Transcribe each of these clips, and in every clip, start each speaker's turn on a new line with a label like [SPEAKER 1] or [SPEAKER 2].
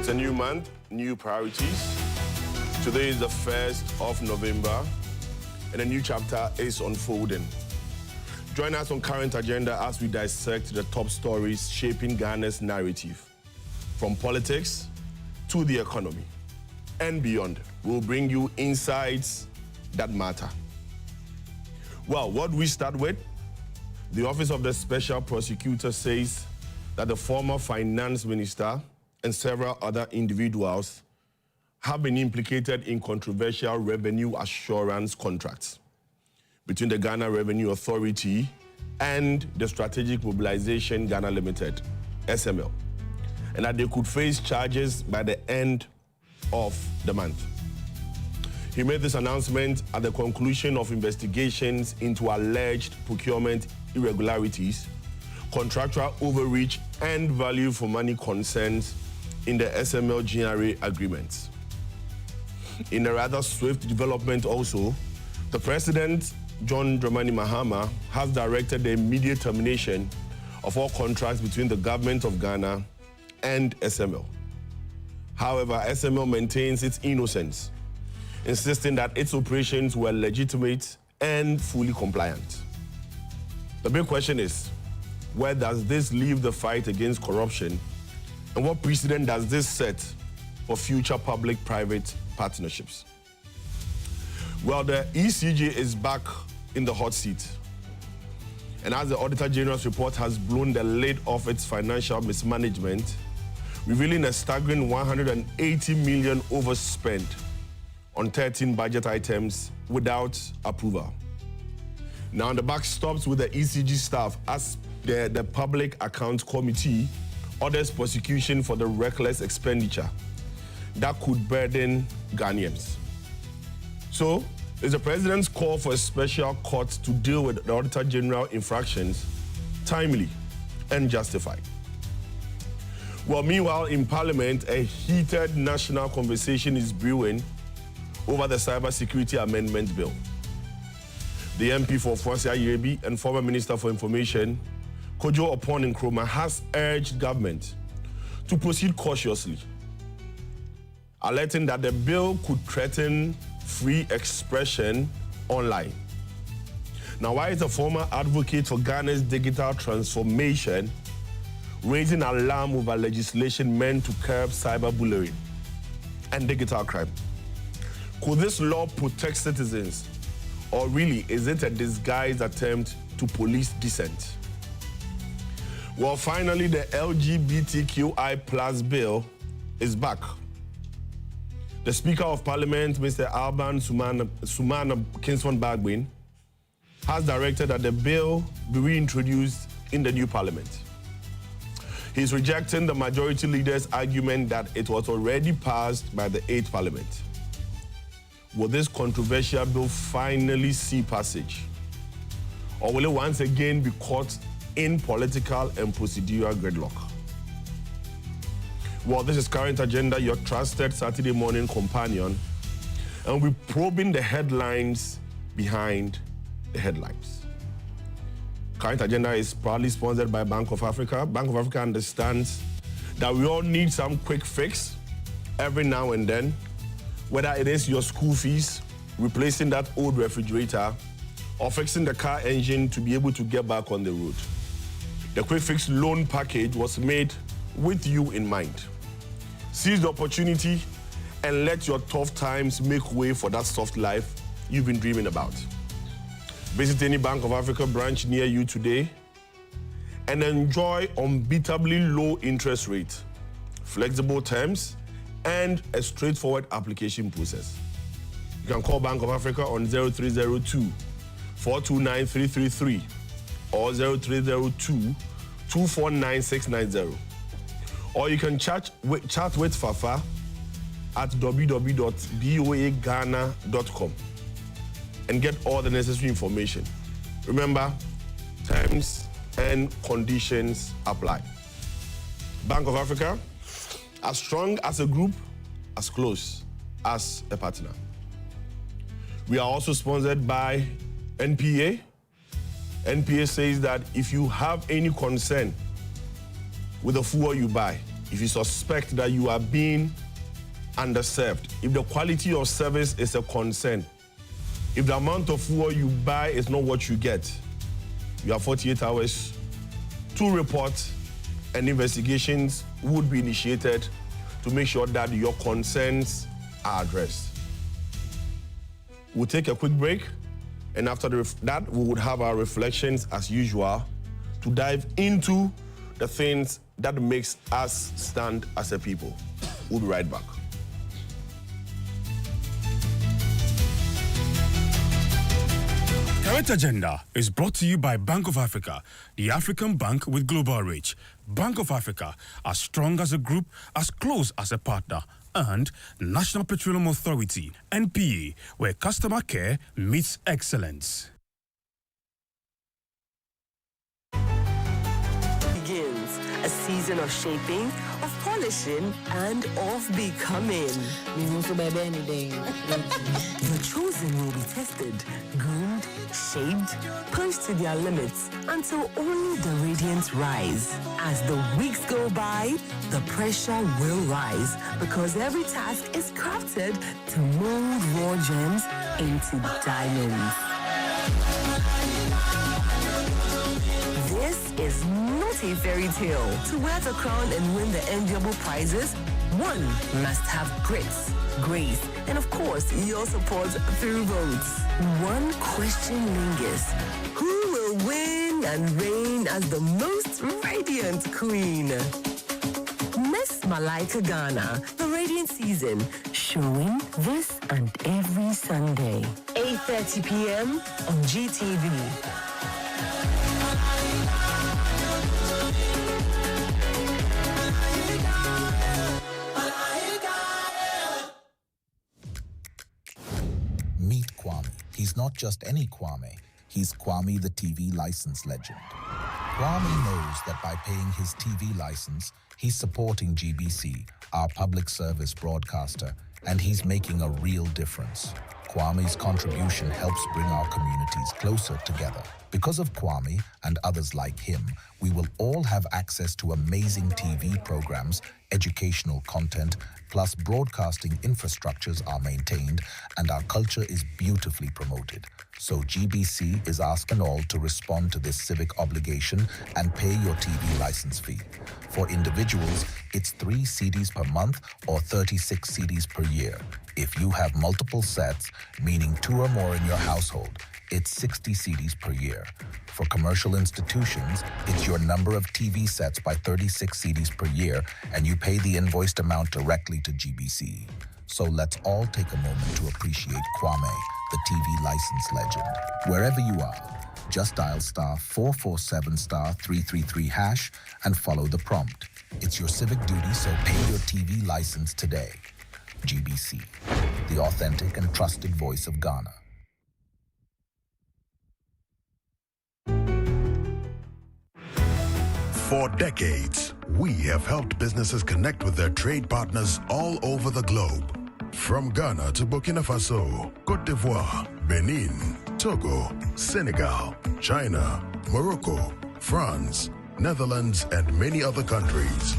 [SPEAKER 1] It's a new month, new priorities. Today is the 1st of November, and a new chapter is unfolding. Join us on Current Agenda as we dissect the top stories shaping Ghana's narrative. From politics to the economy and beyond, we'll bring you insights that matter. Well, what we start with, the Office of the Special Prosecutor says that the former finance minister and several other individuals have been implicated in controversial revenue assurance contracts between the Ghana Revenue Authority and the Strategic Mobilization Ghana Limited, SML, and that they could face charges by the end of the month. He made this announcement at the conclusion of investigations into alleged procurement irregularities, contractual overreach, and value for money concerns in the SML GRA agreements. In a rather swift development also, the President, John Dramani Mahama, has directed the immediate termination of all contracts between the government of Ghana and SML. However, SML maintains its innocence, insisting that its operations were legitimate and fully compliant. The big question is, where does this leave the fight against corruption, and what precedent does this set for future public-private partnerships? Well, the ECJ is back in the hot seat. And as the Auditor General's report has blown the lid off its financial mismanagement, revealing a staggering 180 million overspent on 13 budget items without approval. Now, the buck stops with the ECG staff as the Public Accounts Committee orders prosecution for the reckless expenditure that could burden Ghanaians. So, is the President's call for a special court to deal with the Auditor General infractions timely and justified? Well, meanwhile, in Parliament, a heated national conversation is brewing over the Cybersecurity Amendment Bill. The MP for Ofori-Atta and former Minister for Information, Kojo Nkrumah, has urged government to proceed cautiously, alerting that the bill could threaten free expression online. Now, why is the former advocate for Ghana's digital transformation raising alarm over legislation meant to curb cyberbullying and digital crime? Could this law protect citizens, or really is it a disguised attempt to police dissent? Well, finally, the LGBTQI+ bill is back. The Speaker of Parliament, Mr. Alban Sumana Kingston-Bagbin, has directed that the bill be reintroduced in the new Parliament. He's rejecting the majority leader's argument that it was already passed by the 8th Parliament. Will this controversial bill finally see passage? Or will it once again be caught in political and procedural gridlock? Well, this is Current Agenda, your trusted Saturday morning companion, and we're probing the headlines behind the headlines. Current Agenda is proudly sponsored by Bank of Africa. Bank of Africa understands that we all need some quick fix every now and then, whether it is your school fees, replacing that old refrigerator, or fixing the car engine to be able to get back on the road. The Quick Fix loan package was made with you in mind. Seize the opportunity and let your tough times make way for that soft life you've been dreaming about. Visit any Bank of Africa branch near you today and enjoy unbeatably low interest rate, flexible terms, and a straightforward application process. You can call Bank of Africa on 0302 429 333 or 0302 249 690. Or you can chat with Fafa at www.boaghana.com and get all the necessary information. Remember, terms and conditions apply. Bank of Africa, as strong as a group, as close as a partner. We are also sponsored by NPA. NPA says that if you have any concern with the fuel you buy, if you suspect that you are being underserved, if the quality of service is a concern, if the amount of fuel you buy is not what you get, you have 48 hours to report, and investigations would be initiated to make sure that your concerns are addressed. We'll take a quick break, and after that, we would have our reflections as usual to dive into the things that makes us stand as a people. We'll be right back.
[SPEAKER 2] Current Agenda is brought to you by Bank of Africa, the African bank with global reach. Bank of Africa, as strong as a group, as close as a partner. And National Petroleum Authority, NPA, where customer care meets excellence.
[SPEAKER 3] Begins a season of shaping, of polishing, and of becoming. The chosen will be tested, groomed, shaped, pushed to their limits until only the radiance rise. As the weeks go by, the pressure will rise because every task is crafted to mold raw gems into diamonds. This is not a fairy tale. To wear the crown and win the enviable prizes, one must have grit, grace, and of course, your support through votes. One question lingers. Who will win and reign as the most radiant queen? Miss Malaika Ghana, the radiant season, showing this and every Sunday, 8:30 p.m. on GTV.
[SPEAKER 4] Meet Kwame. He's not just any Kwame. He's Kwame the TV license legend. Kwame knows that by paying his TV license, he's supporting GBC, our public service broadcaster, and he's making a real difference. Kwame's contribution helps bring our communities closer together. Because of Kwame and others like him, we will all have access to amazing TV programs, educational content, plus broadcasting infrastructures are maintained and our culture is beautifully promoted. So GBC is asking all to respond to this civic obligation and pay your TV license fee. For individuals, it's 3 CDs per month or 36 CDs per year. If you have multiple sets, meaning 2 or more in your household, it's 60 CDs per year. For commercial institutions, it's your number of TV sets by 36 CDs per year, and you pay the invoiced amount directly to GBC. So let's all take a moment to appreciate Kwame, the TV license legend. Wherever you are, just dial *447*333# and follow the prompt. It's your civic duty, so pay your TV license today. GBC, the authentic and trusted voice of Ghana.
[SPEAKER 5] For decades, we have helped businesses connect with their trade partners all over the globe. From Ghana to Burkina Faso, Côte d'Ivoire, Benin, Togo, Senegal, China, Morocco, France, Netherlands, and many other countries.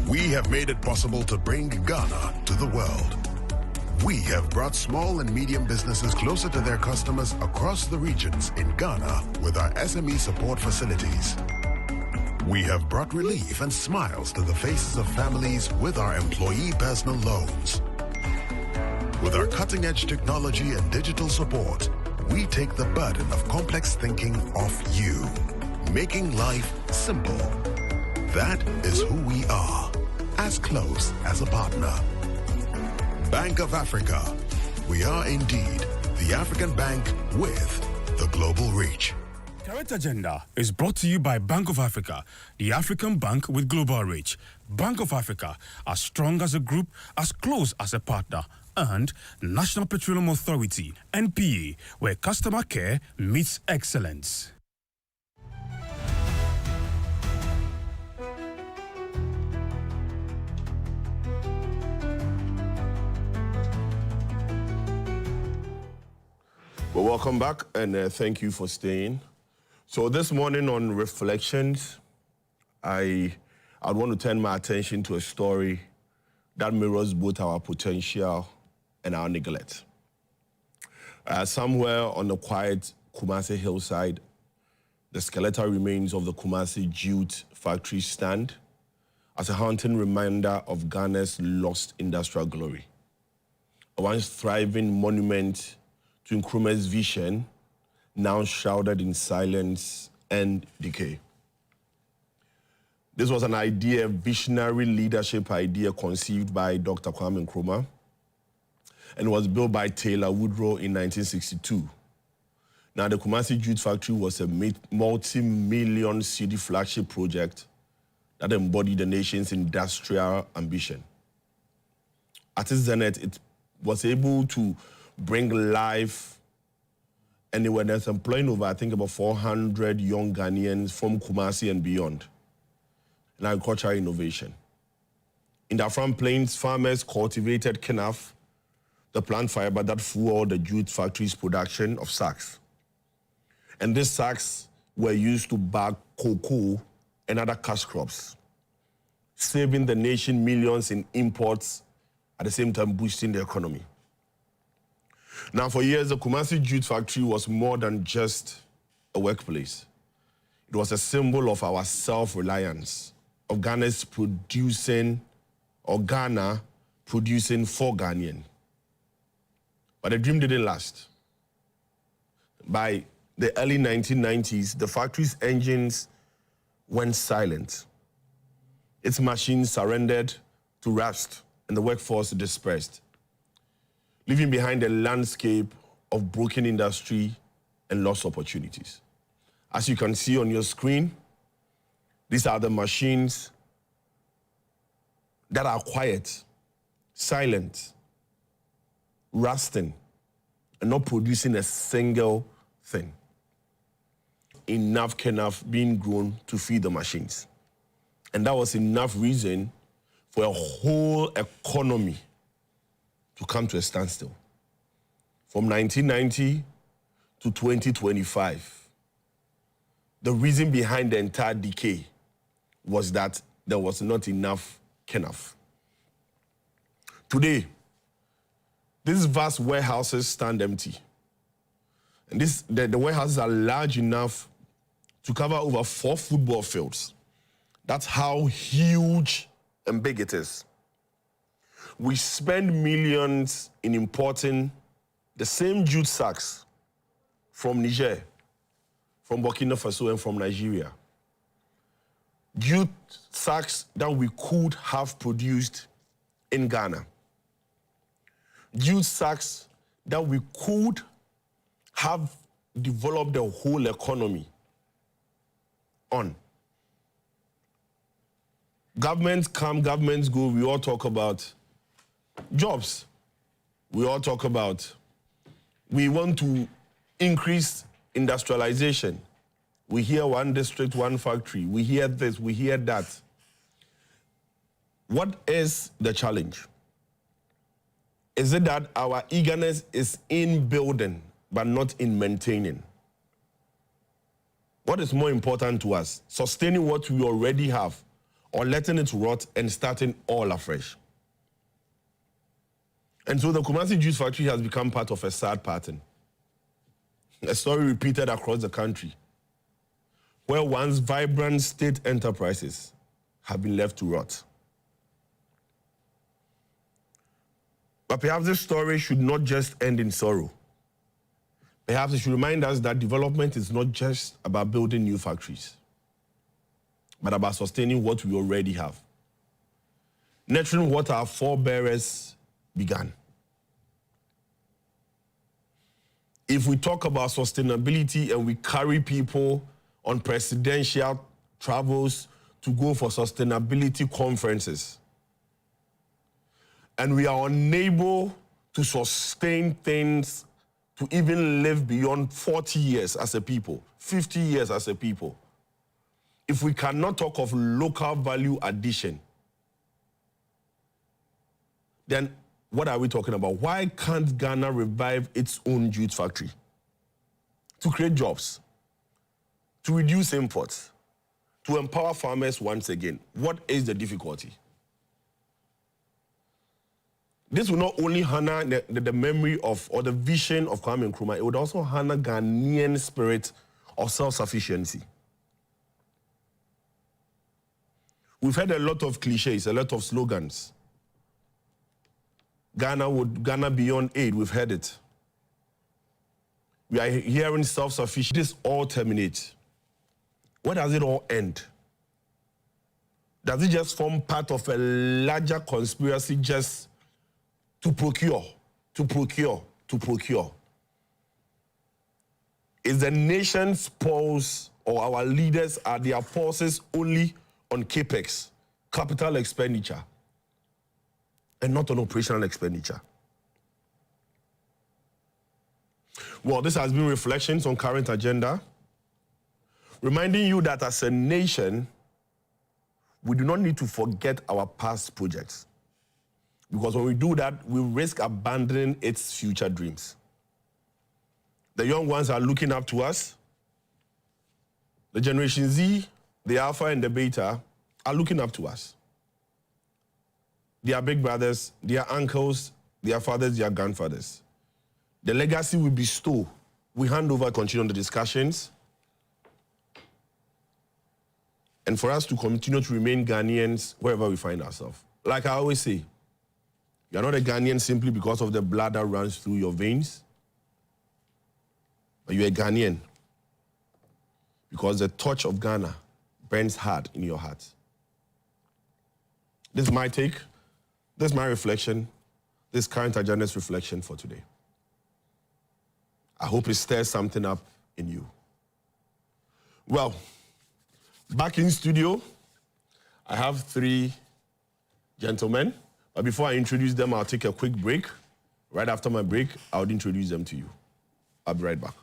[SPEAKER 5] We have made it possible to bring Ghana to the world. We have brought small and medium businesses closer to their customers across the regions in Ghana with our SME support facilities. We have brought relief and smiles to the faces of families with our employee personal loans. With our cutting-edge technology and digital support, we take the burden of complex thinking off you, making life simple. That is who we are, as close as a partner. Bank of Africa. We are indeed the African bank with the global reach.
[SPEAKER 2] Current Agenda is brought to you by Bank of Africa, the African bank with global reach. Bank of Africa, as strong as a group, as close as a partner. And National Petroleum Authority, NPA, where customer care meets excellence.
[SPEAKER 1] Well, welcome back, and thank you for staying. So this morning on Reflections, I I'd want to turn my attention to a story that mirrors both our potential and our neglect. Somewhere on the quiet Kumasi hillside, the skeletal remains of the Kumasi jute factory stand as a haunting reminder of Ghana's lost industrial glory. A once thriving monument to Nkrumah's vision, now shrouded in silence and decay. This was an idea, visionary leadership idea conceived by Dr. Kwame Nkrumah and was built by Taylor Woodrow in 1962. Now, the Kumasi Jute Factory was a multi-million city flagship project that embodied the nation's industrial ambition. At its zenith, it was able to bring life, and they were employing over, I think, about 400 young Ghanaians from Kumasi and beyond in agricultural innovation. In the Afram Plains, farmers cultivated kenaf, the plant fiber that fueled the jute factory's production of sacks. And these sacks were used to bag cocoa and other cash crops, saving the nation millions in imports, at the same time boosting the economy. Now, for years, the Kumasi Jute Factory was more than just a workplace. It was a symbol of our self-reliance, of Ghana's producing, or Ghana producing for Ghanaian. But the dream didn't last. By the early 1990s, the factory's engines went silent. Its machines surrendered to rust, and the workforce dispersed, leaving behind a landscape of broken industry and lost opportunities. As you can see on your screen, these are the machines that are quiet, silent, rusting, and not producing a single thing. Enough kenaf being grown to feed the machines. And that was enough reason for a whole economy to come to a standstill. From 1990 to 2025, the reason behind the entire decay was that there was not enough kenaf. Today, these vast warehouses stand empty. And the warehouses are large enough to cover over 4 football fields. That's how huge and big it is. We spend millions in importing the same jute sacks from Niger, from Burkina Faso, and from Nigeria. Jute sacks that we could have produced in Ghana. Jute sacks that we could have developed the whole economy on. Governments come, governments go. We all talk about jobs. We all talk about we want to increase industrialization. We hear one district, one factory. We hear this, we hear that. What is the challenge? Is it that our eagerness is in building but not in maintaining? What is more important to us? Sustaining what we already have, or letting it rot and starting all afresh? And so the Kumasi Juice Factory has become part of a sad pattern. A story repeated across the country, where once vibrant state enterprises have been left to rot. But perhaps this story should not just end in sorrow. Perhaps it should remind us that development is not just about building new factories, but about sustaining what we already have, nurturing what our forebears began. If we talk about sustainability and we carry people on presidential travels to go for sustainability conferences, and we are unable to sustain things to even live beyond 40 years as a people, 50 years as a people, if we cannot talk of local value addition, then what are we talking about? Why can't Ghana revive its own jute factory? To create jobs, to reduce imports, to empower farmers once again. What is the difficulty? This will not only honor the memory of or the vision of Kwame Nkrumah, it would also honor Ghanaian spirit of self-sufficiency. We've heard a lot of cliches, a lot of slogans. Ghana beyond aid, we've heard it. We are hearing self-sufficient. This all terminates. Where does it all end? Does it just form part of a larger conspiracy just to procure? Is the nation's pulse or our leaders, are their pulses only on capex, capital expenditure, and not on operational expenditure? Well, this has been Reflections on Current Agenda, reminding you that as a nation, we do not need to forget our past projects. Because when we do that, we risk abandoning its future dreams. The young ones are looking up to us. The Generation Z, the Alpha and the Beta, are looking up to us. Their big brothers, their uncles, their fathers, their grandfathers. The legacy we bestow, we hand over, continue on the discussions. And for us to continue to remain Ghanaians wherever we find ourselves. Like I always say, you're not a Ghanaian simply because of the blood that runs through your veins, but you're a Ghanaian because the touch of Ghana burns hard in your heart. This is my take, this is my reflection, this Current Agenda's reflection for today. I hope it stirs something up in you. Well, back in studio, I have three gentlemen. But before I introduce them, I'll take a quick break. Right after my break, I'll introduce them to you. I'll be right back.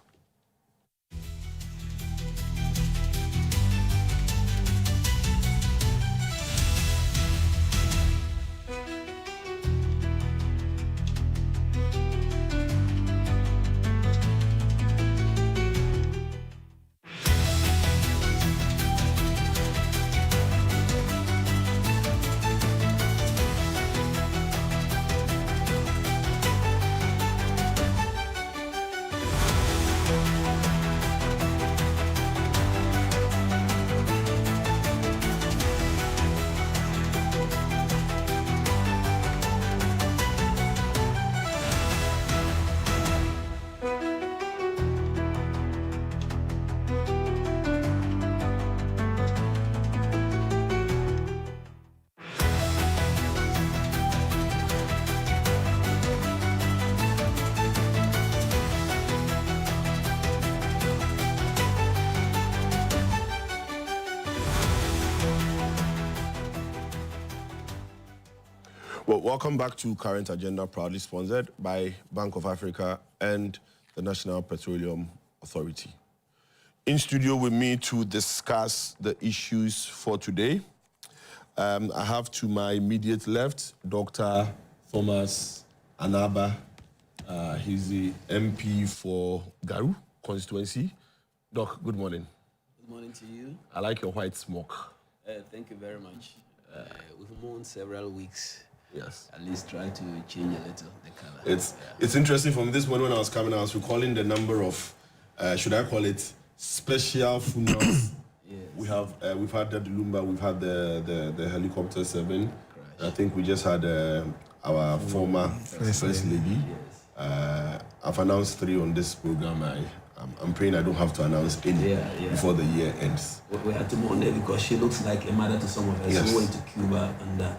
[SPEAKER 1] Well, welcome back to Current Agenda, proudly sponsored by Bank of Africa and the National Petroleum Authority. In studio with me to discuss the issues for today, I have to my immediate left, Dr. Thomas ANABAH. He's the MP for Garu constituency. Doc, good morning.
[SPEAKER 6] Good morning to you.
[SPEAKER 1] I like your white smoke.
[SPEAKER 6] Thank you very much. We've mourned several weeks.
[SPEAKER 1] Yes.
[SPEAKER 6] At least try to change a little the color.
[SPEAKER 1] It's interesting. From this morning when I was coming, I was recalling the number of, should I call it, special funerals. Yes. We've had the Lumba, we've had the helicopter 7. I think we just had our former First Lady. Yes. I've announced 3 on this program. I'm praying I don't have to announce any before the year ends.
[SPEAKER 6] We had to mourn her because she looks like a mother to some of us. Yes. We went to Cuba and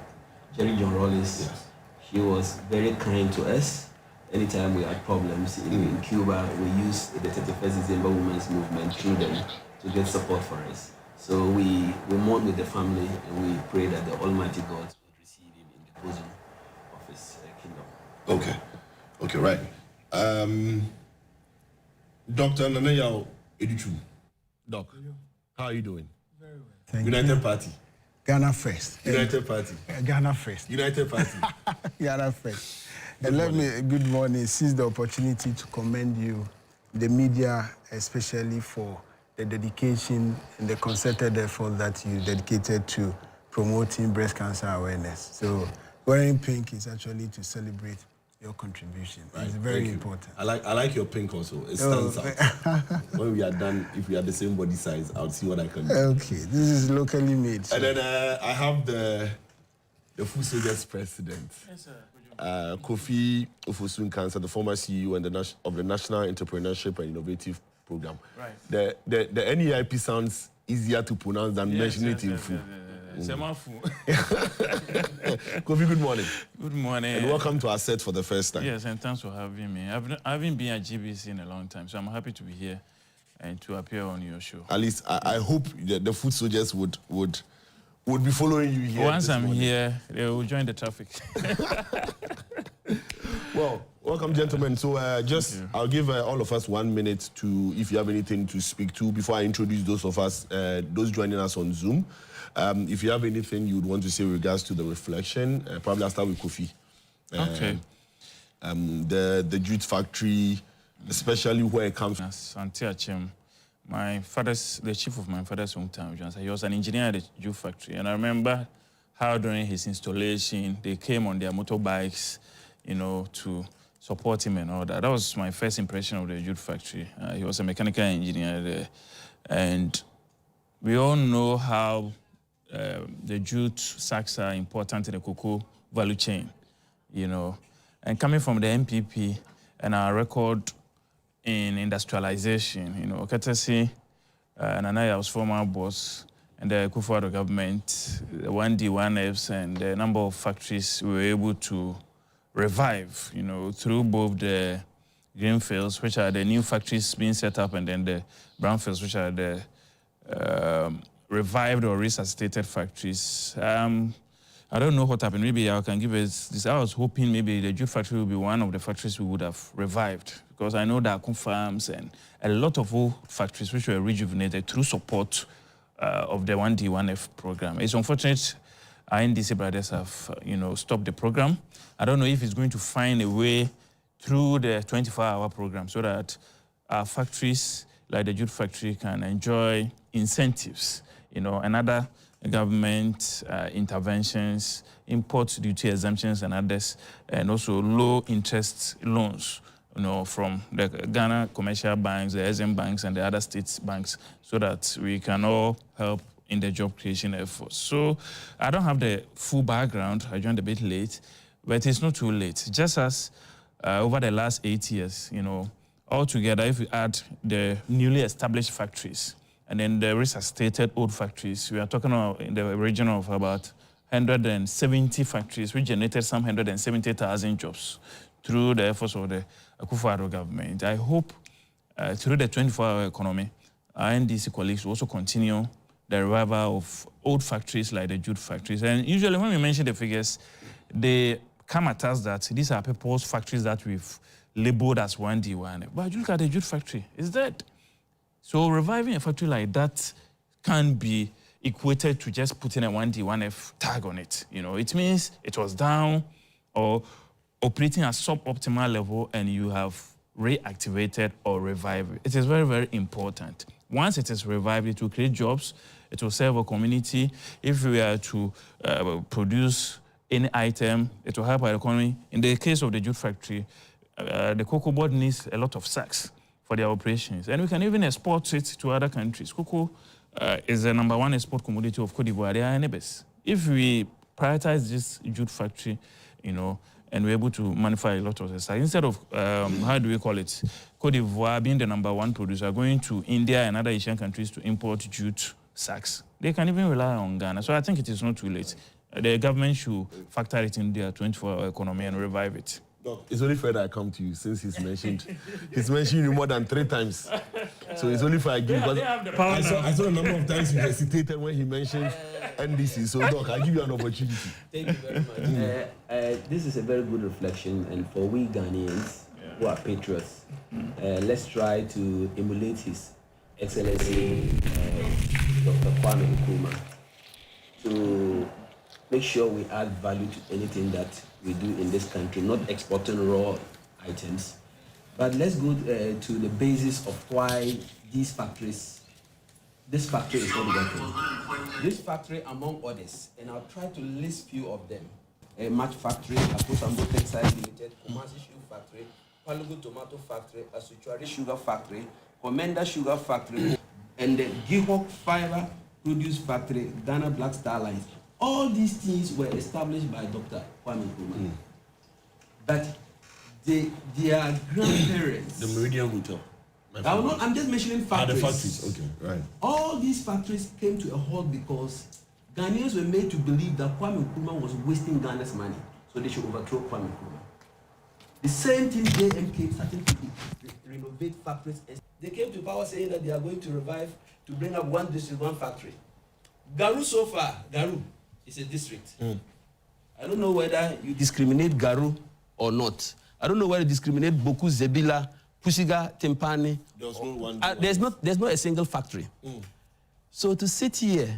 [SPEAKER 6] Jerry John Rawlings, yes. She was very kind to us. Anytime we had problems in Cuba, we used the 31st December Women's Movement through them to get support for us. So we mourned with the family and we pray that the Almighty God would receive him in the bosom of his kingdom.
[SPEAKER 1] Okay, right. Dr. Nanayao ADUTWUM. Doc, how are you doing?
[SPEAKER 7] Very well. Thank
[SPEAKER 1] United
[SPEAKER 7] you.
[SPEAKER 1] Party.
[SPEAKER 7] Ghana first.
[SPEAKER 1] United Party.
[SPEAKER 7] Ghana first.
[SPEAKER 1] United Party.
[SPEAKER 7] Ghana first. And let me, good morning, seize the opportunity to commend you, the media, especially for the dedication and the concerted effort that you dedicated to promoting breast cancer awareness. So wearing pink is actually to celebrate your contribution. Right. It's very important.
[SPEAKER 1] I like your pink also. It stands out. When we are done, if we are the same body size, I'll see what I can do.
[SPEAKER 7] Okay, this is locally made. So.
[SPEAKER 1] And then I have the Food Soldiers president. Yes, sir. KOFI OFOSU NKANSAH, the former CEO and of the National Entrepreneurship and Innovative Program. Right. The NEIP sounds easier to pronounce than mentioning it in full. KOFI, good morning.
[SPEAKER 8] Good morning.
[SPEAKER 1] And welcome to our set for the first time.
[SPEAKER 8] Yes, and thanks for having me. I haven't been at GBC in a long time, so I'm happy to be here and to appear on your show.
[SPEAKER 1] At least I hope that the Food Soldiers would be following you here.
[SPEAKER 8] Once I'm here, they will join the traffic.
[SPEAKER 1] Well, welcome, gentlemen. So I'll give all of us 1 minute to, if you have anything to speak to, before I introduce those of us, those joining us on Zoom. If you have anything you would want to say with regards to the reflection, probably I'll start with KOFI.
[SPEAKER 8] Okay.
[SPEAKER 1] The jute factory, especially where it comes from.
[SPEAKER 8] The chief of my father's hometown, he was an engineer at the jute factory. And I remember how during his installation, they came on their motorbikes, you know, to support him and all that. That was my first impression of the jute factory. He was a mechanical engineer there. And we all know how the jute sacks are important in the cocoa value chain, you know. And coming from the MPP and our record in industrialization, you know, courtesy, and I was former boss and the Akufo-Addo government, the 1D, 1Fs, and the number of factories we were able to revive, you know, through both the greenfields, which are the new factories being set up, and then the brownfields, which are the revived or resuscitated factories. I don't know what happened. Maybe I can give us this. I was hoping maybe the jute factory will be one of the factories we would have revived, because I know there are farms and a lot of old factories which were rejuvenated through support of the 1D, 1F program. It's unfortunate our NDC brothers have, you know, stopped the program. I don't know if it's going to find a way through the 24-hour program so that our factories, like the jute factory, can enjoy incentives, you know, and other government interventions, import duty exemptions and others, and also low interest loans, you know, from the Ghana commercial banks, the SM banks, and the other states banks, so that we can all help in the job creation efforts. So I don't have the full background. I joined a bit late, but it's not too late. Just as over the last 8 years, you know, altogether, if we add the newly established factories and then the resuscitated old factories, we are talking about in the region of about 170 factories, which generated some 170,000 jobs through the efforts of the Akufo-Addo government. I hope through the 24-hour economy, our NDC colleagues will also continue the revival of old factories like the jute factories. And usually when we mention the figures, they come at us that these are people's factories that we've labeled as 1D, 1F. But you look at the jute factory, it's dead. So reviving a factory like that can be equated to just putting a 1D, 1F tag on it. You know, it means it was down or operating at suboptimal level, and you have reactivated or revived it. It is very, very important. Once it is revived, it will create jobs, it will serve a community. If we are to produce any item, it will help our economy. In the case of the jute factory, the cocoa board needs a lot of sacks for their operations. And we can even export it to other countries. Cocoa is the #1 export commodity of Cote d'Ivoire. They are neighbors. If we prioritize this jute factory, you know, and we're able to manufacture a lot of the sacks, instead of, how do we call it, Cote d'Ivoire being the #1 producer, going to India and other Asian countries to import jute sacks, they can even rely on Ghana. So I think it is not too late. The government should factor it in their 24-hour economy and revive it.
[SPEAKER 1] Doc, it's only fair that I come to you, since he's mentioned you more than 3 times. So it's only fair I give, because I saw a number of times you hesitated when he mentioned NDC. So Doc, I give you an opportunity.
[SPEAKER 6] Thank you very much. This is a very good reflection, and for we Ghanaians who are patriots, let's try to emulate His Excellency Dr. Kwame Nkrumah to make sure we add value to anything that we do in this country, not exporting raw items. But let's go to the basis of why these factories this factory is not working. This factory, among others, and I'll try to list few of them. A match factory, a Posambo Textile Limited, Kumasi Shoe Factory, Palugu Tomato Factory, a Suchuari Sugar Factory, Commander Sugar Factory, and the Gihok Fiber Produce Factory, Ghana Black Star Lines. All these things were established by Dr. Kwame Nkrumah. But their grandparents...
[SPEAKER 1] The Meridian Hotel.
[SPEAKER 6] I'm just mentioning factories.
[SPEAKER 1] The factories, okay, right.
[SPEAKER 6] All these factories came to a halt because Ghanaians were made to believe that Kwame Nkrumah was wasting Ghana's money, so they should overthrow Kwame Nkrumah. The same thing JMK started to renovate factories. They came to power saying that they are going to revive, to bring up one district, one factory. Garu so far, Garu is a district. I don't know whether you discriminate Garu or not. I don't know whether you discriminate Boku, Zebila, Pusiga, Timpani. There's not a single factory. So to sit here,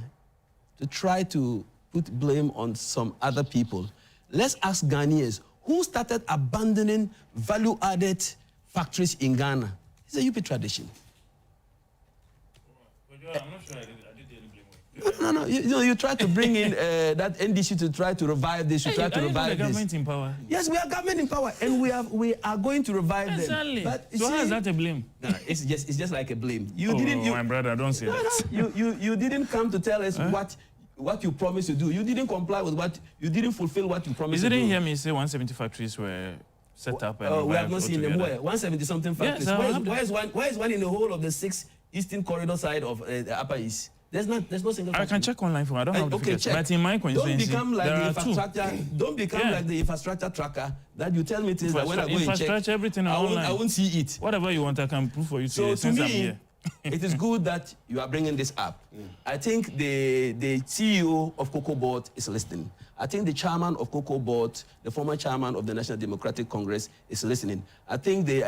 [SPEAKER 6] to try to put blame on some other people, let's ask Ghanaians, who started abandoning value-added factories in Ghana? It's a UP tradition.
[SPEAKER 8] I'm not sure I did any blame.
[SPEAKER 6] No. You try to bring in that NDC to try to revive this. You try to revive this.
[SPEAKER 8] Government in power.
[SPEAKER 6] Yes, we are government in power, and we are going to revive them.
[SPEAKER 8] Exactly.
[SPEAKER 6] But
[SPEAKER 8] so how is that a blame?
[SPEAKER 6] No, it's just like a blame.
[SPEAKER 8] My brother, don't say that.
[SPEAKER 6] You didn't come to tell us what you promised to do. You didn't comply with what you didn't fulfill what you promised to do.
[SPEAKER 8] You didn't hear me say 170 factories were set up and
[SPEAKER 6] we have not seen them. Where 170 something factories.
[SPEAKER 8] Yes,
[SPEAKER 6] where is one in the whole of the 6 eastern corridor side of the Upper East? There's no single factory.
[SPEAKER 8] I can check online for you. I don't have the figures.
[SPEAKER 6] Check.
[SPEAKER 8] But in my constituency,
[SPEAKER 6] don't become like the infrastructure. Don't become like the infrastructure tracker that you tell me things that when I go and check,
[SPEAKER 8] everything
[SPEAKER 6] I won't see it.
[SPEAKER 8] Whatever you want, I can prove for you.
[SPEAKER 6] So to me, it is good that you are bringing this up. I think the CEO of Cocoa Board is listening. I think the chairman of Cocoa Board, the former chairman of the National Democratic Congress, is listening. I think the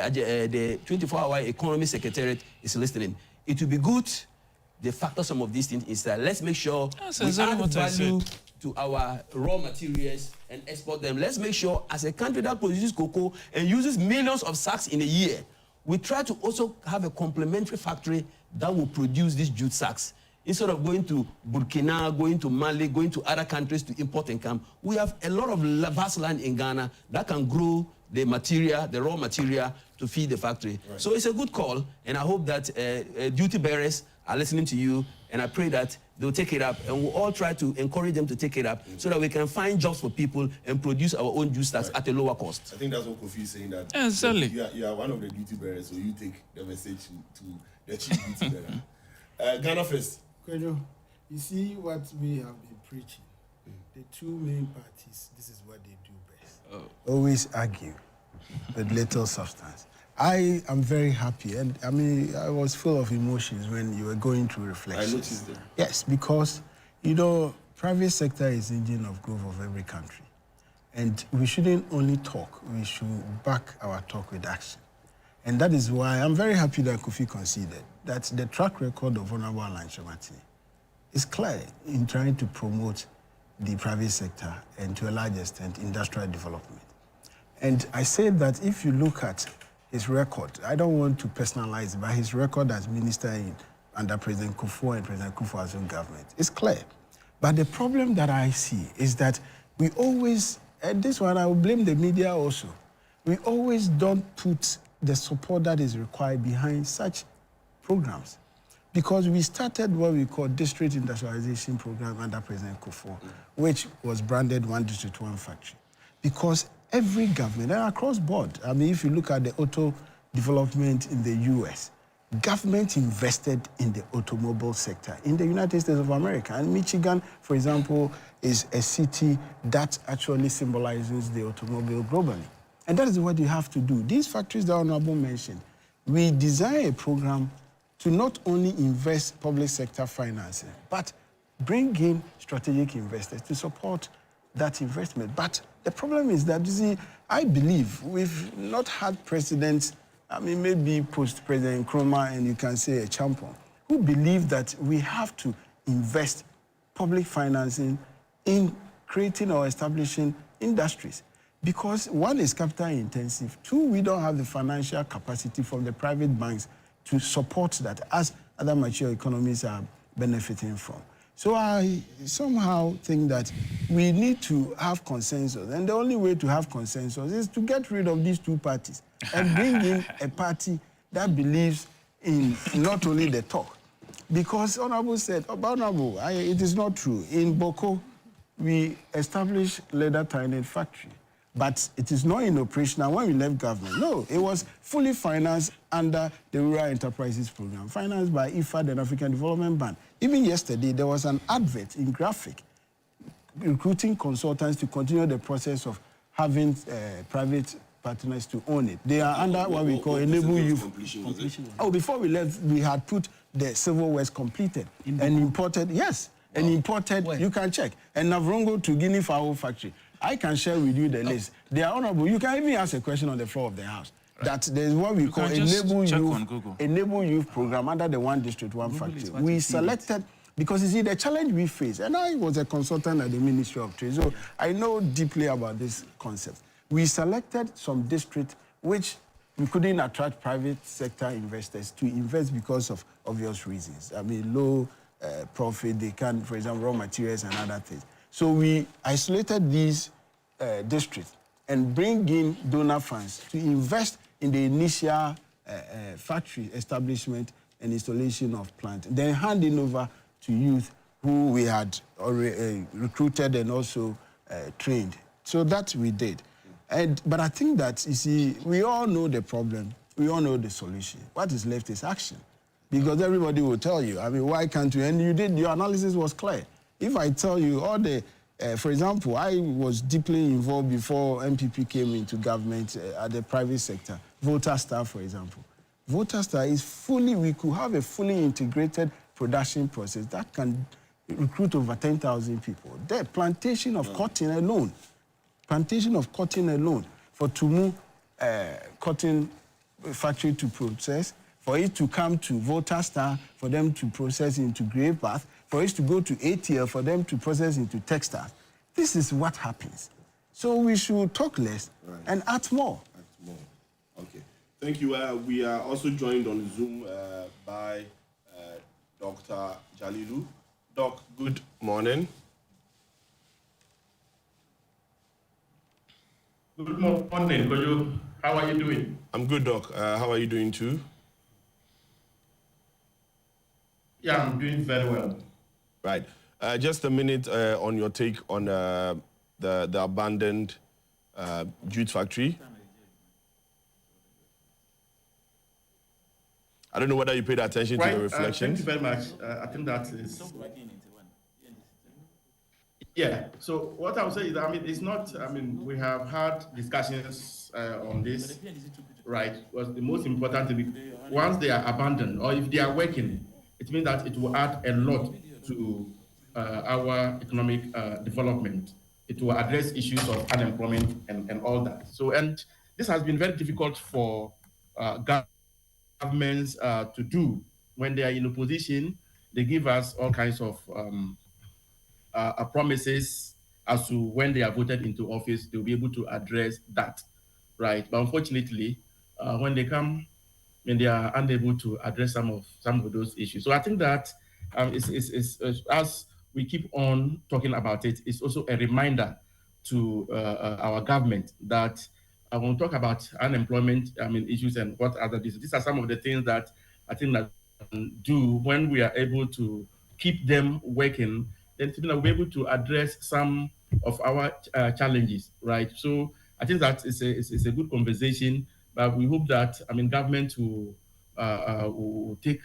[SPEAKER 6] 24-hour economy secretariat is listening. It will be good. They factor some of these things inside. Let's make sure we add value to our raw materials and export them. Let's make sure, as a country that produces cocoa and uses millions of sacks in a year, we try to also have a complementary factory that will produce these jute sacks. Instead of going to Burkina, going to Mali, going to other countries to import and come, we have a lot of vast land in Ghana that can grow the material, the raw material, to feed the factory. Right. So it's a good call, and I hope that duty bearers are listening to you, and I pray that they'll take it up, and we'll all try to encourage them to take it up so that we can find jobs for people and produce our own juice stacks at a lower cost.
[SPEAKER 1] I think that's what KOFI is saying, that
[SPEAKER 8] certainly.
[SPEAKER 1] You are one of the duty bearers, so you take the message to the chief duty bearer. Ghana first.
[SPEAKER 7] You see what we have been preaching. The two main parties, this is what they do best. Always argue with little substance. I am very happy, and I mean, I was full of emotions when you were going through reflections.
[SPEAKER 1] I noticed that.
[SPEAKER 7] Yes, because, private sector is the engine of growth of every country. And we shouldn't only talk, we should back our talk with action. And that is why I'm very happy that KOFI conceded that the track record of Honorable Alain Shomati is clear in trying to promote the private sector and, to a large extent, industrial development. And I said that if you look at his record, I don't want to personalize it, but his record as minister under President Kufuor and President Kufuor's own government is clear. But the problem that I see is that we always, and this one I will blame the media also, we always don't put the support that is required behind such programs. Because we started what we call district industrialization program under President Kufuor, which was branded One District, One Factory. Because every government, and across board, I mean, if you look at the auto development in the US, government invested in the automobile sector in the United States of America. And Michigan, for example, is a city that actually symbolizes the automobile globally. And that is what you have to do. These factories that Honorable mentioned, we design a program to not only invest public sector financing, but bring in strategic investors to support that investment. But the problem is that, you see, I believe we've not had presidents, I mean, maybe post-President Nkrumah, and you can say a champion, who believe that we have to invest public financing in creating or establishing industries. Because one is capital intensive, two, we don't have the financial capacity from the private banks to support that, as other mature economies are benefiting from. So I somehow think that we need to have consensus. And the only way to have consensus is to get rid of these two parties and bring in a party that believes in not only the talk. Because Honorable said, Honorable, it is not true. In Boko, we established leather tying factory, but it is not in operation. And when we left government, no, it was fully financed under the Rural Enterprises Program, financed by IFAD and African Development Bank. Even yesterday, there was an advert in graphic recruiting consultants to continue the process of having private partners to own it. They are under what we call Enable Youth. Completion. Oh, before we left, we had put the civil works completed and imported, yes, and imported, where? You can check. And Navrongo to Guinea Fowl Factory. I can share with you the list. They are honorable. You can even ask a question on the floor of the House. Right. That there's what we call Enable Youth Program under the One District, One Factory. We selected, because you see, the challenge we face, and I was a consultant at the Ministry of Trade, so I know deeply about this concept. We selected some districts which we couldn't attract private sector investors to invest because of obvious reasons. I mean, low profit, they can, for example, raw materials and other things. So we isolated these districts and bring in donor funds to invest in the initial factory establishment and installation of plant, then handing over to youth who we had already recruited and also trained. So that we did. But I think that, you see, we all know the problem. We all know the solution. What is left is action. Because everybody will tell you, I mean, why can't you? And you did, your analysis was clear. If I tell you all the, for example, I was deeply involved before MPP came into government at the private sector. VoterStar, for example. VoterStar is fully, we could have a fully integrated production process that can recruit over 10,000 people. The plantation of cotton alone, for Tumu cotton factory to process, for it to come to VoterStar, for them to process into grey path, for it to go to ATL, for them to process into textiles. This is what happens. So we should talk less and act more.
[SPEAKER 1] Act more. Okay. Thank you. We are also joined on Zoom by Dr. Jalilu. Doc, good morning.
[SPEAKER 9] Good morning, Kojo. How are you doing?
[SPEAKER 1] I'm good, Doc. How are you doing too?
[SPEAKER 9] Yeah, I'm doing very well.
[SPEAKER 1] Right. Just a minute on your take on the abandoned jute factory. I don't know whether you paid attention to the reflections.
[SPEAKER 9] Thank you very much. I think that is... Yeah, so what I would say is, I mean, it's not, I mean, we have had discussions on this, right? Was the most important thing, once they are abandoned or if they are working, it means that it will add a lot to our economic development. It will address issues of unemployment and all that. So, and this has been very difficult for governments to do. When they are in opposition, they give us all kinds of promises as to when they are voted into office, they'll be able to address that, right? But unfortunately, when they come, when they are unable to address some of those issues. So I think that as we keep on talking about it, it's also a reminder to our government that when we talk about unemployment, I mean, issues and what other these are some of the things that I think that do when we are able to keep them working, then we'll be able to address some of our challenges, right? So I think that it's a good conversation, but we hope that, I mean, government will take,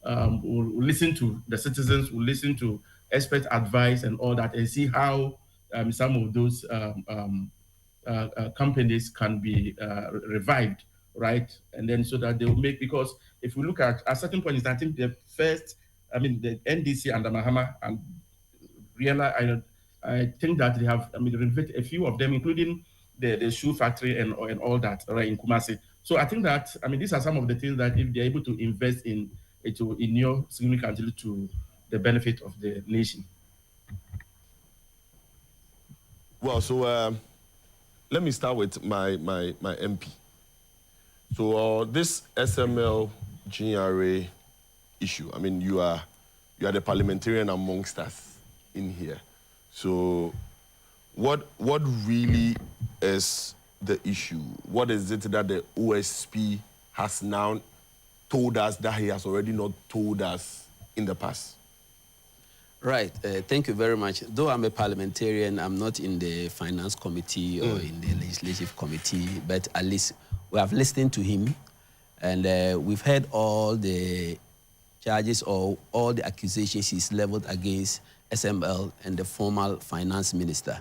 [SPEAKER 9] will listen to the citizens, will listen to expert advice and all that, and see how some of those companies can be revived, right? And then so that they will make, because if we look at certain points, I think the first, I mean, the NDC under Mahama and I think that they have, I mean, renovated a few of them, including the shoe factory and all that, right, in Kumasi. So I think that, I mean, these are some of the things that if they're able to invest in, it will inure significantly to the benefit of the nation.
[SPEAKER 1] Well, so let me start with my MP. So this SML GRA issue, I mean, you are you are the parliamentarian amongst us in here. So what really is the issue? What is it that the OSP has now told us that he has already not told us in the past?
[SPEAKER 6] Right. Thank you very much. Though I'm a parliamentarian, I'm not in the finance committee or in the legislative committee, but at least we have listened to him, and we've heard all the charges or all the accusations he's leveled against SML and the former finance minister.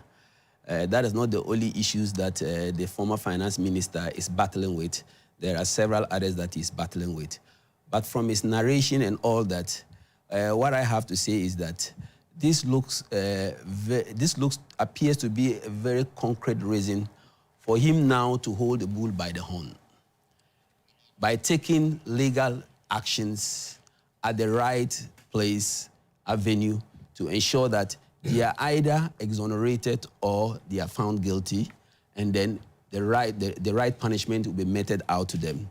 [SPEAKER 6] That is not the only issues that the former finance minister is battling with. There are several others that he's battling with. But from his narration and all that, what I have to say is that this appears to be a very concrete reason for him now to hold the bull by the horn by taking legal actions at the right place, avenue, to ensure that they are either exonerated or they are found guilty, and then the right punishment will be meted out to them.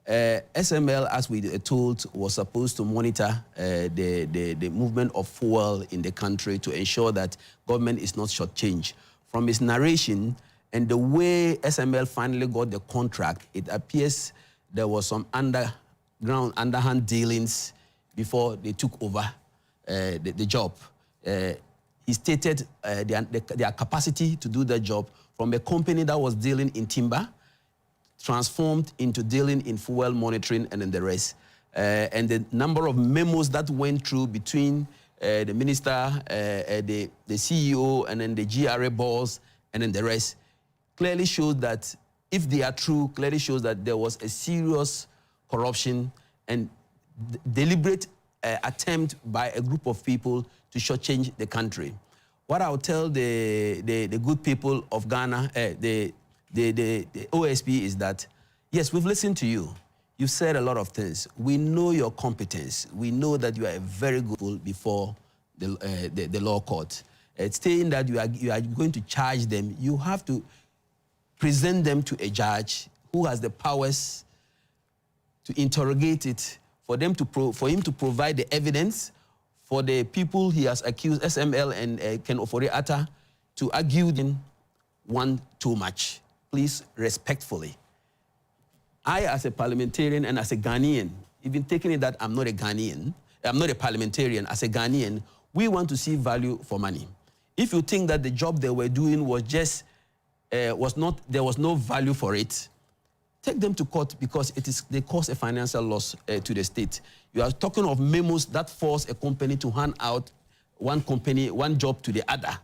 [SPEAKER 6] SML, as we were told, was supposed to monitor the movement of fuel in the country to ensure that government is not shortchanged. From his narration and the way SML finally got the contract, it appears there was some underhand dealings before they took over the job. He stated their capacity to do the job from a company that was dealing in timber, transformed into dealing in fuel monitoring and then the rest. And the number of memos that went through between the minister, the CEO, and then the GRA boss, and then the rest, clearly shows that, if they are true, clearly shows that there was a serious corruption and deliberate attempt by a group of people to shortchange the country. What I'll tell the good people of Ghana, the OSP, is that, yes, we've listened to you. You've said a lot of things. We know your competence. We know that you are a very good people before the law court. Saying that you are going to charge them, you have to present them to a judge who has the powers to interrogate it, for him to provide the evidence, for the people he has accused, SML and Ken Ofori-Atta, to argue them one too much. Please, respectfully. I, as a parliamentarian and as a Ghanaian, even taking it that I'm not a Ghanaian, I'm not a parliamentarian, as a Ghanaian, we want to see value for money. If you think that the job they were doing was just, there was no value for it, take them to court, because they cause a financial loss to the state. You are talking of memos that force a company to hand out one job to the other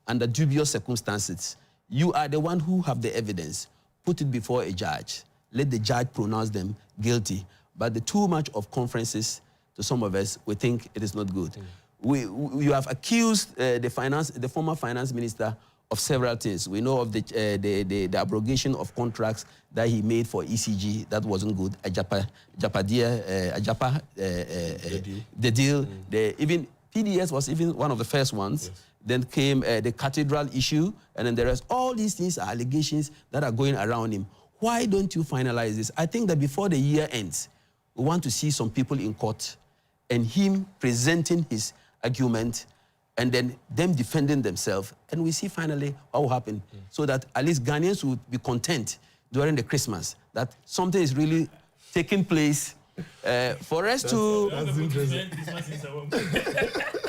[SPEAKER 6] under dubious circumstances. You are the one who have the evidence. Put it before a judge. Let the judge pronounce them guilty. But the too much of conferences, to some of us, we think it is not good. You have accused the former finance minister of several things. We know of the abrogation of contracts that he made for ECG. That wasn't good. The deal. Even PDS was even one of the first ones. Yes. Then came the cathedral issue, and then there is all these things, are allegations that are going around him. Why don't you finalize this? I think that before the year ends, we want to see some people in court and him presenting his argument, and then them defending themselves, and we see finally what will happen, so that at least Ghanaians would be content during the Christmas, that something is really taking place for us to... That's interesting.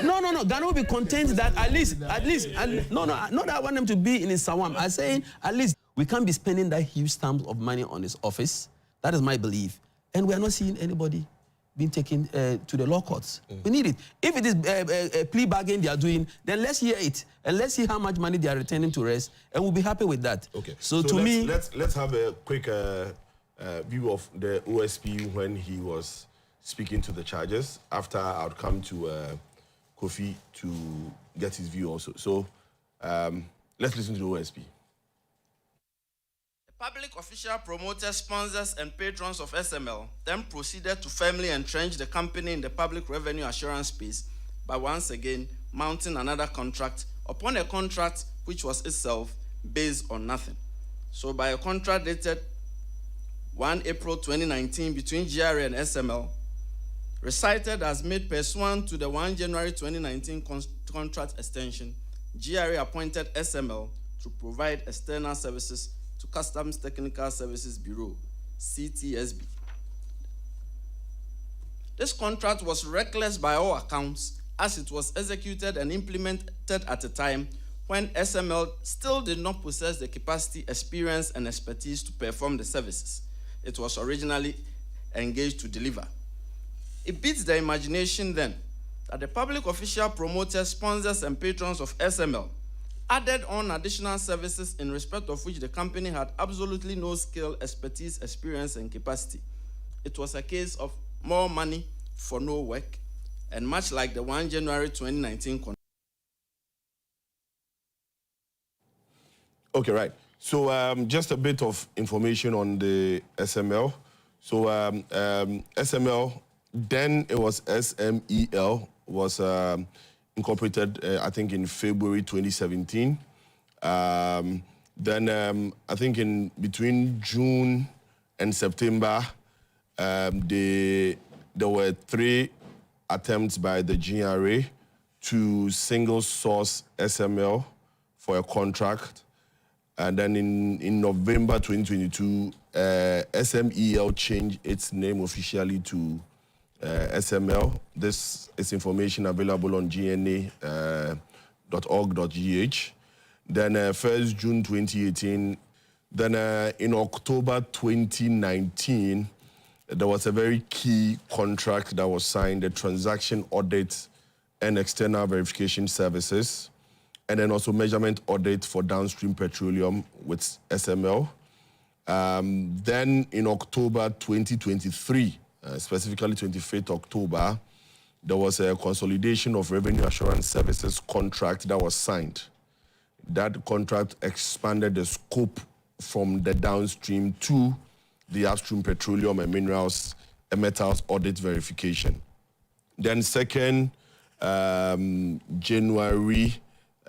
[SPEAKER 6] No, Ghana will be content that at least, no, not that I want them to be in Sawam. I'm saying at least we can't be spending that huge sum of money on his office. That is my belief. And we are not seeing anybody being taken to the law courts. We need it. If it is a plea bargain they are doing, then let's hear it, and let's see how much money they are returning to us, and we'll be happy with that. Okay. So to me,
[SPEAKER 1] let's have a quick view of the OSP when he was speaking to the charges. After I'll come to KOFI to get his view also. So let's listen to the OSP.
[SPEAKER 10] Public official promoters, sponsors, and patrons of SML then proceeded to firmly entrench the company in the public revenue assurance space by once again mounting another contract upon a contract which was itself based on nothing. So by a contract dated 1 April 2019 between GRA and SML, recited as made pursuant to the 1 January 2019 contract extension, GRA appointed SML to provide external services to Customs Technical Services Bureau, CTSB. This contract was reckless by all accounts, as it was executed and implemented at a time when SML still did not possess the capacity, experience, and expertise to perform the services it was originally engaged to deliver. It beats the imagination then that the public official, promoters, sponsors, and patrons of SML added on additional services in respect of which the company had absolutely no skill, expertise, experience, and capacity. It was a case of more money for no work, and much like the 1 January 2019 contract.
[SPEAKER 1] Okay, right. So just a bit of information on the SML. So SML, then it was SMEL, was incorporated, I think, in February 2017. Then I think in between June and September, there were 3 attempts by the GRA to single source SML for a contract. And then in November 2022, SMEL changed its name officially to SML. This is information available on gna.org.gh. Then 1st June 2018, then in October 2019, there was a very key contract that was signed, the transaction audit and external verification services, and then also measurement audit for downstream petroleum with SML. Then in October 2023, specifically 25th October, there was a consolidation of revenue assurance services contract that was signed. That contract expanded the scope from the downstream to the upstream petroleum and minerals and metals audit verification. Then 2nd January,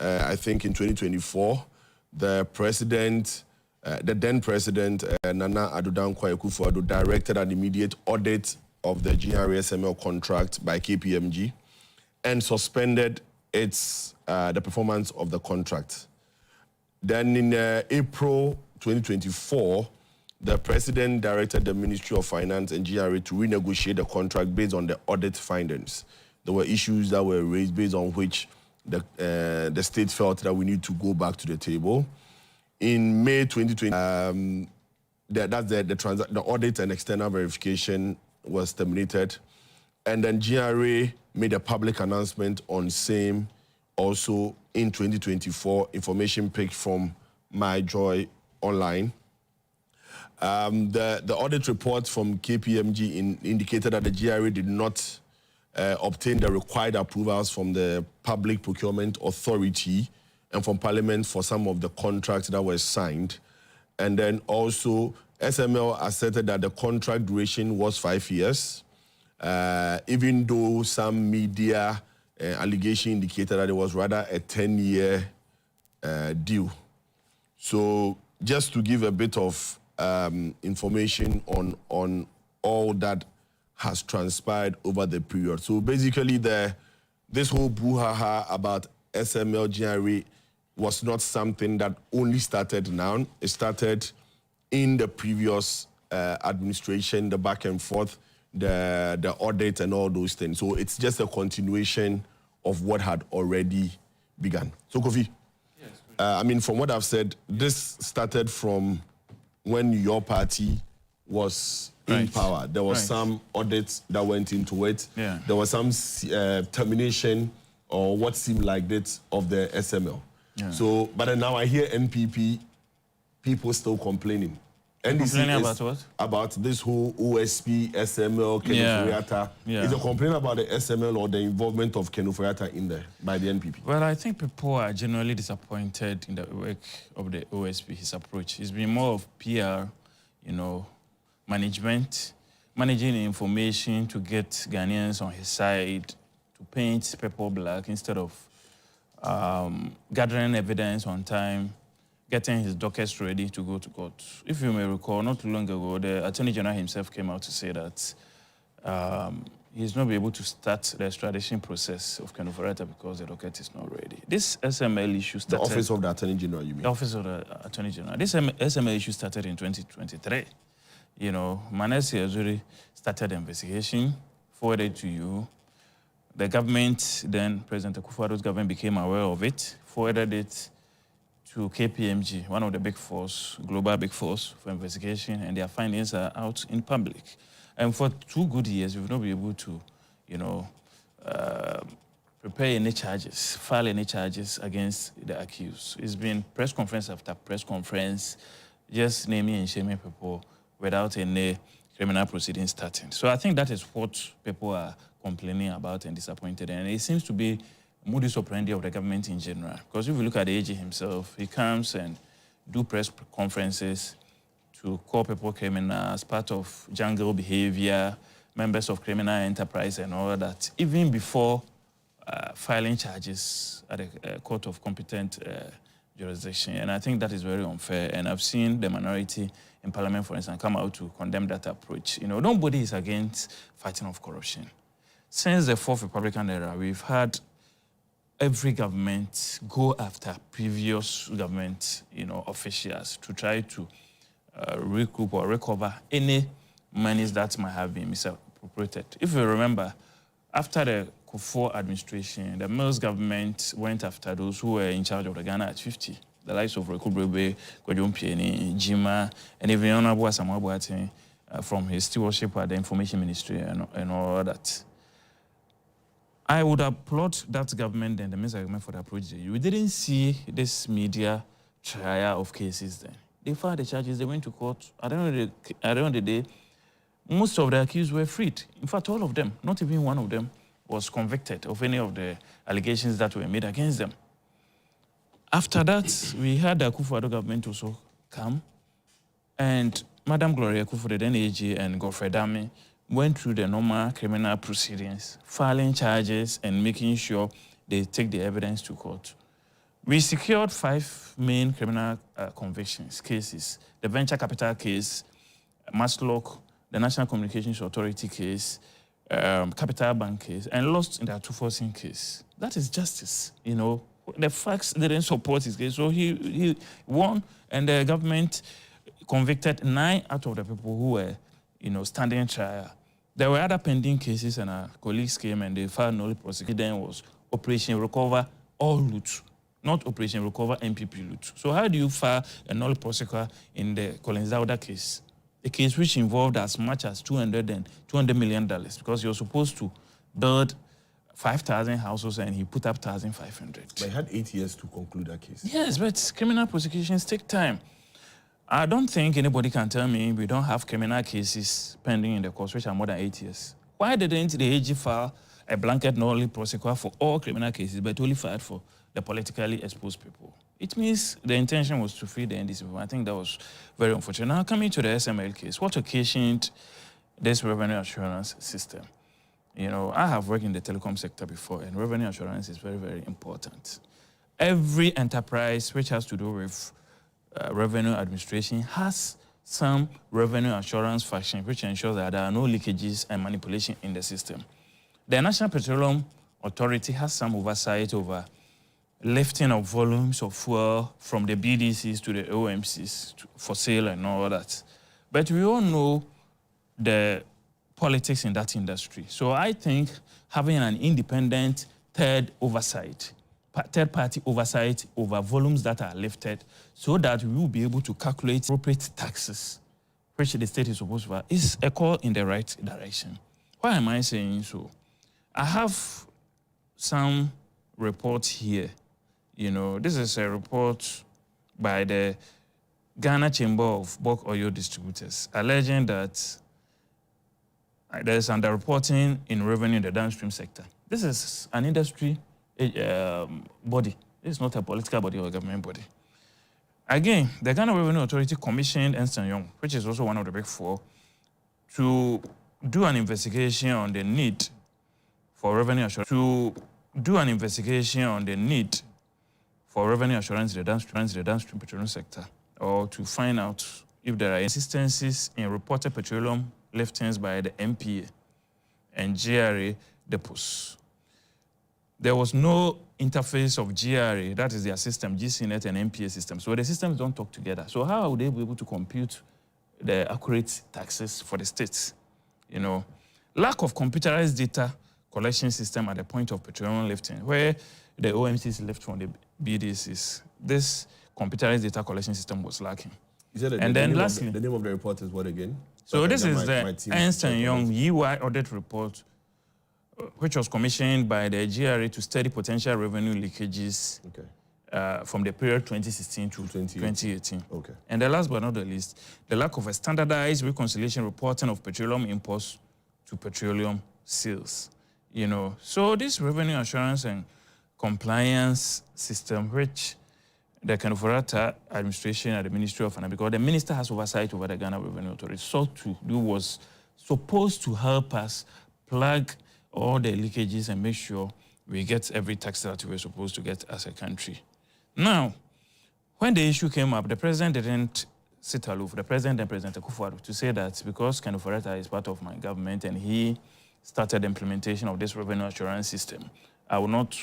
[SPEAKER 1] I think in 2024, the then president, Nana Addo Dankwa Akufo-Addo, directed an immediate audit of the GRA SML contract by KPMG and suspended the performance of the contract. Then in April 2024, the president directed the Ministry of Finance and GRA to renegotiate the contract based on the audit findings. There were issues that were raised based on which the state felt that we need to go back to the table. In May 2020, the audit and external verification was terminated. And then GRA made a public announcement on same also in 2024, information picked from MyJoy Online. The audit report from KPMG indicated that the GRA did not obtain the required approvals from the Public Procurement Authority and from Parliament for some of the contracts that were signed. And then also, SML asserted that the contract duration was 5 years, even though some media allegation indicated that it was rather a 10-year deal. So just to give a bit of information on all that has transpired over the period. So basically, this whole brouhaha about SML GRA was not something that only started now. It started in the previous administration, the back and forth, the audit and all those things. So it's just a continuation of what had already begun. So Kofi, yes, I mean, from what I've said, this started from when your party was in power. There was some audits that went into it. Yeah. There was some termination or what seemed like that of the SML. Yeah. So, but then now I hear NPP people still complaining.
[SPEAKER 8] Complaining about what?
[SPEAKER 1] About this whole OSP, SML, Ofori-Atta. Yeah. Is a complaint about the SML or the involvement of Ofori-Atta in there by the NPP?
[SPEAKER 8] Well, I think people are generally disappointed in the work of the OSP, his approach. It's been more of PR, you know, managing information to get Ghanaians on his side, to paint people black instead of gathering evidence on time, getting his dockets ready to go to court. If you may recall, not too long ago, the Attorney General himself came out to say that he's not be able to start the extradition process of Ofori-Atta because the docket is not ready. This SML issue started...
[SPEAKER 1] The Office of the Attorney General, you mean?
[SPEAKER 8] The Office of the Attorney General. This SML issue started in 2023. You know, Manesi Azuri started the investigation, forwarded to you. The government, then President Akufo-Addo's government became aware of it, forwarded it to KPMG, one of the big fours, global big fours for investigation, and their findings are out in public. And for 2 good years, we've not been able to, you know, prepare any charges, file any charges against the accused. It's been press conference after press conference, just naming and shaming people without any criminal proceedings starting. So I think that is what people are complaining about and disappointed. And it seems to be modus operandi of the government in general. Because if you look at the AG himself, he comes and do press conferences to call people criminals, part of jungle behavior, members of criminal enterprise and all that, even before filing charges at a court of competent jurisdiction. And I think that is very unfair. And I've seen the minority in Parliament, for instance, come out to condemn that approach. You know, nobody is against fighting off corruption. Since the Fourth Republican era, we've had every government go after previous government, you know, officials to try to recoup or recover any monies that might have been misappropriated. If you remember, after the KOFI administration, the Mills government went after those who were in charge of the Ghana at 50, the likes of Rekubrebe, Kwadjompieni, Jima, and even Honorable Asamoah Boateng from his stewardship at the Information Ministry and all that. I would applaud that government and the Minister government for the approach. We didn't see this media trial of cases then. They filed the charges, they went to court. At the end of the day, most of the accused were freed. In fact, all of them, not even one of them, was convicted of any of the allegations that were made against them. After that, we had the Akufo-Addo government also come, and Madam Gloria Akufo, the then AG, and Godfrey Dame went through the normal criminal proceedings, filing charges and making sure they take the evidence to court. We secured 5 main criminal convictions, cases: the venture capital case, Maslock, the National Communications Authority case, Capital Bank case, and lost in the 214 case. That is justice, you know. The facts didn't support his case, so he won, and the government convicted 9 out of the people who were, you know, standing trial. There were other pending cases, and our colleagues came and they filed null prosecution. Then was Operation Recover All Loot, not Operation Recover MPP Loot. So how do you file a null prosecutor in the Collins Dauda case? A case which involved as much as $200 million, because you're supposed to build 5,000 houses and he put up 1,500.
[SPEAKER 1] But he had 8 years to conclude that case.
[SPEAKER 8] Yes, but criminal prosecutions take time. I don't think anybody can tell me we don't have criminal cases pending in the courts which are more than 8 years. Why didn't the AG file a blanket null prosecutor for all criminal cases, but only filed for the politically exposed people? It means the intention was to free the NDC people. I think that was very unfortunate. Now, coming to the SML case, what occasioned this revenue assurance system? You know, I have worked in the telecom sector before, and revenue assurance is very, very important. Every enterprise which has to do with revenue administration has some revenue assurance function which ensures that there are no leakages and manipulation in the system. The National Petroleum Authority has some oversight over lifting of volumes of fuel from the BDCs to the OMCs for sale and all that. But we all know the politics in that industry. So I think having an independent third-party oversight over volumes that are lifted so that we will be able to calculate appropriate taxes, which the state is supposed to have, is a call in the right direction. Why am I saying so? I have some reports here. You know, this is a report by the Ghana Chamber of Bulk Oil Distributors alleging that there is underreporting in revenue in the downstream sector. This is an industry body. This is not a political body or a government body. Again, the Ghana Revenue Authority commissioned Ernst & Young, which is also one of the big four, to do an investigation on the need for revenue assurance, in the downstream petroleum sector, or to find out if there are inconsistencies in reported petroleum liftings by the MPA. and GRA depots. There was no interface of GRA, that is their system, GCNet and MPA system. So the systems don't talk together. So how would they be able to compute the accurate taxes for the states? You know, lack of computerized data collection system at the point of petroleum lifting, where the OMCs lift from the BDCs. This computerized data collection system was lacking.
[SPEAKER 1] And then lastly, the name of the report is what again?
[SPEAKER 8] So this is the Ernst & Young UI audit report, which was commissioned by the GRA to study potential revenue leakages from the period 2016 to 2018.
[SPEAKER 1] Okay.
[SPEAKER 8] And the last but not the least, the lack of a standardized reconciliation reporting of petroleum imports to petroleum sales. You know, so this revenue assurance and compliance system, which the Ofori-Atta administration at the Ministry of Finance, because the minister has oversight over the Ghana Revenue Authority, sought to do was supposed to help us plug all the leakages and make sure we get every tax that we're supposed to get as a country. Now, when the issue came up, the president didn't sit aloof, the president and President KOFI, to say that because Ofori-Atta is part of my government and he started the implementation of this revenue assurance system, I will not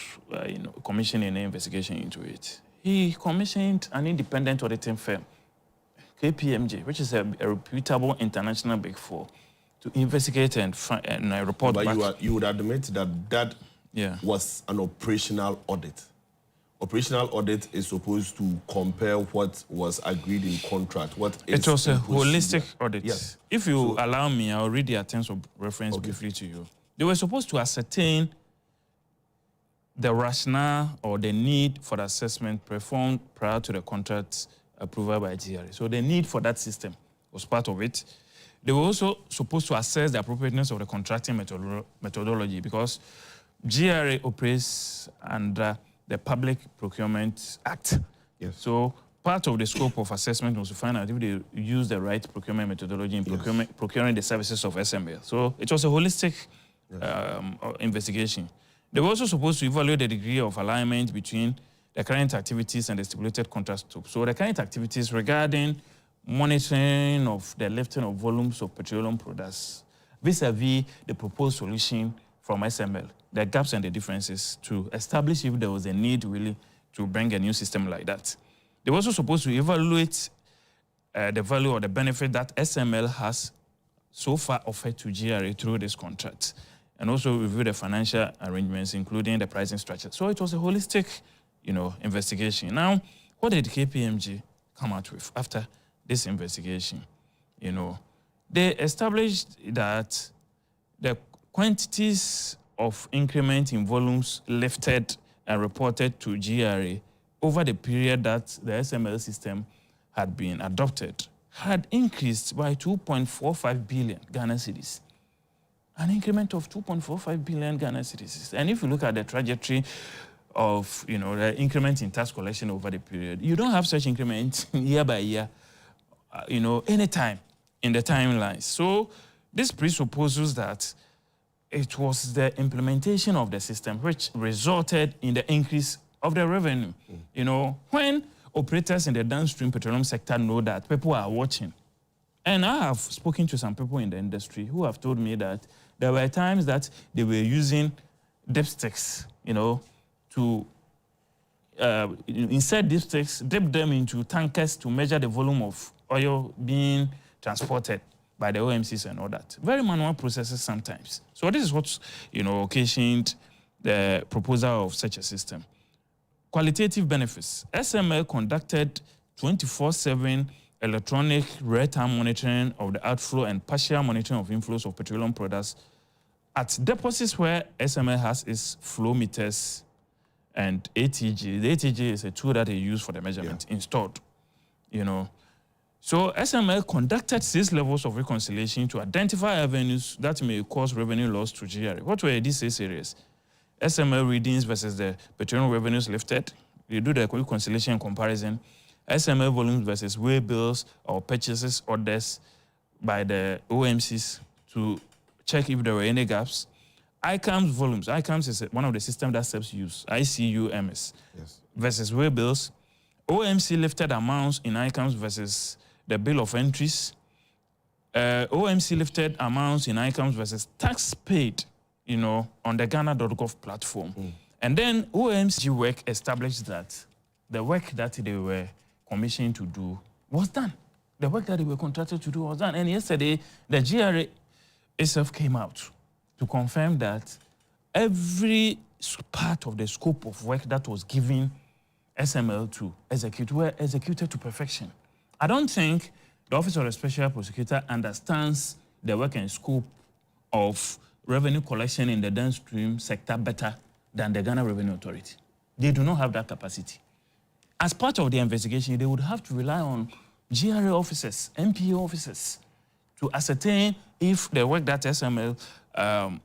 [SPEAKER 8] commission any investigation into it. He commissioned an independent auditing firm, KPMG, which is a reputable international Big Four, to investigate and report back.
[SPEAKER 1] But you would admit that was an operational audit. Operational audit is supposed to compare what was agreed in contract.
[SPEAKER 8] It was a holistic audit. Yes. If you allow me, I'll read the terms of reference briefly to you. They were supposed to ascertain the rationale or the need for the assessment performed prior to the contract approval by GRA. So the need for that system was part of it. They were also supposed to assess the appropriateness of the contracting methodology, because GRA operates under the Public Procurement Act. Yes. So part of the scope of assessment was to find out if they use the right procurement methodology in procuring the services of SML. So it was a holistic investigation. They were also supposed to evaluate the degree of alignment between the current activities and the stipulated contract scope. So the current activities regarding monitoring of the lifting of volumes of petroleum products vis-a-vis the proposed solution from SML, the gaps and the differences, to establish if there was a need really to bring a new system like that. They were also supposed to evaluate the value or the benefit that SML has so far offered to GRA through this contract, and also review the financial arrangements, including the pricing structure. So it was a holistic, investigation. Now, what did KPMG come out with after this investigation? They established that the quantities of increment in volumes lifted and reported to GRA over the period that the SML system had been adopted had increased by 2.45 billion Ghana cedis. An increment of 2.45 billion Ghana cedis. And if you look at the trajectory of, the increment in tax collection over the period, you don't have such increment year by year, anytime in the timelines. So this presupposes that it was the implementation of the system which resulted in the increase of the revenue. When operators in the downstream petroleum sector know that people are watching, and I have spoken to some people in the industry who have told me that there were times that they were using dipsticks, to insert dipsticks, dip them into tankers to measure the volume of oil being transported by the OMCs and all that. Very manual processes sometimes. So this is what, occasioned the proposal of such a system. Qualitative benefits. SML conducted 24/7 electronic real-time monitoring of the outflow and partial monitoring of inflows of petroleum products at deposits where SML has its flow meters and ATG. The ATG is a tool that they use for the measurement installed, So SML conducted 6 levels of reconciliation to identify avenues that may cause revenue loss to GRA. What were these 6 areas? SML readings versus the petroleum revenues lifted. You do the reconciliation comparison. SML volumes versus way bills or purchases orders by the OMCs to check if there were any gaps. ICAMS volumes. ICAMS is one of the systems that SEPs use, ICUMS, versus way bills. OMC lifted amounts in ICAMS versus the bill of entries. OMC lifted amounts in incomes versus tax paid, you know, on the Ghana.gov platform. And then OMC work established that the work that they were commissioned to do was done. The work that they were contracted to do was done. And yesterday, the GRA itself came out to confirm that every part of the scope of work that was given SML to execute were executed to perfection. I don't think the Office of the Special Prosecutor understands the work and scope of revenue collection in the downstream sector better than the Ghana Revenue Authority. They do not have that capacity. As part of the investigation, they would have to rely on GRA officers, MPA officers, to ascertain if the work that SML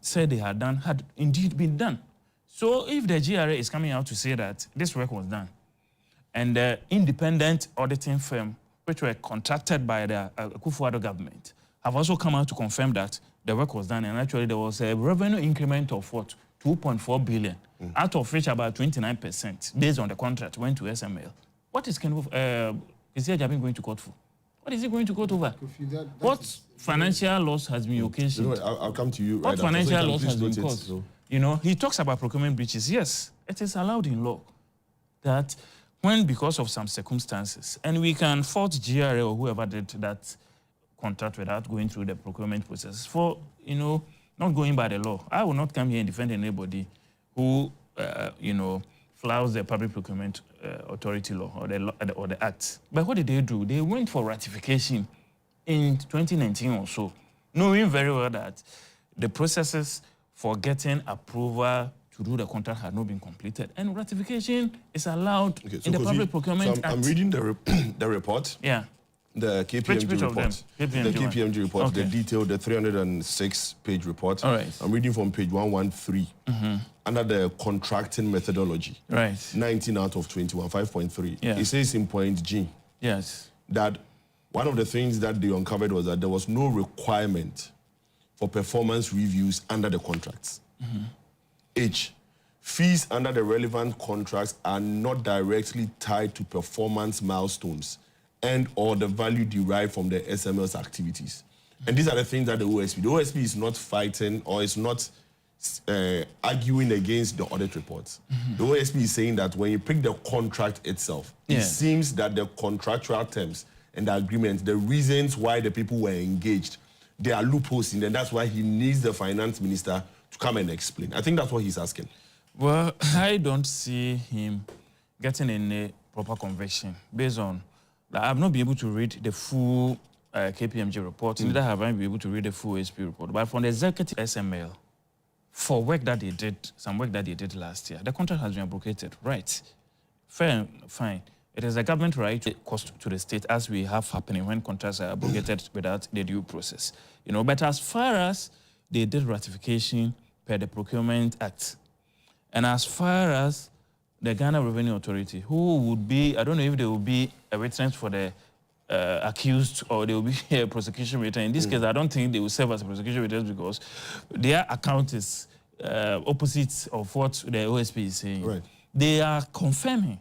[SPEAKER 8] said they had done had indeed been done. So if the GRA is coming out to say that this work was done, and the independent auditing firm, which were contracted by the Akufo-Addo government, have also come out to confirm that the work was done, and actually there was a revenue increment of what? 2.4 billion, out of which about 29%, based on the contract, went to SML. What is Jabin going to court for? What is he going to court over? What financial loss has been occasioned?
[SPEAKER 1] You know, I'll come to you.
[SPEAKER 8] What financial loss has been caused? So. You know, he talks about procurement breaches. Yes, it is allowed in law that when, because of some circumstances, and we can fault GRA or whoever did that contract without going through the procurement process for, you know, not going by the law. I will not come here and defend anybody who, you know, flouts the Public Procurement Authority law or the Act. But what did they do? They went for ratification in 2019 or so, knowing very well that the processes for getting approval to do the contract had not been completed. And ratification is allowed in the Public Procurement Act.
[SPEAKER 1] I'm reading the report.
[SPEAKER 8] Yeah.
[SPEAKER 1] The KPMG report. The KPMG report, the detailed, the 306-page report.
[SPEAKER 8] All right.
[SPEAKER 1] I'm reading from page 113. Under the contracting methodology.
[SPEAKER 8] Right.
[SPEAKER 1] 19 out of 21, 5.3.
[SPEAKER 8] Yeah.
[SPEAKER 1] It says in point G.
[SPEAKER 8] Yes.
[SPEAKER 1] That one of the things that they uncovered was that there was no requirement for performance reviews under the contracts. H. Fees under the relevant contracts are not directly tied to performance milestones and or the value derived from the SML's activities. And these are the things that the OSP is not fighting or is not arguing against the audit reports. The OSP is saying that when you pick the contract itself, it seems that the contractual terms and the agreement, the reasons why the people were engaged, there are loopholes in them. That's why he needs the finance minister to come and explain. I think that's what he's asking.
[SPEAKER 8] Well, I don't see him getting any proper conviction based on... I've not been able to read the full KPMG report, neither have I been able to read the full SP report. But from the executive SML, for work that they did, some work that they did last year, the contract has been abrogated, right? Fair, fine. It is a government right to cost to the state, as we have happening when contracts are abrogated without the due process. You know, but as far as they did ratification per the Procurement Act, and as far as the Ghana Revenue Authority, who would be, I don't know if they will be a witness for the accused or they will be a prosecution witness. In this case, I don't think they will serve as a prosecution witness because their account is opposite of what the OSP is saying.
[SPEAKER 1] Right.
[SPEAKER 8] They are confirming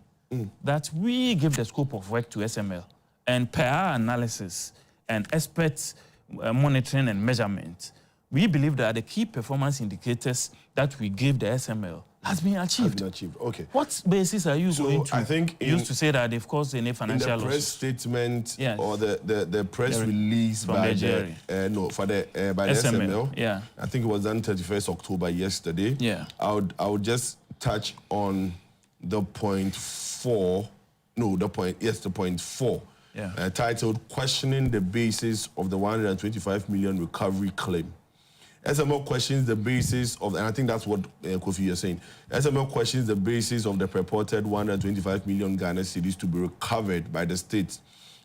[SPEAKER 8] that we give the scope of work to SML, and per our analysis and experts monitoring and measurement, we believe that the key performance indicators that we give the SML has been achieved.
[SPEAKER 1] Okay.
[SPEAKER 8] What basis are you going to
[SPEAKER 1] I think
[SPEAKER 8] use to say that they've caused any financial loss?
[SPEAKER 1] In the press statement or the press release by the SML,
[SPEAKER 8] yeah.
[SPEAKER 1] I think it was done 31st October yesterday.
[SPEAKER 8] Yeah.
[SPEAKER 1] I would just touch on the point 4. No, the point 4.
[SPEAKER 8] Yeah.
[SPEAKER 1] Titled "Questioning the Basis of the 125 Million Recovery Claim." SML questions the basis of, and I think that's what KOFI is saying. SML questions the basis of the purported 125 million Ghana cedis to be recovered by the state,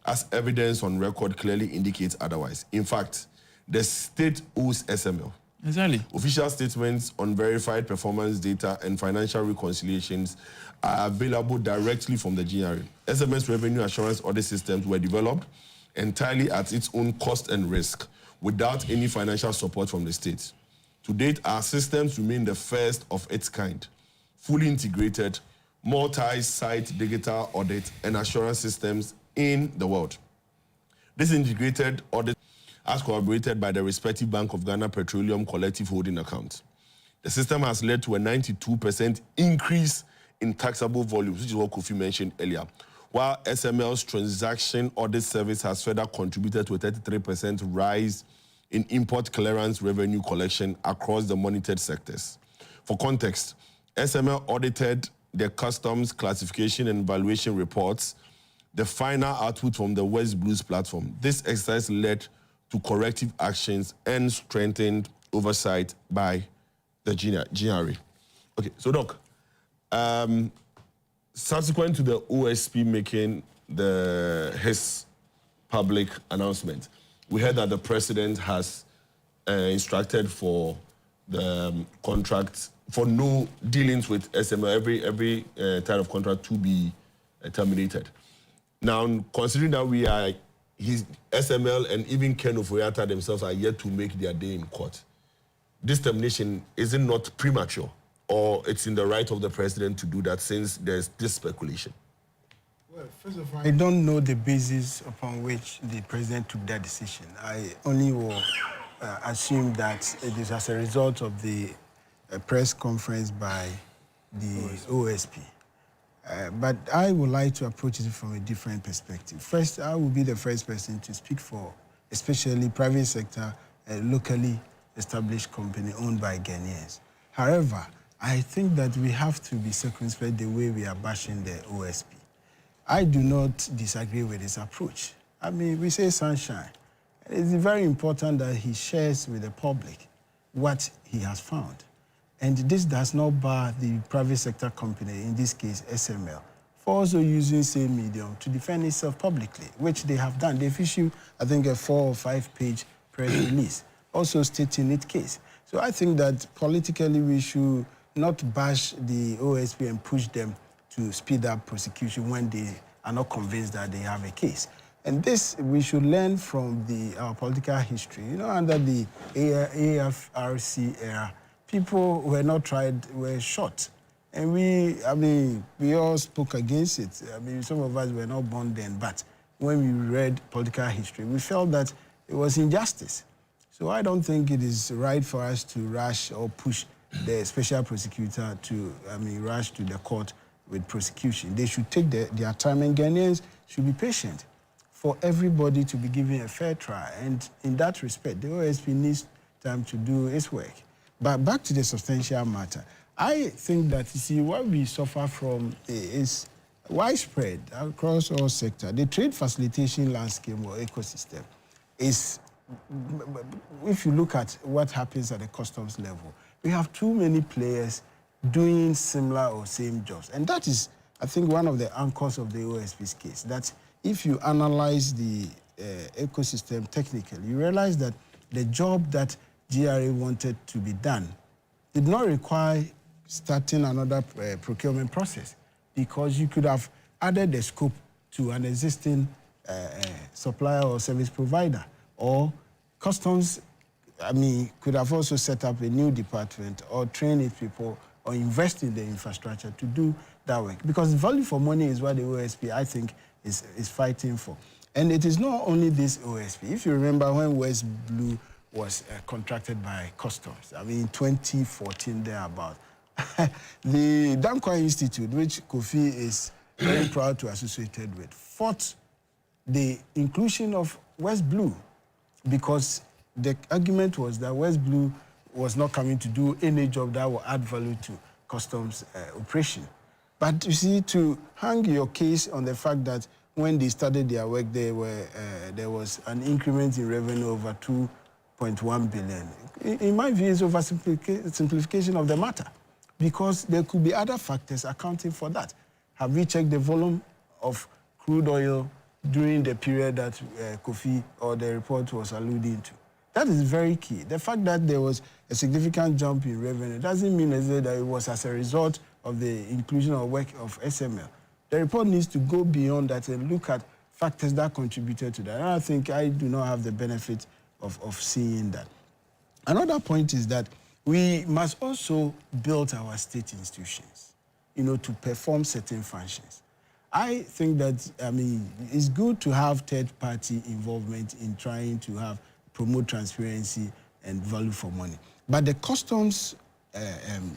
[SPEAKER 1] as evidence on record clearly indicates otherwise. In fact, the state owes SML.
[SPEAKER 8] Exactly.
[SPEAKER 1] Official statements on verified performance data and financial reconciliations are available directly from the GRA. SML's revenue assurance audit systems were developed entirely at its own cost and risk, without any financial support from the state. To date, our systems remain the first of its kind, fully integrated, multi-site digital audit and assurance systems in the world. This integrated audit as corroborated by the respective Bank of Ghana Petroleum Collective Holding Account. The system has led to a 92% increase in taxable volumes, which is what KOFI mentioned earlier, while SML's transaction audit service has further contributed to a 33% rise in import clearance revenue collection across the monitored sectors. For context, SML audited the customs classification and valuation reports, the final output from the West Blues platform. This exercise led to corrective actions and strengthened oversight by the GRA. Okay, so Doc, subsequent to the OSP making his public announcement, we heard that the president has instructed for the contract, for no dealings with SML, every type of contract to be terminated. Now, considering that SML and even Ken Ofori-Atta themselves are yet to make their day in court, this termination, is it not premature? Or it's in the right of the president to do that since there's this speculation?
[SPEAKER 7] Well, first of all, I don't know the basis upon which the president took that decision. I only will assume that it is as a result of the press conference by the OSP. But I would like to approach it from a different perspective. First, I will be the first person to speak for, especially private sector, a locally established company owned by Ghanaians. However, I think that we have to be circumspect the way we are bashing the OSP. I do not disagree with his approach. I mean, we say sunshine. It's very important that he shares with the public what he has found. And this does not bar the private sector company, in this case SML, for also using same medium to defend itself publicly, which they have done. They've issued, I think, a 4 or 5-page press release, also stating its case. So I think that politically we should not bash the OSP and push them to speed up prosecution when they are not convinced that they have a case. And this, we should learn from our political history. You know, under the AFRC era, people were not tried, were shot. And we all spoke against it. I mean, some of us were not born then, but when we read political history, we felt that it was injustice. So I don't think it is right for us to rush or push the special prosecutor to, rush to the court with prosecution. They should take their time, and Ghanaians should be patient for everybody to be given a fair trial. And in that respect, the OSP needs time to do its work. But back to the substantial matter, I think that, you see, what we suffer from is widespread across all sectors. The trade facilitation landscape or ecosystem is, if you look at what happens at the customs level, we have too many players doing similar or same jobs. And that is, I think, one of the anchors of the OSP's case, that if you analyze the ecosystem technically, you realize that the job that GRA wanted to be done did not require starting another procurement process, because you could have added the scope to an existing supplier or service provider, or customs, could have also set up a new department or train its people or invest in the infrastructure to do that work. Because value for money is what the OSP, I think, is fighting for. And it is not only this OSP. If you remember when West Blue was contracted by customs, in 2014 thereabout, the Dankwa Institute, which KOFI is very proud to associated with, fought the inclusion of West Blue, because the argument was that West Blue was not coming to do any job that will add value to customs operation. But you see, to hang your case on the fact that when they started their work, there was an increment in revenue over 2.1 billion. In my view, it's oversimplification of the matter, because there could be other factors accounting for that. Have we checked the volume of crude oil during the period that KOFI or the report was alluding to? That is very key. The fact that there was a significant jump in revenue doesn't mean that it was as a result of the inclusion or work of SML. The report needs to go beyond that and look at factors that contributed to that. And I think I do not have the benefit of seeing that. Another point is that we must also build our state institutions, to perform certain functions. I think that, it's good to have third-party involvement in trying to have promote transparency and value for money. But the customs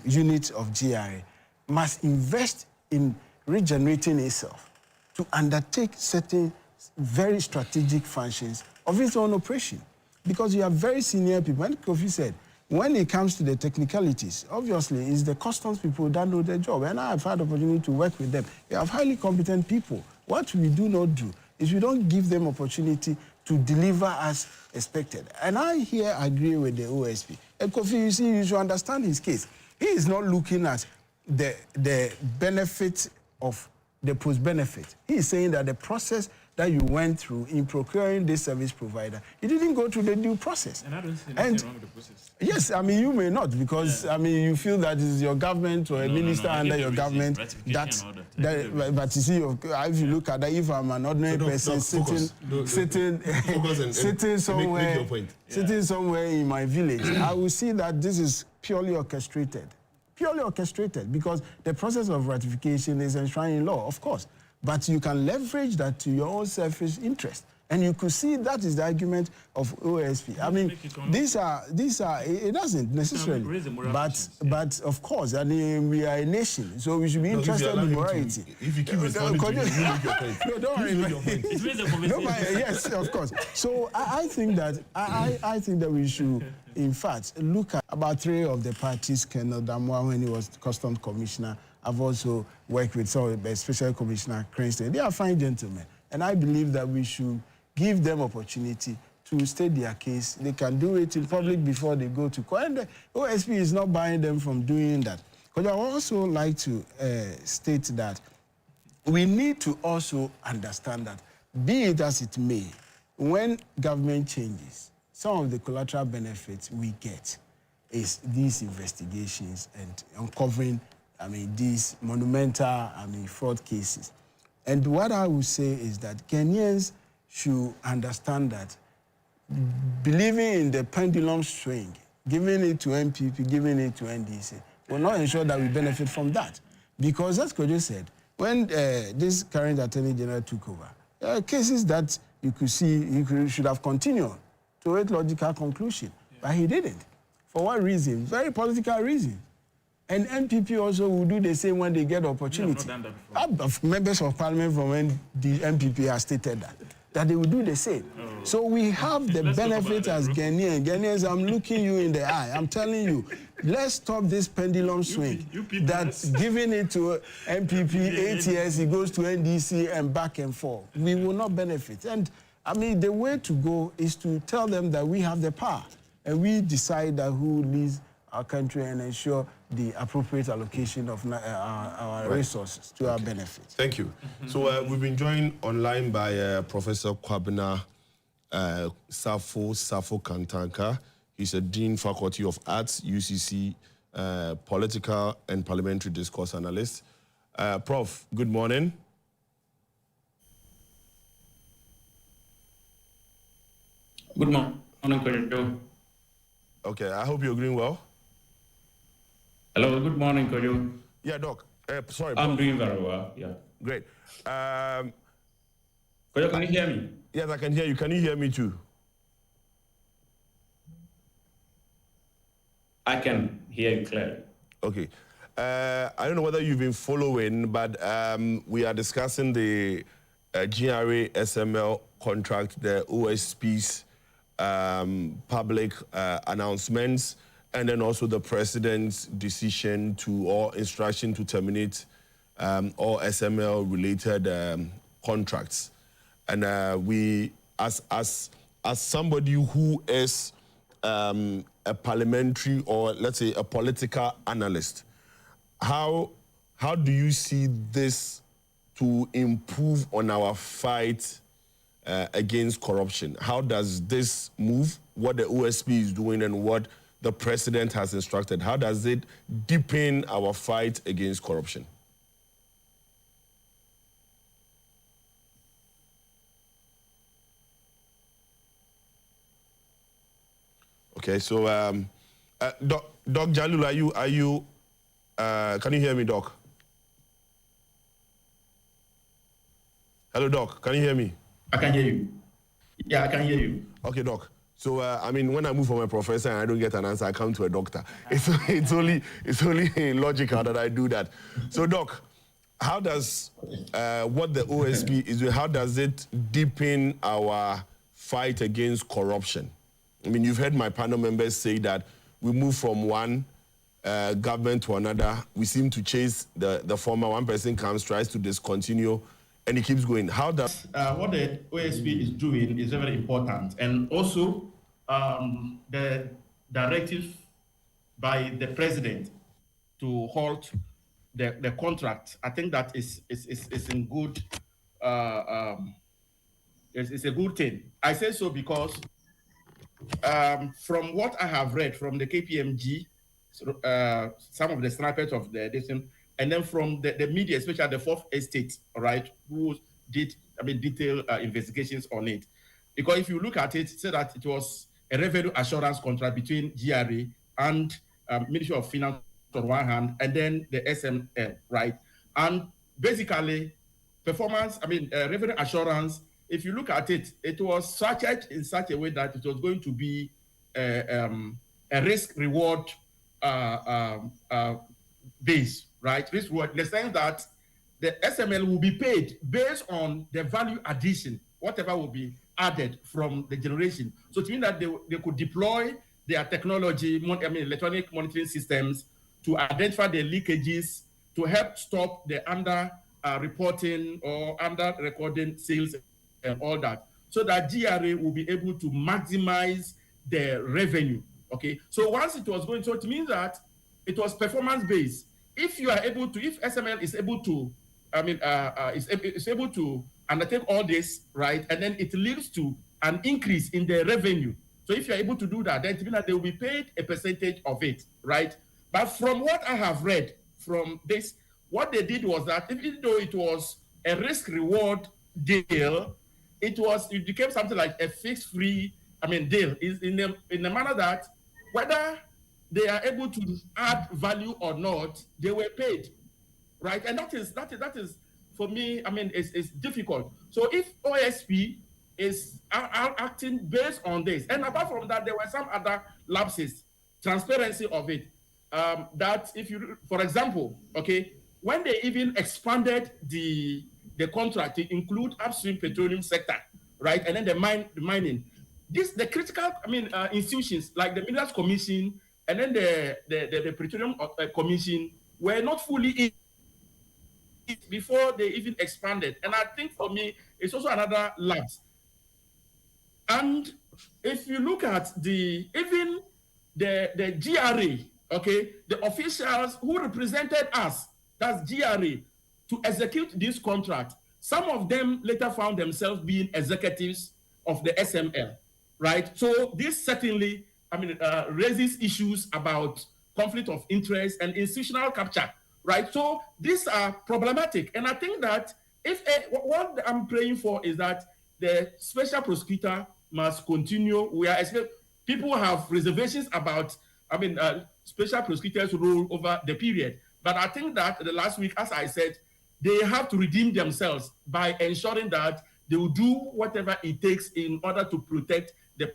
[SPEAKER 7] unit of GRA must invest in regenerating itself to undertake certain very strategic functions of its own operation. Because you have very senior people, and KOFI said, when it comes to the technicalities, obviously, it's the customs people that know their job. And I have had the opportunity to work with them. They have highly competent people. What we do not do is we don't give them opportunity to deliver as expected. And I here agree with the OSP. And KOFI, you see, you should understand his case. He is not looking at the benefit of the post-benefit. He is saying that the process that you went through in procuring this service provider, you didn't go through the due process.
[SPEAKER 8] And I don't see anything wrong with the process.
[SPEAKER 7] Yes, I mean, you may not, because, I mean, you feel that it's your government or a minister under your government but you see, if you look at that, if I'm an ordinary person sitting somewhere in my village, I will see that this is purely orchestrated, because the process of ratification is enshrined in law, of course. But you can leverage that to your own selfish interest. And you could see that is the argument of OSP. I mean, these are, it doesn't necessarily. But of course, I mean, we are a nation, so we should be interested in morality.
[SPEAKER 1] If you keep responding to me, you make your point.
[SPEAKER 7] No, don't worry. Yes, of course. So I think that, I think that we should, in fact, look at about 3 of the parties, Colonel Damwa, when he was Customs Commissioner. I've also worked with some of the Special Commissioner Cranston. They are fine gentlemen. And I believe that we should give them opportunity to state their case. They can do it in public before they go to court. And the OSP is not buying them from doing that. But I would also like to state that we need to also understand that, be it as it may, when government changes, some of the collateral benefits we get is these investigations and uncovering, I mean, these monumental, fraud cases. And what I would say is that Kenyans should understand that believing in the pendulum swing, giving it to MPP, giving it to NDC, will not ensure that we benefit from that. Because as Kojo said, when this current Attorney General took over, there are cases that you could see he should have continued to a logical conclusion, but he didn't. For what reason? Very political reason. And MPP also will do the same when they get opportunity. Members of Parliament from the MPP have stated that they will do the same. Oh. So we have the benefit as Ghanaians. Ghanaians, I'm looking you in the eye. I'm telling you, let's stop this pendulum swing. That's giving it to MPP, 8 years, it goes to NDC and back and forth. We will not benefit. And I mean, the way to go is to tell them that we have the power and we decide that who leads our country and ensure the appropriate allocation of our resources to our benefit.
[SPEAKER 1] Thank you. So we've been joined online by Professor KWABENA SARFO-KANTANKAH. He's a Dean Faculty of Arts, UCC, Political and Parliamentary Discourse Analyst. Prof, good morning.
[SPEAKER 11] Good morning,
[SPEAKER 1] Okay, I hope you're doing well.
[SPEAKER 11] Hello, good morning, Kojo.
[SPEAKER 1] Yeah, Doc. Sorry.
[SPEAKER 11] I'm doing very well, yeah.
[SPEAKER 1] Great.
[SPEAKER 11] Kojo, can you hear me?
[SPEAKER 1] Yes, I can hear you. Can you hear me too?
[SPEAKER 11] I can hear you clearly.
[SPEAKER 1] Okay. I don't know whether you've been following, but we are discussing the GRA SML contract, the OSP's public announcements, and then also the president's decision to, or instruction to terminate all SML-related contracts. And we, as somebody who is a parliamentary or let's say a political analyst, how do you see this to improve on our fight against corruption? How does this move, what the OSP is doing and what the president has instructed, how does it deepen our fight against corruption? Okay, so Doc Jalilu, are you can you hear me, Doc? Hello, Doc, can you hear me?
[SPEAKER 11] I can hear you. Yeah, I can hear you.
[SPEAKER 1] Okay, Doc. So, I mean, when I move from a professor and I don't get an answer, I come to a doctor. It's only logical that I do that. So, Doc, how does what the OSP is doing, how does it deepen our fight against corruption? I mean, you've heard my panel members say that we move from one government to another. We seem to chase the former. One person comes, tries to discontinue, and it keeps going. How does...
[SPEAKER 9] what the OSP is doing is very important. And also, the directive by the president to halt the contract, I think that is in good, it's a good thing. I say so because from what I have read from the KPMG, some of the snippets of the edition, and then from the media, especially the fourth estate, all right, who did, detailed investigations on it. Because if you look at it, say that it was a revenue assurance contract between GRA and Ministry of Finance on one hand, and then the SML, right? And basically, performance, revenue assurance, if you look at it, it was structured in such a way that it was going to be a risk-reward base, right? Risk-reward, in the sense that the SML will be paid based on the value addition, whatever will be added from the generation. So it means that they could deploy their technology, electronic monitoring systems to identify the leakages, to help stop the under-reporting or under-recording sales and all that, so that GRA will be able to maximize the revenue, okay? So once it was going, so it means that it was performance-based. If you are able to, if SML is able to, is able to undertake all this, right, and then it leads to an increase in the revenue. So if you're able to do that, then it means that they will be paid a percentage of it, right? But from what I have read from this, what they did was that even though it was a risk-reward deal, it became something like a fixed-free, deal, is in the manner that whether they are able to add value or not, they were paid, right? And that is for me, it's difficult. So if OSP is acting based on this, and apart from that, there were some other lapses, transparency of it, that if you, for example, okay, when they even expanded the contract to include upstream petroleum sector, right, and then the mining, the critical, institutions like the Minerals Commission and then the Petroleum Commission were not fully in before they even expanded. And I think for me, it's also another lapse. And if you look at the GRA, okay, the officials who represented us, that's GRA, to execute this contract, some of them later found themselves being executives of the SML, right? So this certainly, raises issues about conflict of interest and institutional capture, right? So these are problematic. And I think that what I'm praying for is that the special prosecutor must continue. People have reservations about, special prosecutors' role over the period. But I think that the last week, as I said, they have to redeem themselves by ensuring that they will do whatever it takes in order to protect the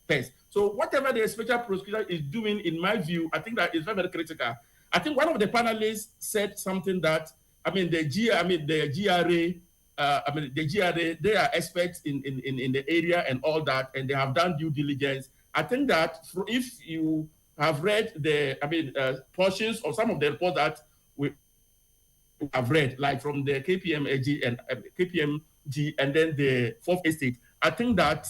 [SPEAKER 9] pest. So whatever the special prosecutor is doing, in my view, I think that is very, very critical. I think one of the panelists said something that, the GRA, they are experts in the area and all that, and they have done due diligence. I think that if you have read portions of some of the reports that we have read, like from the KPMG and then the fourth estate, I think that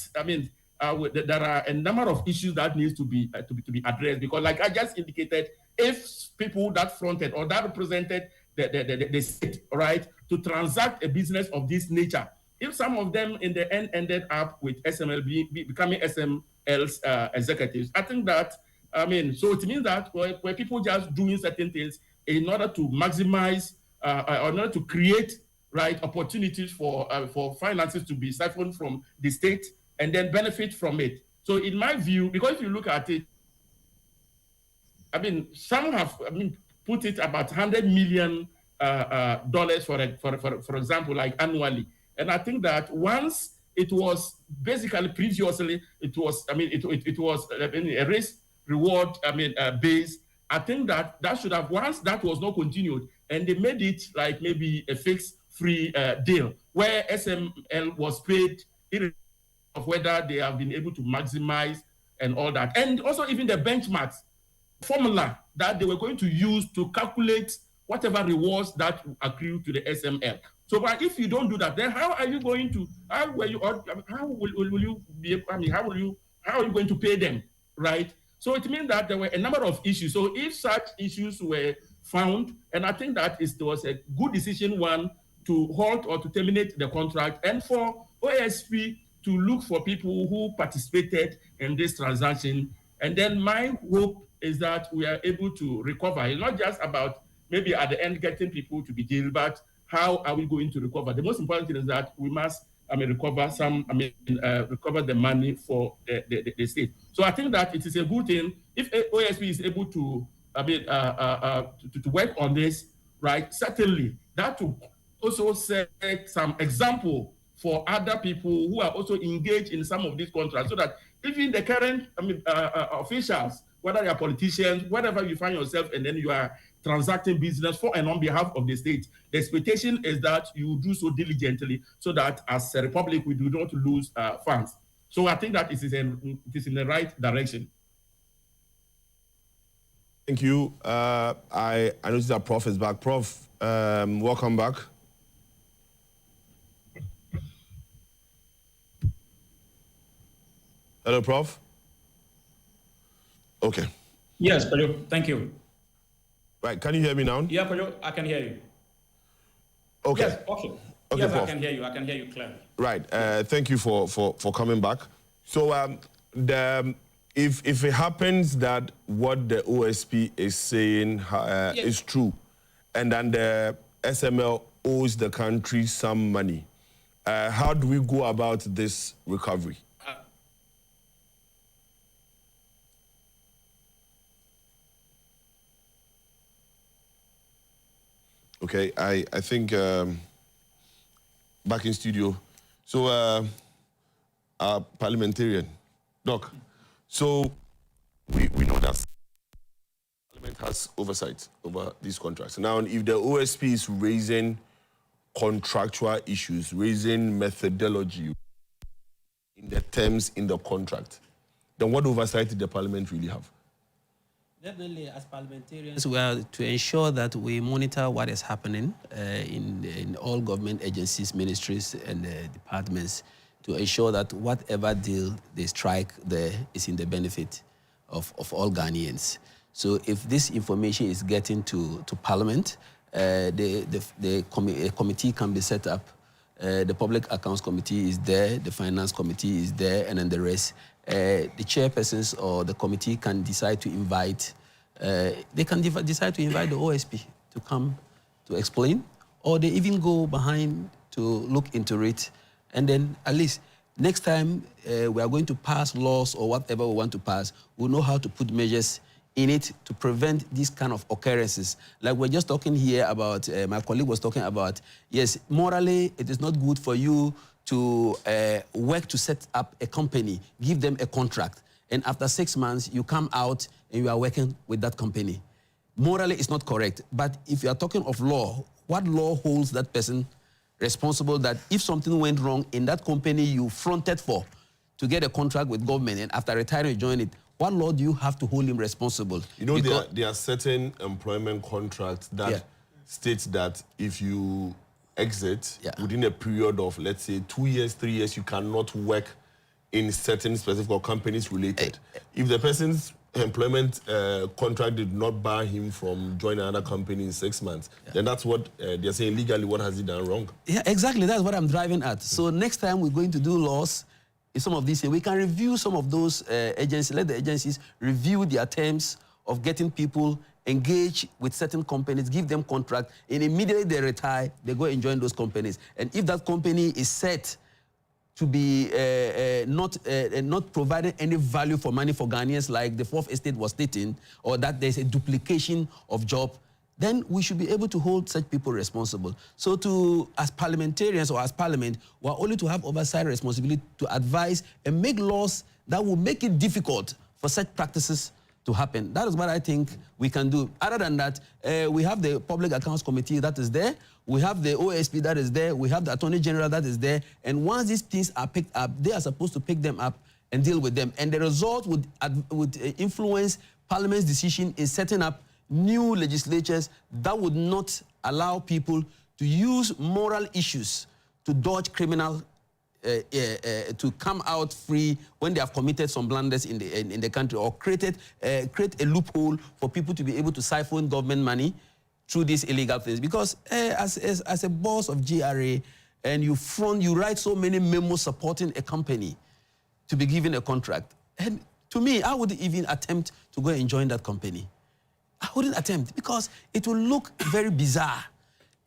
[SPEAKER 9] there are a number of issues that needs to be addressed, because, like I just indicated, if people that fronted or that represented the state, right, to transact a business of this nature, if some of them in the end ended up with SML becoming SML's executives, I think that, so it means that where people just doing certain things in order to maximize, or in order to create, right, opportunities for finances to be siphoned from the state and then benefit from it. So in my view, because if you look at it, some have put it about $100 million for example, like annually. And I think that once it was basically previously, it was a risk reward, based. I think that should have, once that was not continued, and they made it like maybe a fixed free deal where SML was paid of whether they have been able to maximize and all that. And also even the benchmarks formula that they were going to use to calculate whatever rewards that accrue to the SML. So, but if you don't do that, then how are you going to, how are you going to pay them, right? So it means that there were a number of issues. So if such issues were found, and I think that it was a good decision, one, to halt or to terminate the contract, and for OSP to look for people who participated in this transaction. And then my hope is that we are able to recover. It's not just about maybe at the end getting people to be jailed, but how are we going to recover? The most important thing is that we must recover recover the money for the state. So I think that it is a good thing if OSP is able to work on this, right? Certainly, that will also set some example for other people who are also engaged in some of these contracts, so that even the current officials, whether they are politicians, wherever you find yourself, and then you are transacting business for and on behalf of the state, the expectation is that you do so diligently, so that as a republic we do not lose funds. So I think that it is in the right direction.
[SPEAKER 1] Thank you. I noticed that Prof is back. Prof, welcome back. Hello, Prof. Okay.
[SPEAKER 11] Yes, Kojo, thank you.
[SPEAKER 1] Right, can you hear me now?
[SPEAKER 11] Yeah, Kojo, I can hear you.
[SPEAKER 1] Okay.
[SPEAKER 11] Yes, okay.
[SPEAKER 1] Okay,
[SPEAKER 11] yes,
[SPEAKER 1] Prof.
[SPEAKER 11] I can hear you. I can hear you clearly.
[SPEAKER 1] Right. Thank you for coming back. So, if it happens that what the OSP is saying is true, and then the SML owes the country some money, how do we go about this recovery? Okay, I think back in studio. So, our parliamentarian, Doc. So, we know that Parliament has oversight over these contracts. Now, if the OSP is raising contractual issues, raising methodology in the terms in the contract, then what oversight did the Parliament really have?
[SPEAKER 12] Definitely, as parliamentarians, we are to ensure that we monitor what is happening in all government agencies, ministries, and departments, to ensure that whatever deal they strike there is in the benefit of all Ghanaians. So if this information is getting to Parliament, a committee can be set up. The Public Accounts Committee is there, the Finance Committee is there, and then the rest. The chairpersons or the committee can decide to invite, decide to invite the OSP to come to explain, or they even go behind to look into it. And then at least next time we are going to pass laws or whatever we want to pass, we'll know how to put measures in it to prevent these kind of occurrences. Like we're just talking here about, my colleague was talking about, yes, morally it is not good for you to work to set up a company, give them a contract, and after 6 months, you come out and you are working with that company. Morally, it's not correct. But if you are talking of law, what law holds that person responsible that if something went wrong in that company you fronted for to get a contract with government, and after retiring you join it, what law do you have to hold him responsible?
[SPEAKER 1] You know, there are certain employment contracts that states that if you exit within a period of, let's say, 2 years, 3 years, you cannot work in certain specific companies related. If the person's employment contract did not bar him from joining another company in 6 months, then that's what they're saying legally. What has he done wrong?
[SPEAKER 12] Yeah, exactly. That's what I'm driving at. So next time we're going to do laws, in some of these, we can review some of those agencies, let the agencies review their terms of getting people engaged with certain companies, give them contract, and immediately they retire, they go and join those companies. And if that company is set to be not providing any value for money for Ghanaians, like the Fourth Estate was stating, or that there's a duplication of job, then we should be able to hold such people responsible. So as parliamentarians or as parliament, we're only to have oversight responsibility to advise and make laws that will make it difficult for such practices to happen. That is what I think we can do. Other than that, we have the Public Accounts Committee that is there. We have the OSP that is there. We have the Attorney General that is there. And once these things are picked up, they are supposed to pick them up and deal with them. And the result would influence Parliament's decision in setting up new legislatures that would not allow people to use moral issues to dodge criminal, to come out free when they have committed some blunders in the country, or create a loophole for people to be able to siphon government money through these illegal things. Because as a boss of GRA, and you write so many memos supporting a company to be given a contract, and to me, I wouldn't even attempt to go and join that company. I wouldn't attempt, because it will look very bizarre,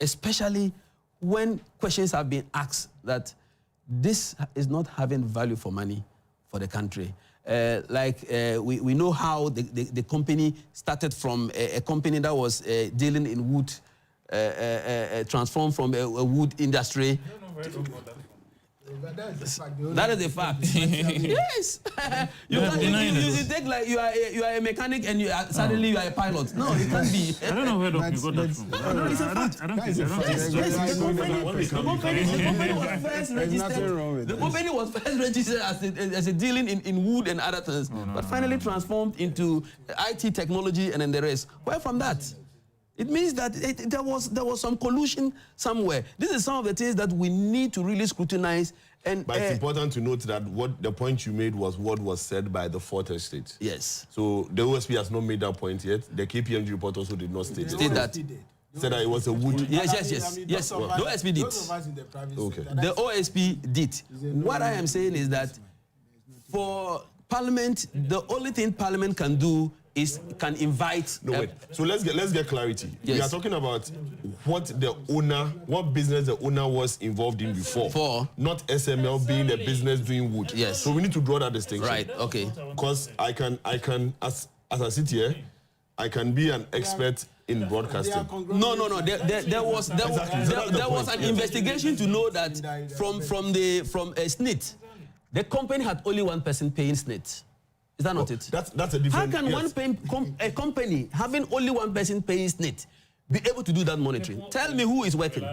[SPEAKER 12] especially when questions have been asked that this is not having value for money for the country. We know how the company started from a company that was dealing in wood, transformed from a wood industry. That is a fact. Yes. You take like you are a mechanic and suddenly you are a pilot. No, it can't be.
[SPEAKER 8] I don't know where you got that from.
[SPEAKER 12] No, it's a fact.
[SPEAKER 8] I don't think
[SPEAKER 12] the company was first registered as a dealing in wood and other things, but finally transformed into IT technology and then the rest. Where from that? It means that there was some collusion somewhere. This is some of the things that we need to really scrutinize. But
[SPEAKER 1] it's important to note that what the point you made was what was said by the fourth estate.
[SPEAKER 12] Yes.
[SPEAKER 1] So the OSP has not made that point yet. The KPMG report also did not state
[SPEAKER 12] that.
[SPEAKER 1] Said that it was a wood.
[SPEAKER 12] Yes. Well, the OSP did.
[SPEAKER 1] Okay.
[SPEAKER 12] The OSP did. What I am saying is that for Parliament, the only thing Parliament can do is invite.
[SPEAKER 1] No, wait. So let's get clarity.
[SPEAKER 12] Yes.
[SPEAKER 1] We are talking about what business the owner was involved in before. Not SML being a business doing wood.
[SPEAKER 12] Yes.
[SPEAKER 1] So we need to draw that distinction.
[SPEAKER 12] Right. Okay.
[SPEAKER 1] Because I can as I sit here, I can be an expert in broadcasting.
[SPEAKER 12] No. There was an investigation to know that from a SNIT, the company had only one person paying SNIT. Is that not it?
[SPEAKER 1] That's a different...
[SPEAKER 12] How can a company having only one person paying SNIT be able to do that monitoring? Tell me who is working.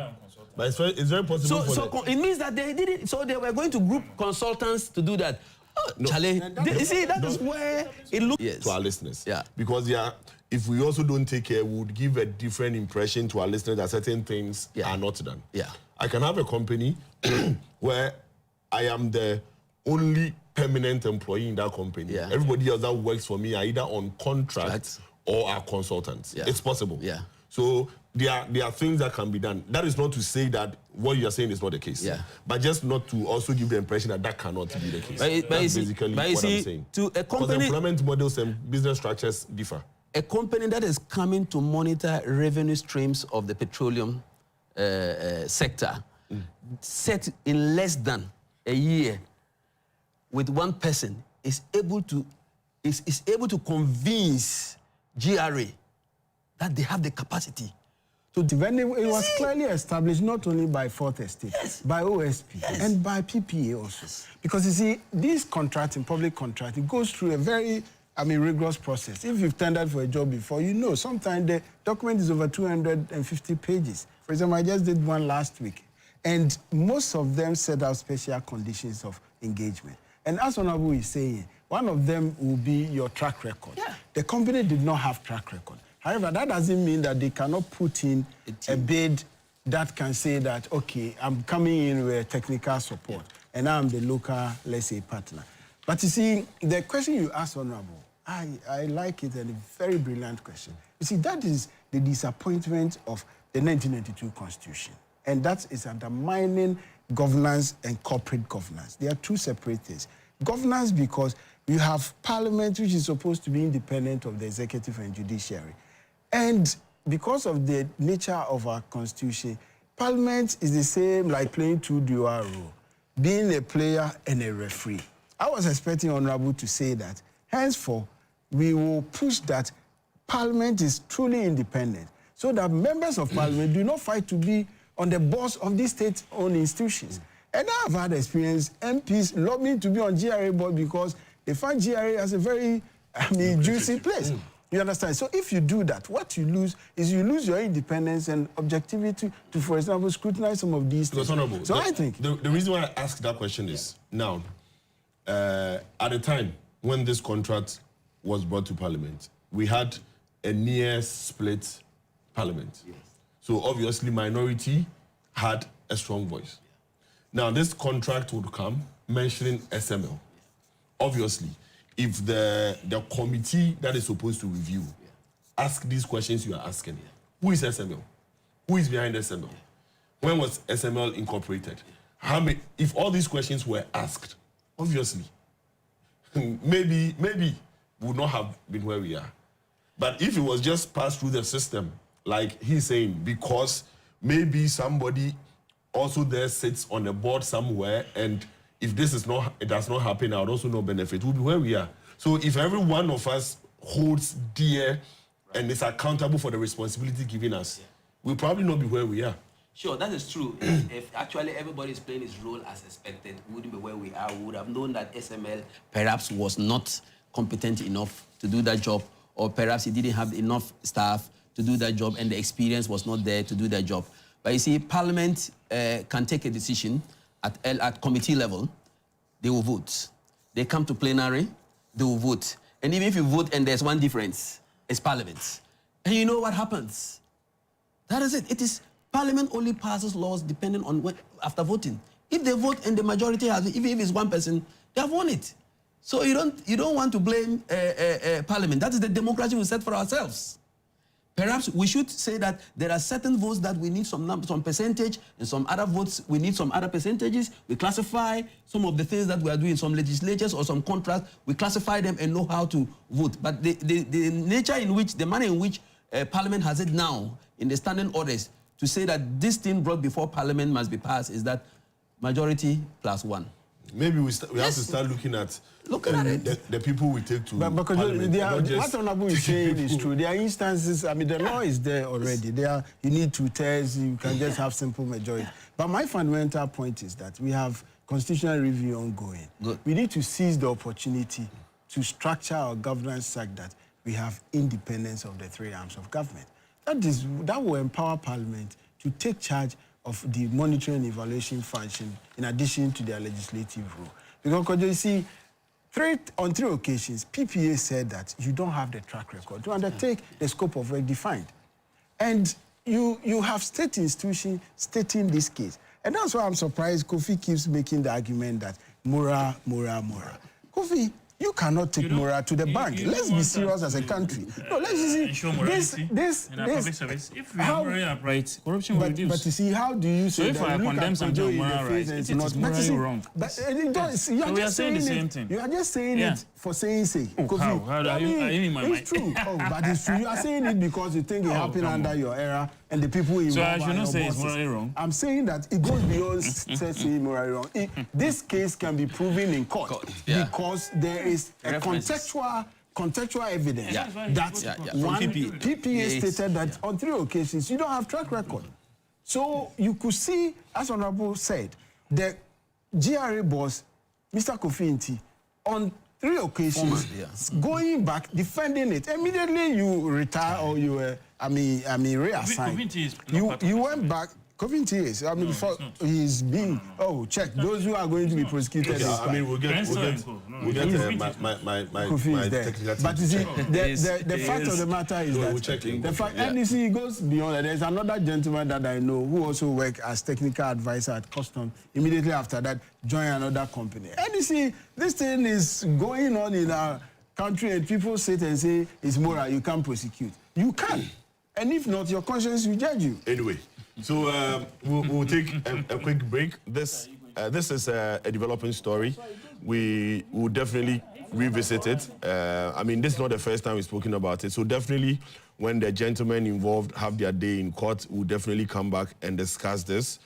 [SPEAKER 1] But it's very possible
[SPEAKER 12] it means that they did it, so they were going to group consultants to do that.
[SPEAKER 1] No.
[SPEAKER 12] Charlie, you see, that is where it looks...
[SPEAKER 1] Yes. To our listeners.
[SPEAKER 12] Yeah.
[SPEAKER 1] Because if we also don't take care, we would give a different impression to our listeners that certain things are not done.
[SPEAKER 12] Yeah.
[SPEAKER 1] I can have a company where I am the only permanent employee in that company.
[SPEAKER 12] Yeah.
[SPEAKER 1] Everybody else that works for me are either on contract or are consultants.
[SPEAKER 12] Yeah.
[SPEAKER 1] It's possible.
[SPEAKER 12] Yeah.
[SPEAKER 1] So there are things that can be done. That is not to say that what you are saying is not the case.
[SPEAKER 12] Yeah.
[SPEAKER 1] But just not to also give the impression that that cannot be the case.
[SPEAKER 12] But
[SPEAKER 1] That's basically what I'm saying.
[SPEAKER 12] To a company,
[SPEAKER 1] because employment models and business structures differ.
[SPEAKER 12] A company that is coming to monitor revenue streams of the petroleum sector, set in less than a year, with one person, is able to convince GRA that they have the capacity.
[SPEAKER 7] When it was clearly established not only by Fourth Estate, by OSP, and by PPA also. Because you see, this contracting, public contracting, goes through a very rigorous process. If you've tendered for a job before, you know sometimes the document is over 250 pages. For example, I just did one last week, and most of them set out special conditions of engagement. And as Honorable is saying, one of them will be your track record.
[SPEAKER 12] Yeah.
[SPEAKER 7] The company did not have track record. However, that doesn't mean that they cannot put in a bid that can say that, okay, I'm coming in with technical support, and I'm the local, let's say, partner. But you see, the question you asked, Honorable, I like it, and a very brilliant question. You see, that is the disappointment of the 1992 Constitution, and that is undermining governance and corporate governance. They are two separate things. Governance, because you have Parliament, which is supposed to be independent of the executive and judiciary. And because of the nature of our Constitution, Parliament is the same like playing two-dual role, being a player and a referee. I was expecting Honorable to say that, henceforth, we will push that Parliament is truly independent, so that members of parliament do not fight to be on the boards of these state-owned institutions. And I've had experience MPs lobbying to be on GRA board because they find GRA as a very, juicy place. You understand? So if you do that, what you lose is you lose your independence and objectivity to, for example, scrutinize some of these things. So I think...
[SPEAKER 1] The reason why I ask that question is, now, at the time when this contract was brought to Parliament, we had a near split Parliament. Yes. So obviously minority had a strong voice. Now this contract would come mentioning SML. Obviously, if the committee that is supposed to review ask these questions you are asking, who is SML? Who is behind SML? When was SML incorporated? How many, if all these questions were asked, obviously, maybe we would not have been where we are. But if it was just passed through the system, like he's saying, because maybe somebody also there sits on a board somewhere, and if this is not, it does not happen, I would also not benefit. We'll be where we are. So if every one of us holds dear and is accountable for the responsibility given us, we'll probably not be where we are.
[SPEAKER 12] Sure, that is true. If actually everybody is playing his role as expected, we wouldn't be where we are. We would have known that SML perhaps was not competent enough to do that job, or perhaps he didn't have enough staff to do that job and the experience was not there to do that job. But you see, Parliament can take a decision at committee level, they will vote. They come to plenary, they will vote. And even if you vote and there's one difference, it's Parliament. And you know what happens? That is it. It is Parliament only passes laws depending on when, after voting. If they vote and the majority has, even if it's one person, they have won it. So you don't want to blame Parliament. That is the democracy we set for ourselves. Perhaps we should say that there are certain votes that we need some percentage, and some other votes we need some other percentages. We classify some of the things that we are doing, some legislatures or some contracts, we classify them and know how to vote. But the nature in which, the manner in which Parliament has it now, in the standing orders, to say that this thing brought before Parliament must be passed is that majority plus one.
[SPEAKER 1] Maybe we have to start looking at the people we take to
[SPEAKER 7] because
[SPEAKER 1] Parliament.
[SPEAKER 7] What Honorable is saying is true. There are instances, the law is there already. You need 2/3, you can just have simple majority. But my fundamental point is that we have constitutional review ongoing. Good. We need to seize the opportunity to structure our governance such that we have independence of the three arms of government. That will empower Parliament to take charge of the monitoring and evaluation function in addition to their legislative role. Because you see, on three occasions, PPA said that you don't have the track record to undertake the scope of work defined. And you have state institutions stating this case. And that's why I'm surprised KOFI keeps making the argument that Mura. KOFI, you cannot take Mura to the bank. Let's be serious as a country. No, let's see. This
[SPEAKER 8] public service. If we have moral rights, corruption will reduce.
[SPEAKER 7] But you see, how do you say
[SPEAKER 8] so if I condemn something on moral rights, it is morally wrong.
[SPEAKER 7] But so
[SPEAKER 8] we are saying the same thing.
[SPEAKER 7] You are just saying it for saying sake.
[SPEAKER 8] How are you in my mind?
[SPEAKER 7] It's true. But it's true. You are saying it because you think it happened under your era and the people involved.
[SPEAKER 8] So I should not say it's morally wrong.
[SPEAKER 7] I'm saying that it goes beyond saying morally wrong. This case can be proven in court because there is a contextual evidence that one PPA stated that on 3 occasions you don't have track record. So you could see, as Honorable said, the GRA boss, Mr. Kofi Nti, on 3 occasions, going back, defending it. Immediately you retire or you were, reassigned. You went back. Covington is. Before he's being. Check those who are going to be prosecuted.
[SPEAKER 1] We'll get my technical.
[SPEAKER 7] But you see, the fact of the matter is that the fact, and you see, it goes beyond that. There's another gentleman that I know who also worked as technical advisor at Custom. Immediately after that, joined another company. And you see, this thing is going on in our country, and people sit and say it's moral. You can't prosecute. You can, and if not, your conscience will judge you.
[SPEAKER 1] Anyway. So we'll take a quick break. This is a developing story. We will definitely revisit it. This is not the first time we've spoken about it. So definitely, when the gentlemen involved have their day in court, we'll definitely come back and discuss this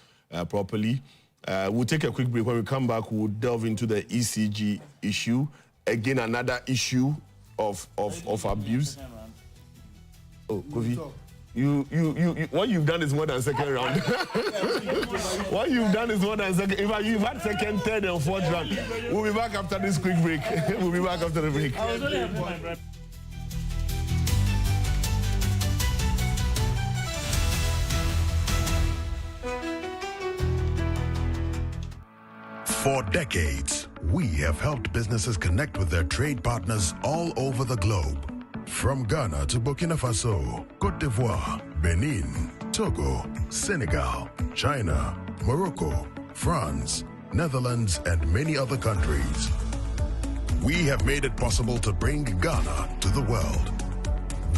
[SPEAKER 1] properly. We'll take a quick break. When we come back, we'll delve into the ECG issue. Again, another issue of abuse. Oh, Kofi. What you've done is more than second round. What you've done is more than second. In fact, you've had second, third, and fourth round. We'll be back after this quick break. We'll be back after the break.
[SPEAKER 5] For decades, we have helped businesses connect with their trade partners all over the globe. From Ghana to Burkina Faso, Côte d'Ivoire, Benin, Togo, Senegal, China, Morocco, France, Netherlands, and many other countries. We have made it possible to bring Ghana to the world.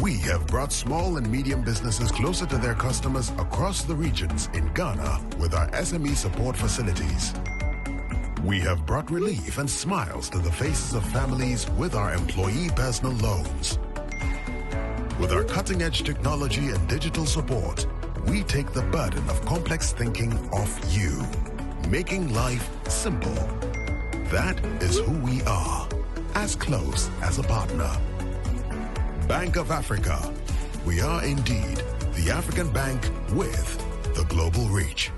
[SPEAKER 5] We have brought small and medium businesses closer to their customers across the regions in Ghana with our SME support facilities. We have brought relief and smiles to the faces of families with our employee personal loans. With our cutting-edge technology and digital support, we take the burden of complex thinking off you, making life simple. That is who we are, as close as a partner. Bank of Africa. We are indeed the African bank with the global reach.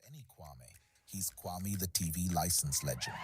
[SPEAKER 4] Any Kwame, he's Kwame the TV license legend.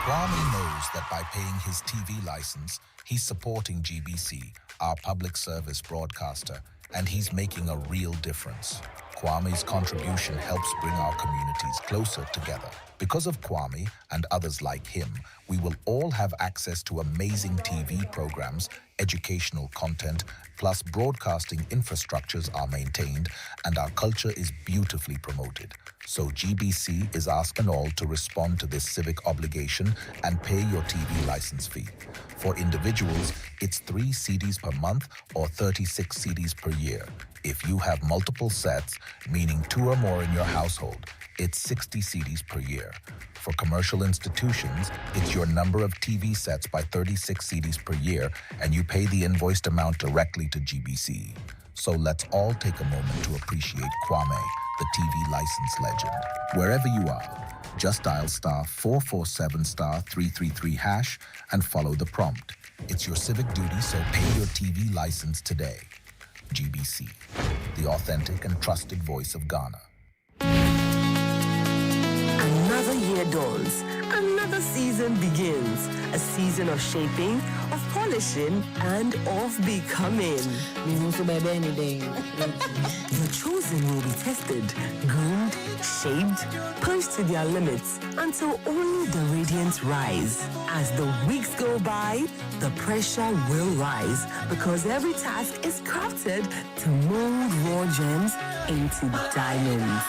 [SPEAKER 4] Kwame knows that by paying his TV license, he's supporting GBC, our public service broadcaster, and he's making a real difference. Kwame's contribution helps bring our communities closer together. Because of Kwame and others like him, we will all have access to amazing TV programs, educational content, plus broadcasting infrastructures are maintained, and our culture is beautifully promoted. So GBC is asking all to respond to this civic obligation and pay your TV license fee. For individuals, it's 3 CDs per month or 36 CDs per year. If you have multiple sets, meaning 2 or more in your household, it's 60 CDs per year. For commercial institutions, it's your number of TV sets by 36 CDs per year, and you pay the invoiced amount directly to GBC. So let's all take a moment to appreciate Kwame, the TV license legend. Wherever you are, just dial *447*333# and follow the prompt. It's your civic duty, so pay your TV license today. GBC, the authentic and trusted voice of Ghana.
[SPEAKER 3] Another year dawns, another season begins. A season of shaping, of polishing, and of becoming. Your chosen will be tested, groomed, shaped, pushed to their limits until only the radiance rise. As the weeks go by, the pressure will rise because every task is crafted to mold raw gems into diamonds.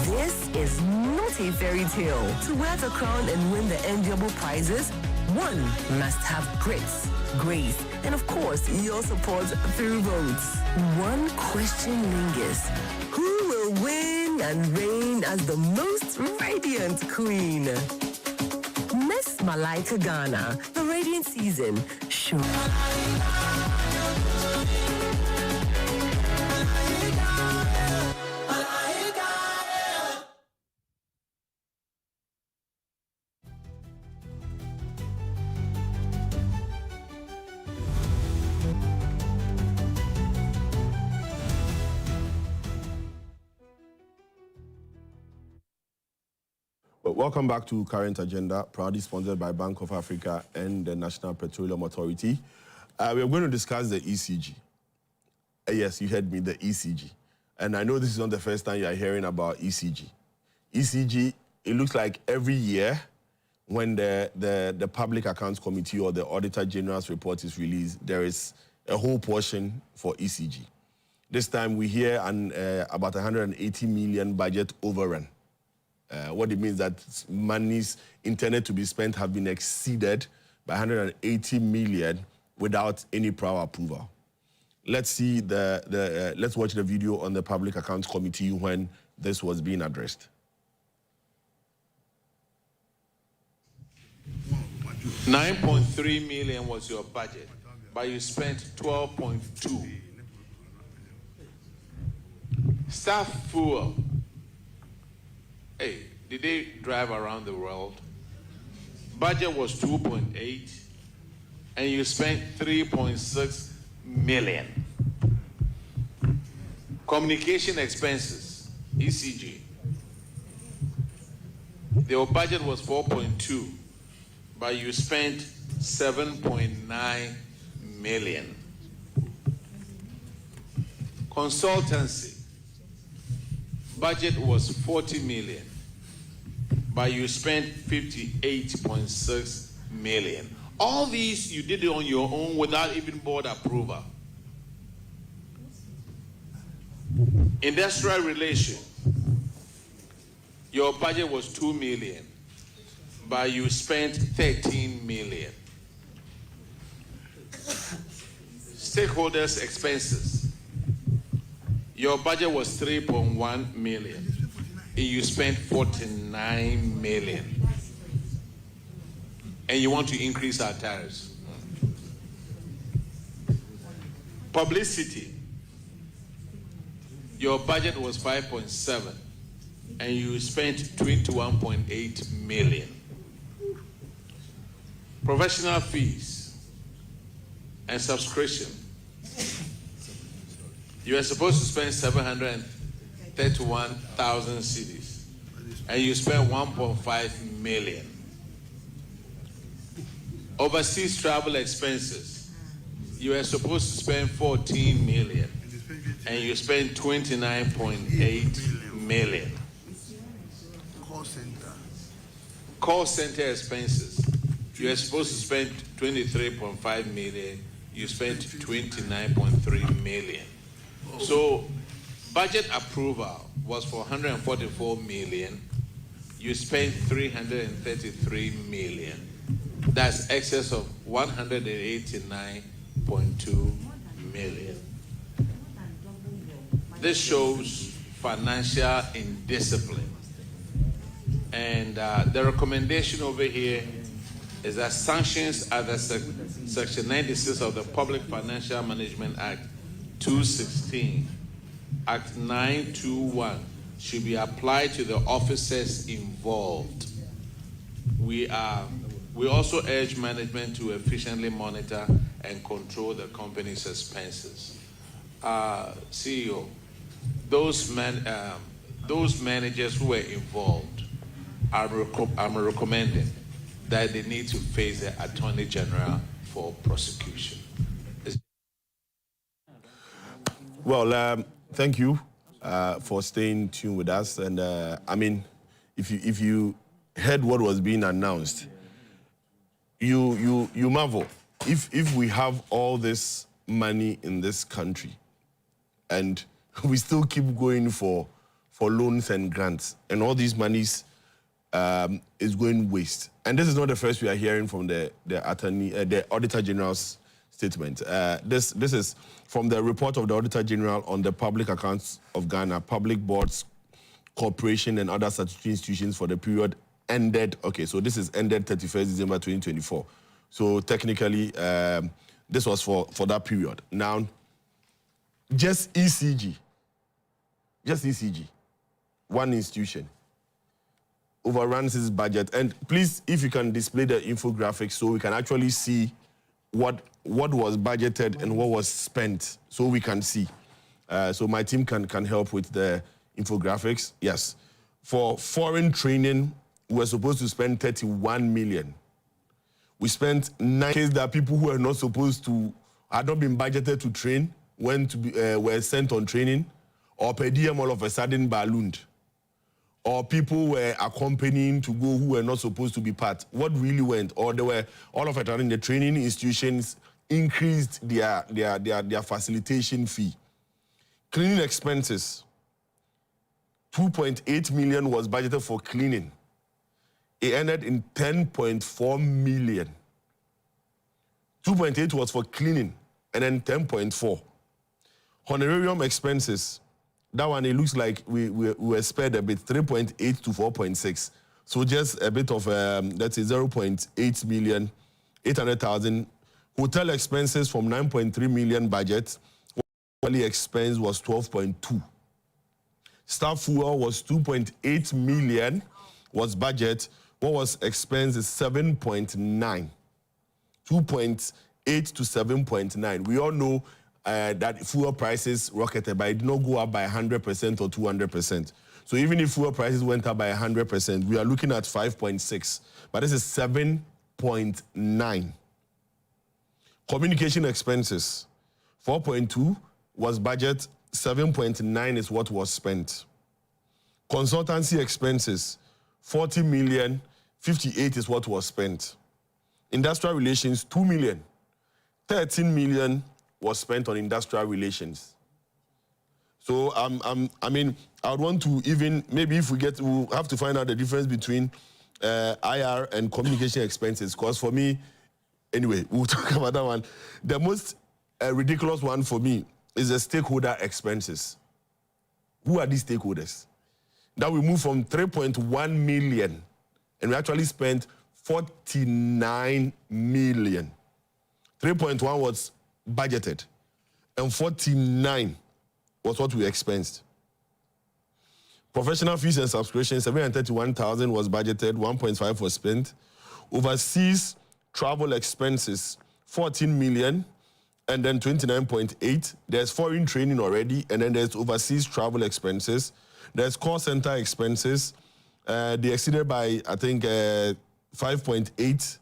[SPEAKER 3] This is not a fairy tale. To wear the crown and win the enviable prizes, one must have grits, grace, and of course, your support through votes. One question lingers. Who will win and reign as the most radiant queen? Miss Malaika Ghana, the radiant season. Sure.
[SPEAKER 1] Welcome back to Current Agenda, proudly sponsored by Bank of Africa and the National Petroleum Authority. We are going to discuss the ECG. Yes, you heard me, the ECG. And I know this is not the first time you are hearing about ECG. ECG, it looks like every year when the Public Accounts Committee or the Auditor General's report is released, there is a whole portion for ECG. This time we hear about 180 million budget overrun. What it means that monies intended to be spent have been exceeded by 180 million without any prior approval. Let's see let's watch the video on the Public Accounts Committee when this was being addressed.
[SPEAKER 13] 9.3 million was your budget, but you spent 12.2. Staff fuel, Hey, did they drive around the world? Budget was 2.8, and you spent 3.6 million. Communication expenses, ECG. Their budget was 4.2, but you spent 7.9 million. Consultancy, budget was 40 million, but you spent 58.6 million. All these you did it on your own without even board approval. Industrial relation, your budget was 2 million, but you spent 13 million. Stakeholders' expenses, your budget was 3.1 million, and you spent 49 million. And you want to increase our tariffs. Publicity, your budget was 5.7, and you spent 21.8 million. Professional fees and subscription, you are supposed to spend 731,000 cedis, and you spent 1.5 million. Overseas travel expenses, you are supposed to spend 14 million, and you spent 29.8 million. Call center expenses, you are supposed to spend 23.5 million, you spent 29.3 million. So budget approval was for 144 million, you spent 333 million. That's excess of 189.2 million. This shows financial indiscipline. And the recommendation over here is that sanctions under Section 96 of the Public Financial Management Act 216, Act 921, should be applied to the officers involved. We also urge management to efficiently monitor and control the company's expenses. CEO, those managers who were involved, I'm recommending that they need to face the Attorney General for prosecution.
[SPEAKER 1] Well, thank you for staying tuned with us. And I mean, if you heard what was being announced, you marvel. If we have all this money in this country and we still keep going for loans and grants, and all these monies is going waste. And this is not the first we are hearing from the Auditor General's statement. This is from the report of the Auditor General on the public accounts of Ghana, public boards, corporation, and other statutory institutions for the period ended. Okay, so this is ended 31st December 2024. So technically, this was for that period. Now, just ECG, one institution overruns its budget. And please, if you can display the infographics so we can actually see what was budgeted and what was spent, so we can see. So my team can help with the infographics. Yes. For foreign training, we were supposed to spend 31 million. We spent 9 cases that people who were not supposed to, had not been budgeted to train, were sent on training, or per diem all of a sudden ballooned, or people were accompanying to go who were not supposed to be part. What really went, or they were all of a sudden the training institutions increased their facilitation fee. Cleaning expenses, 2.8 million was budgeted for cleaning. It ended in 10.4 million. 2.8 was for cleaning, and then 10.4. Honorarium expenses, that one, it looks like we were spared a bit, 3.8 to 4.6. So just a bit of, let's say 0.8 million, 800,000. Hotel expenses from 9.3 million budget, only expense was 12.2. Staff fuel was 2.8 million was budget. What was expense is 7.9. 2.8 to 7.9. We all know that fuel prices rocketed, but it did not go up by 100% or 200%. So even if fuel prices went up by 100%, we are looking at 5.6. But this is 7.9. Communication expenses, 4.2 was budget, 7.9 is what was spent. Consultancy expenses, 40 million, 58 is what was spent. Industrial relations, 2 million. 13 million was spent on industrial relations. So, I mean, I would want to even, maybe if we'll have to find out the difference between IR and communication expenses, because for me, anyway, we'll talk about that one. The most ridiculous one for me is the stakeholder expenses. Who are these stakeholders? That we move from 3.1 million, and we actually spent 49 million. 3.1 was budgeted, and 49 was what we expensed. Professional fees and subscriptions, 731,000 was budgeted, 1.5 was spent. Overseas travel expenses, 14 million, and then 29.8. There's foreign training already, and then there's overseas travel expenses. There's call center expenses. They exceeded by, I think, 5.8,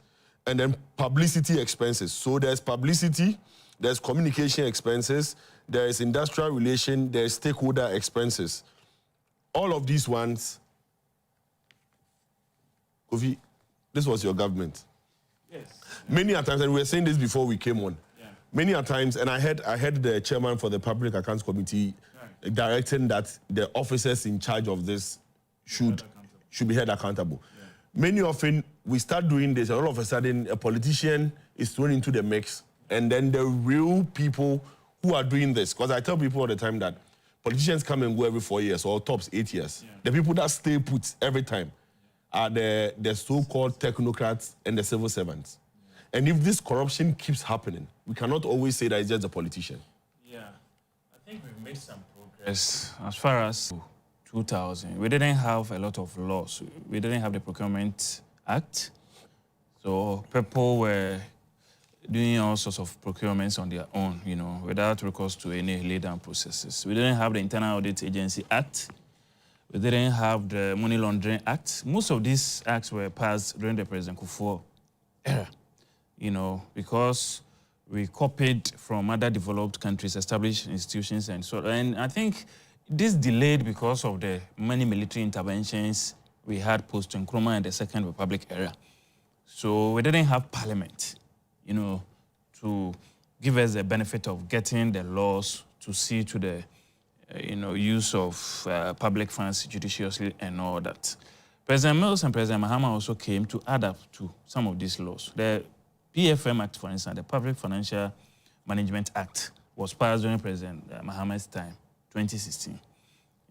[SPEAKER 1] and then publicity expenses. So there's publicity, there's communication expenses, there is industrial relation, there's stakeholder expenses. All of these ones, KOFI, this was your government.
[SPEAKER 8] Yes.
[SPEAKER 1] Many a times, and we were saying this before we came on, many a times, and I heard the chairman for the Public Accounts Committee directing that the officers in charge of this should be held accountable. Many often, we start doing this, and all of a sudden, a politician is thrown into the mix, and then the real people who are doing this, because I tell people all the time that politicians come and go every 4 years, or tops 8 years. The people that stay put every time are the so-called technocrats and the civil servants. And if this corruption keeps happening, we cannot always say that it's just a politician.
[SPEAKER 8] Yeah, I think we've made some progress as far as 2000. We didn't have a lot of laws. We didn't have the Procurement Act. So people were doing all sorts of procurements on their own, you know, without recourse to any lay-down processes. We didn't have the Internal Audit Agency Act. We didn't have the Money Laundering Act. Most of these acts were passed during the President Kufuor era, you know, because we copied from other developed countries, established institutions, and so on. And I think this delayed because of the many military interventions we had post-Nkrumah and the Second Republic era. So we didn't have parliament, you know, to give us the benefit of getting the laws to see to the, you know, use of public funds judiciously and all that. President Mills and President Mahama also came to add up to some of these laws. The PFM Act, for instance, the Public Financial Management Act, was passed during President Mahama's time, 2016.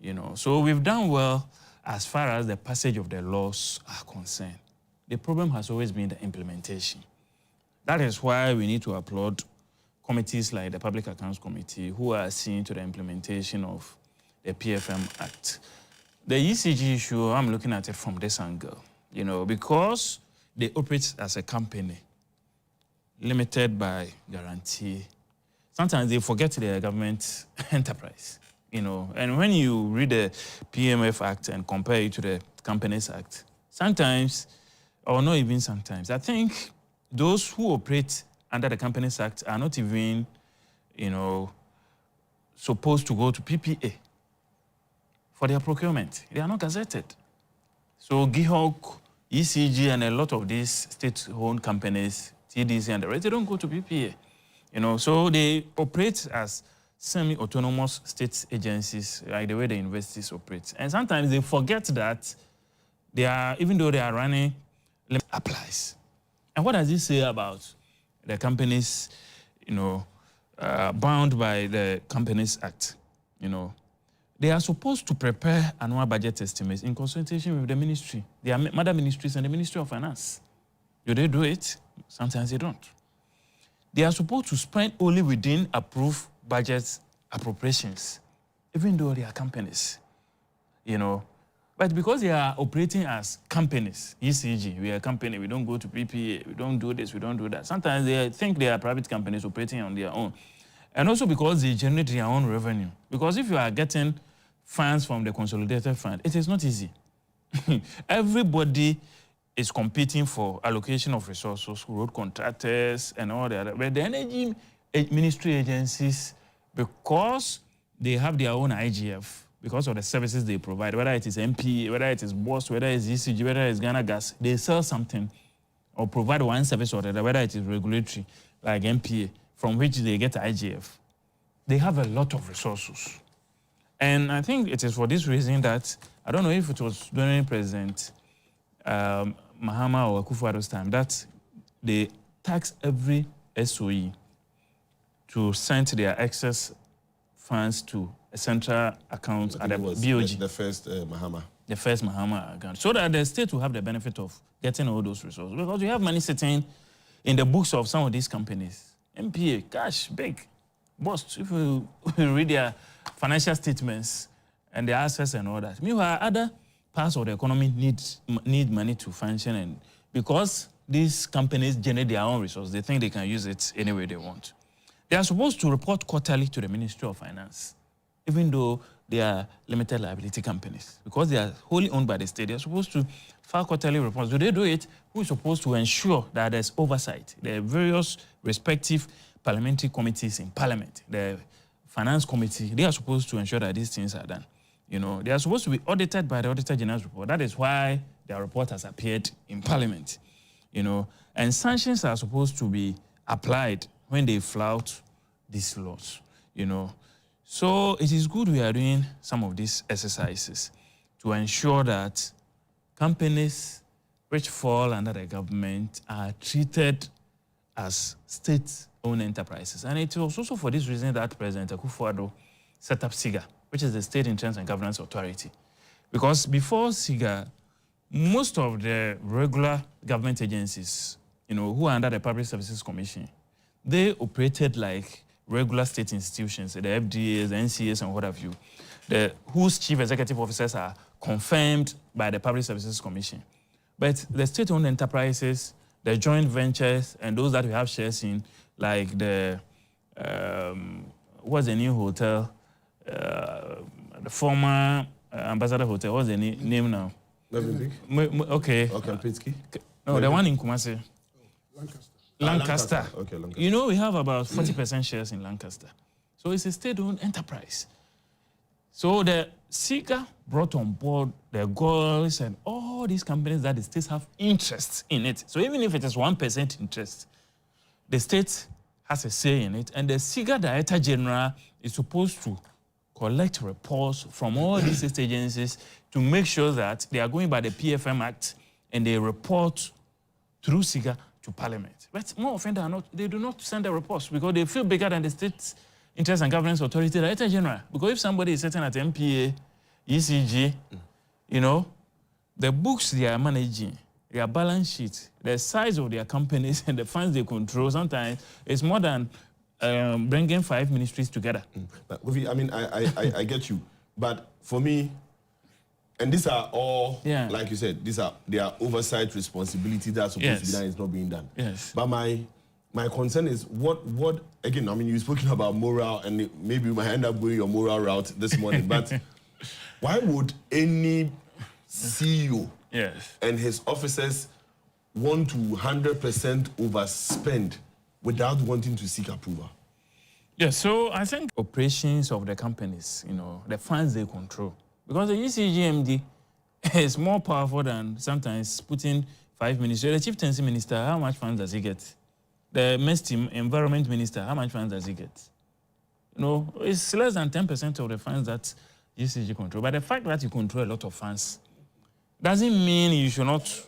[SPEAKER 8] You know, so we've done well as far as the passage of the laws are concerned. The problem has always been the implementation. That is why we need to applaud committees like the Public Accounts Committee who are seeing to the implementation of the PFM Act. The ECG issue, I'm looking at it from this angle, you know, because they operate as a company limited by guarantee. Sometimes they forget their government enterprise, you know, and when you read the PMF Act and compare it to the Companies Act, sometimes, or not even sometimes, I think those who operate under the Companies Act are not even, you know, supposed to go to PPA for their procurement. They are not gazetted. So GIHOC, ECG, and a lot of these state-owned companies, TDC and the rest, they don't go to PPA. You know, so they operate as semi-autonomous state agencies, like the way the universities operate. And sometimes they forget that they are, even though they are running, applies. And what does this say about the companies, you know, bound by the Companies Act? You know, they are supposed to prepare annual budget estimates in consultation with the ministry, their mother ministries and the Ministry of Finance. Do they do it? Sometimes they don't. They are supposed to spend only within approved budget appropriations, even though they are companies. you know. But because they are operating as companies, ECG, we are a company, we don't go to PPA, we don't do this, we don't do that. Sometimes they think they are private companies operating on their own. And also because they generate their own revenue. Because if you are getting funds from the consolidated fund, it is not easy. Everybody is competing for allocation of resources, road contractors and all that. But the energy ministry agencies, because they have their own IGF, because of the services they provide, whether it is MPA, whether it is BOS, whether it is ECG, whether it is Ghana Gas, they sell something or provide one service or the other, whether it is regulatory, like MPA, from which they get IGF. They have a lot of resources. And I think it is for this reason that, I don't know if it was during President Mahama or Akufo-Addo's time, that they tax every SOE to send their excess funds to a central account at the BOG.
[SPEAKER 1] The first Mahama.
[SPEAKER 8] The first Mahama account. So that the state will have the benefit of getting all those resources. Because you have money sitting in the books of some of these companies. MPA, cash, big. Most, if you read their financial statements and their assets and all that. Meanwhile, other parts of the economy need money to function. And because these companies generate their own resources, they think they can use it any way they want. They are supposed to report quarterly to the Ministry of Finance, even though they are limited liability companies. Because they are wholly owned by the state, they are supposed to file quarterly reports. Do they do it? Who is supposed to ensure that there's oversight? The various respective parliamentary committees in Parliament, the Finance Committee, they are supposed to ensure that these things are done. You know, they are supposed to be audited by the Auditor General's report. That is why their report has appeared in Parliament. You know, and sanctions are supposed to be applied when they flout these laws, you know. So it is good we are doing some of these exercises to ensure that companies which fall under the government are treated as state-owned enterprises. And it was also for this reason that President Akufo-Addo set up SIGA, which is the State Insurance and Governance Authority. Because before SIGA, most of the regular government agencies, you know, who are under the Public Services Commission, they operated like regular state institutions, the FDAs, the NCAs, and what have you, whose chief executive officers are confirmed by the Public Services Commission. But the state-owned enterprises, the joint ventures, and those that we have shares in, like the, what's the new hotel? The former Ambassador Hotel, what's the name now? Okay.
[SPEAKER 1] Pitsky?
[SPEAKER 8] No, the one in Kumasi. Lancaster.
[SPEAKER 1] Okay, Lancaster.
[SPEAKER 8] You know, we have about 40% shares in Lancaster. So it's a state-owned enterprise. So the SIGA brought on board the goals and all these companies that the states have interests in it. So even if it is 1% interest, the state has a say in it. And the SIGA Director General is supposed to collect reports from all these state agencies to make sure that they are going by the PFM Act and they report through SIGA to Parliament. But more often than not, they do not send the reports because they feel bigger than the State Interest and Governance Authority, the Director General. Because if somebody is sitting at MPA, ECG, you know, the books they are managing, their balance sheet, the size of their companies and the funds they control, sometimes it's more than bringing 5 ministries together.
[SPEAKER 1] But, I mean, I get you. But for me, and these are all, like you said, they are oversight responsibility that's supposed to be done, it's not being done.
[SPEAKER 8] Yes.
[SPEAKER 1] But my concern is what again, I mean, you've spoken about moral, and maybe we might end up going your moral route this morning, but why would any CEO and his officers want to 100% overspend without wanting to seek approval?
[SPEAKER 8] Yes, so I think operations of the companies, you know, the funds they control. Because the ECGMD is more powerful than sometimes putting 5 ministers. The chieftaincy minister, how much funds does he get? The environment minister, how much funds does he get? You know, it's less than 10% of the funds that ECG control. But the fact that you control a lot of funds doesn't mean you should not,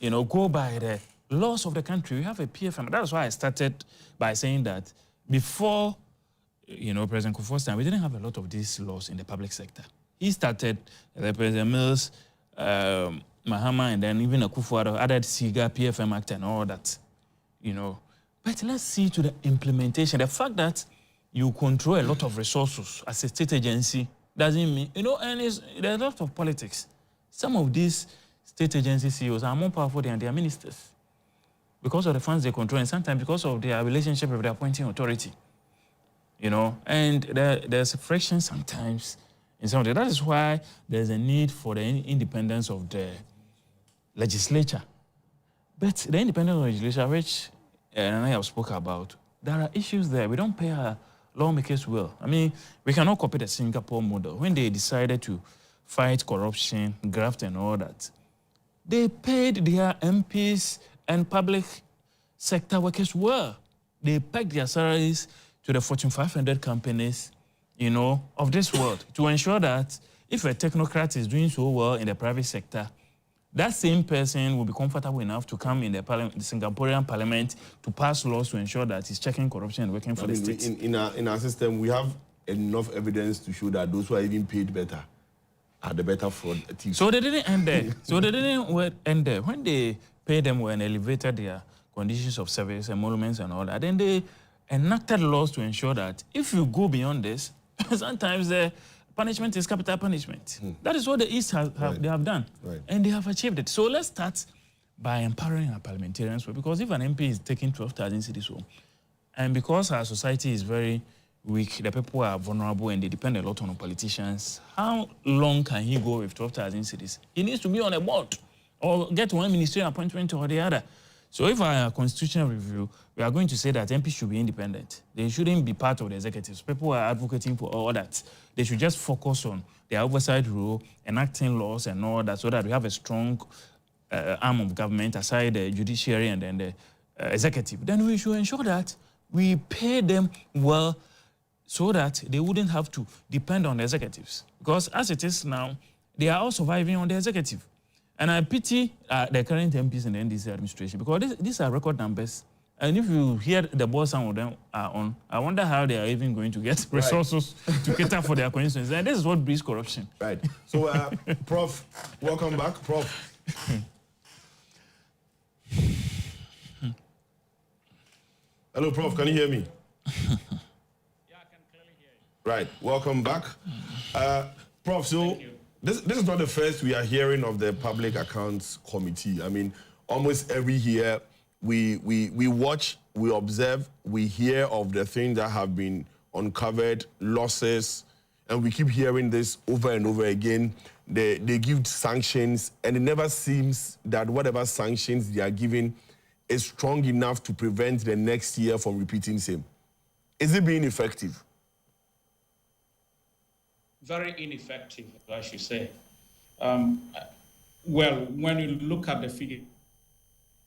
[SPEAKER 8] you know, go by the laws of the country. We have a PFM. That's why I started by saying that before, you know, President Kufuor's time, we didn't have a lot of these laws in the public sector. He started, President Mills, Mahama, and then even Akufo-Addo added SIGA, PFM Act, and all that, you know. But let's see to the implementation. The fact that you control a lot of resources as a state agency doesn't mean, you know, and there's a lot of politics. Some of these state agency CEOs are more powerful than their ministers because of the funds they control and sometimes because of their relationship with the appointing authority, you know, and there's friction sometimes in some of that. That is why there's a need for the independence of the legislature. But the independence of the legislature, which and I have spoken about, there are issues there. We don't pay our lawmakers well. I mean, we cannot copy the Singapore model. When they decided to fight corruption, graft and all that, they paid their MPs and public sector workers well. They pegged their salaries to the Fortune 500 companies, you know, of this world to ensure that if a technocrat is doing so well in the private sector, that same person will be comfortable enough to come in the Singaporean parliament to pass laws to ensure that he's checking corruption and working for the state.
[SPEAKER 1] In our system, we have enough evidence to show that those who are even paid better are the better fraud thieves.
[SPEAKER 8] So they didn't end there. So they didn't end there. When they paid them well and elevated their conditions of service, emoluments and all that, then they enacted laws to ensure that if you go beyond this, sometimes the punishment is capital punishment. That is what the East they have done. Right. And they have achieved it. So let's start by empowering our parliamentarians. Because if an MP is taking 12,000 cedis home, and because our society is very weak, the people are vulnerable and they depend a lot on politicians, how long can he go with 12,000 cedis? He needs to be on a board or get one ministerial appointment or the other. So if our constitutional review, we are going to say that MPs should be independent. They shouldn't be part of the executives. People are advocating for all that. They should just focus on their oversight role, enacting laws and all that, so that we have a strong arm of government aside the judiciary and then the executive. Then we should ensure that we pay them well so that they wouldn't have to depend on the executives. Because as it is now, they are all surviving on the executive. And I pity the current MPs in the NDC administration because these are record numbers. And if you hear the boss some of them are on, I wonder how they are even going to get resources to cater for their constituents. And this is what breeds corruption.
[SPEAKER 1] Right. So, Prof, welcome back. Prof. Hello, Prof, can you hear me?
[SPEAKER 11] Yeah, I can clearly hear you.
[SPEAKER 1] Right, welcome back. Prof, so this is not the first we are hearing of the Public Accounts Committee. I mean, almost every year we watch, we observe, we hear of the things that have been uncovered, losses, and we keep hearing this over and over again. They give sanctions, and it never seems that whatever sanctions they are giving is strong enough to prevent the next year from repeating same. Is it being effective?
[SPEAKER 11] Very ineffective, I should say. Well, when you look at the figures,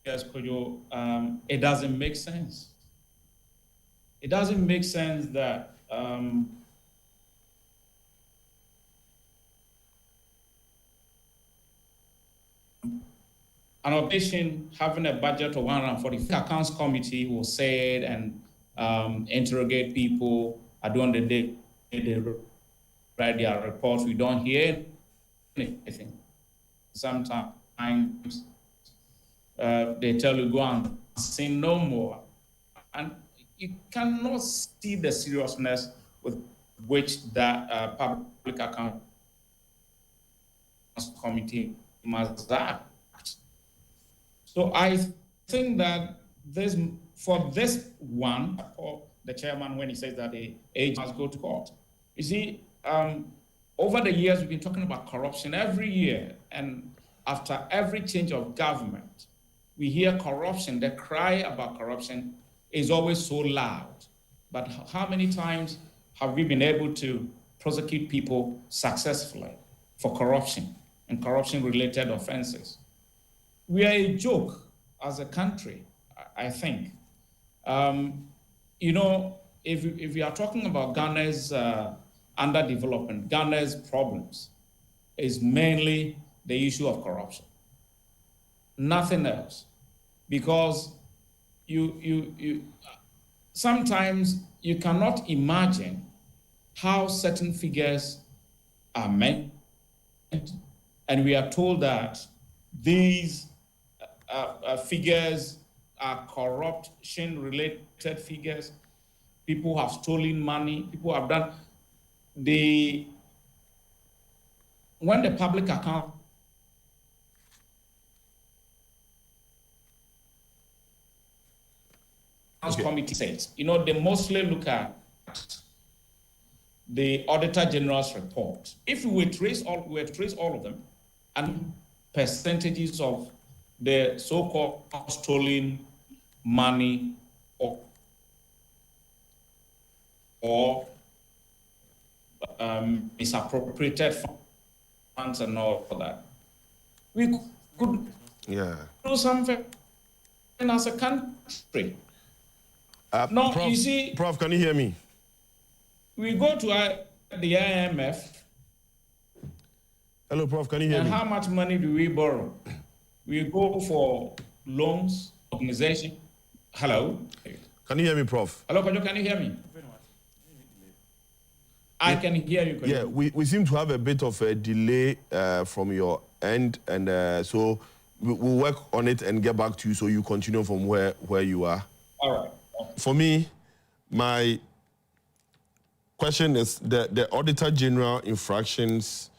[SPEAKER 11] it doesn't make sense. It doesn't make sense that an organization having a budget of 140, accounts committee will say it and interrogate people at the end of the day. They write their reports. We don't hear anything. Sometimes they tell you go and say no more, and you cannot see the seriousness with which that public accounts committee must act. So I think that for this one, or the chairman, when he says that the age must go to court. You see, over the years, we've been talking about corruption every year, and after every change of government, we hear corruption. The cry about corruption is always so loud. But how many times have we been able to prosecute people successfully for corruption and corruption-related offenses? We are a joke as a country, I think. You know, if we are talking about Ghana's underdevelopment, Ghana's problems is mainly the issue of corruption. Nothing else. Because sometimes you cannot imagine how certain figures are meant, and we are told that these figures are corruption-related figures. People have stolen money. People have done. The when the public account committee says, you know, they mostly look at the Auditor General's report. If we trace all of them and percentages of the so-called stolen money or misappropriated funds and all of that, we could do something as a country. No,
[SPEAKER 1] Prof,
[SPEAKER 11] you see,
[SPEAKER 1] Prof, can you hear me?
[SPEAKER 11] We go to the IMF.
[SPEAKER 1] Hello, Prof, can you hear me?
[SPEAKER 11] And how much money do we borrow? We go for loans, organization. Hello?
[SPEAKER 1] Can you hear me, Prof?
[SPEAKER 11] Hello, can you hear me? I can hear you.
[SPEAKER 1] Yeah, we seem to have a bit of a delay from your end, and so we'll work on it and get back to you so you continue from where you are.
[SPEAKER 11] All right.
[SPEAKER 1] For me, my question is the Auditor General infractions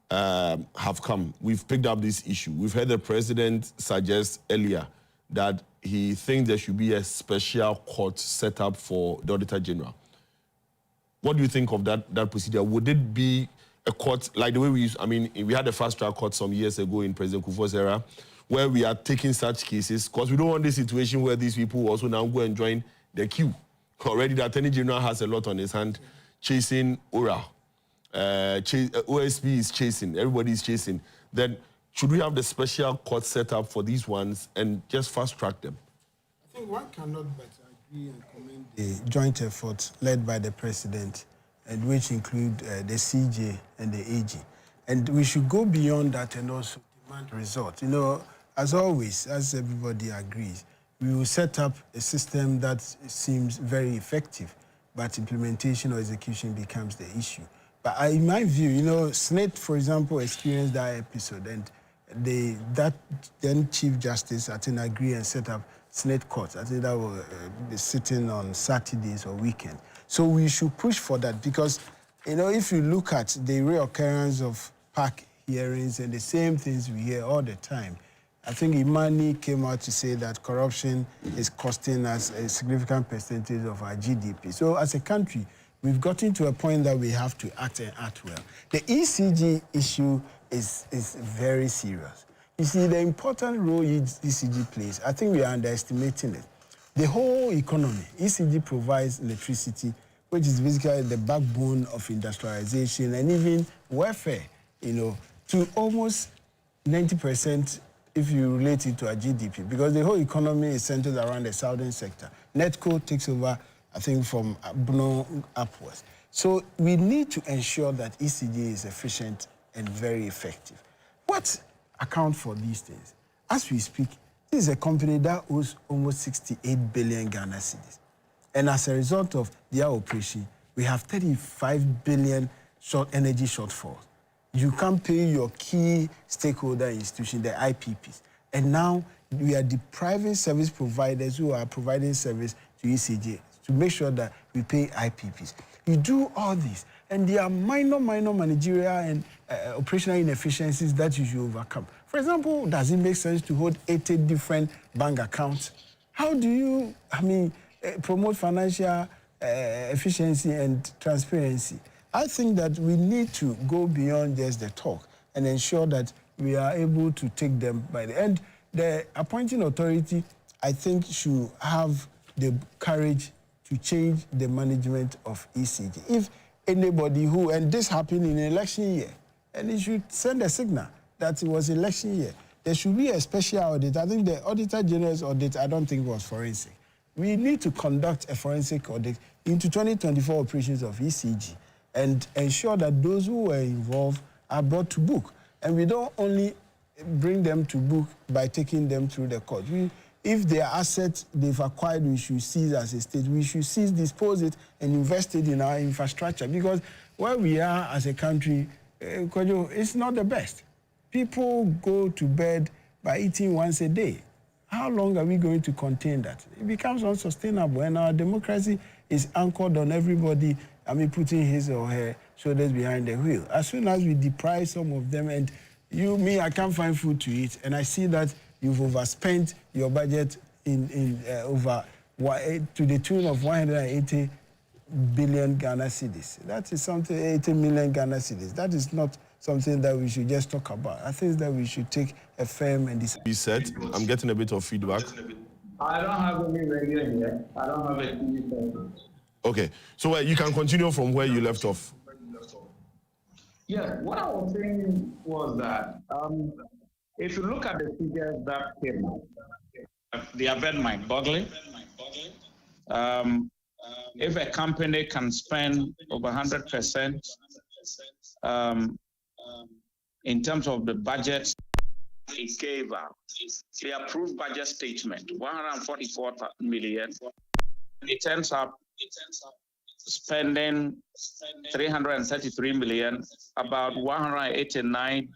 [SPEAKER 1] have come. We've picked up this issue. We've heard the President suggest earlier that he thinks there should be a special court set up for the Auditor General. What do you think of that procedure? Would it be a court like the way we use? I mean, we had a fast-track court some years ago in President Kufuor's era, where we are taking such cases, because we don't want this situation where these people also now go and join the queue. Already the Attorney General has a lot on his hand, chasing ORA. OSP is chasing, everybody is chasing. Then should we have the special court set up for these ones and just fast-track them?
[SPEAKER 7] I think one cannot but agree and commend the joint effort led by the President, and which include the CJ and the AG. And we should go beyond that and also demand results. You know, as always, as everybody agrees, we will set up a system that seems very effective, but implementation or execution becomes the issue. But in my view, you know, SNIT, for example, experienced that episode, and that then Chief Justice, I think, agreed and set up SNIT courts. I think that will be sitting on Saturdays or weekends. So we should push for that, because, you know, if you look at the reoccurrence of PAC hearings and the same things we hear all the time, I think Imani came out to say that corruption is costing us a significant percentage of our GDP. So as a country, we've gotten to a point that we have to act and act well. The ECG issue is very serious. You see, the important role ECG plays, I think we are underestimating it. The whole economy, ECG provides electricity, which is basically the backbone of industrialization and even welfare, you know, to almost 90% if you relate it to our GDP, because the whole economy is centered around the southern sector. NETCO takes over, I think, from Abno upwards. So we need to ensure that ECG is efficient and very effective. What accounts for these things? As we speak, this is a company that owes almost 68 billion Ghana cedis. And as a result of their operation, we have 35 billion energy shortfalls. You can't pay your key stakeholder institution, the IPPs. And now we are depriving service providers who are providing service to ECG to make sure that we pay IPPs. You do all this, and there are minor managerial and operational inefficiencies that you should overcome. For example, does it make sense to hold 80 different bank accounts? How do you, promote financial efficiency and transparency? I think that we need to go beyond just the talk and ensure that we are able to take them by the end. The appointing authority, I think, should have the courage to change the management of ECG. If anybody who, and this happened in an election year, and it should send a signal that it was election year, there should be a special audit. I think the Auditor General's audit, I don't think was forensic. We need to conduct a forensic audit into 2024 operations of ECG and ensure that those who were involved are brought to book. And we don't only bring them to book by taking them through the court. If their assets they've acquired, we should seize as a state. We should seize, dispose it, and invest it in our infrastructure. Because where we are as a country, it's not the best. People go to bed by eating once a day. How long are we going to contain that? It becomes unsustainable, and our democracy is anchored on everybody putting his or her shoulders behind the wheel. As soon as we deprive some of them, and I can't find food to eat, and I see that you've overspent your budget to the tune of 180 billion Ghana cedis. That is something, 80 million Ghana cedis. That is not something that we should just talk about. I think that we should take a firm and decide.
[SPEAKER 1] He said, I'm getting a bit of feedback.
[SPEAKER 11] I don't have any radio here. I don't have a TV channel.
[SPEAKER 1] Okay, so you can continue from where you left off.
[SPEAKER 11] Yeah, what I was saying was that if you look at the figures that came out, they are very mind-boggling. If a company can spend over 100% in terms of the budget it gave out, the approved budget statement, 144 million, and it ends up spending 333 million, about 189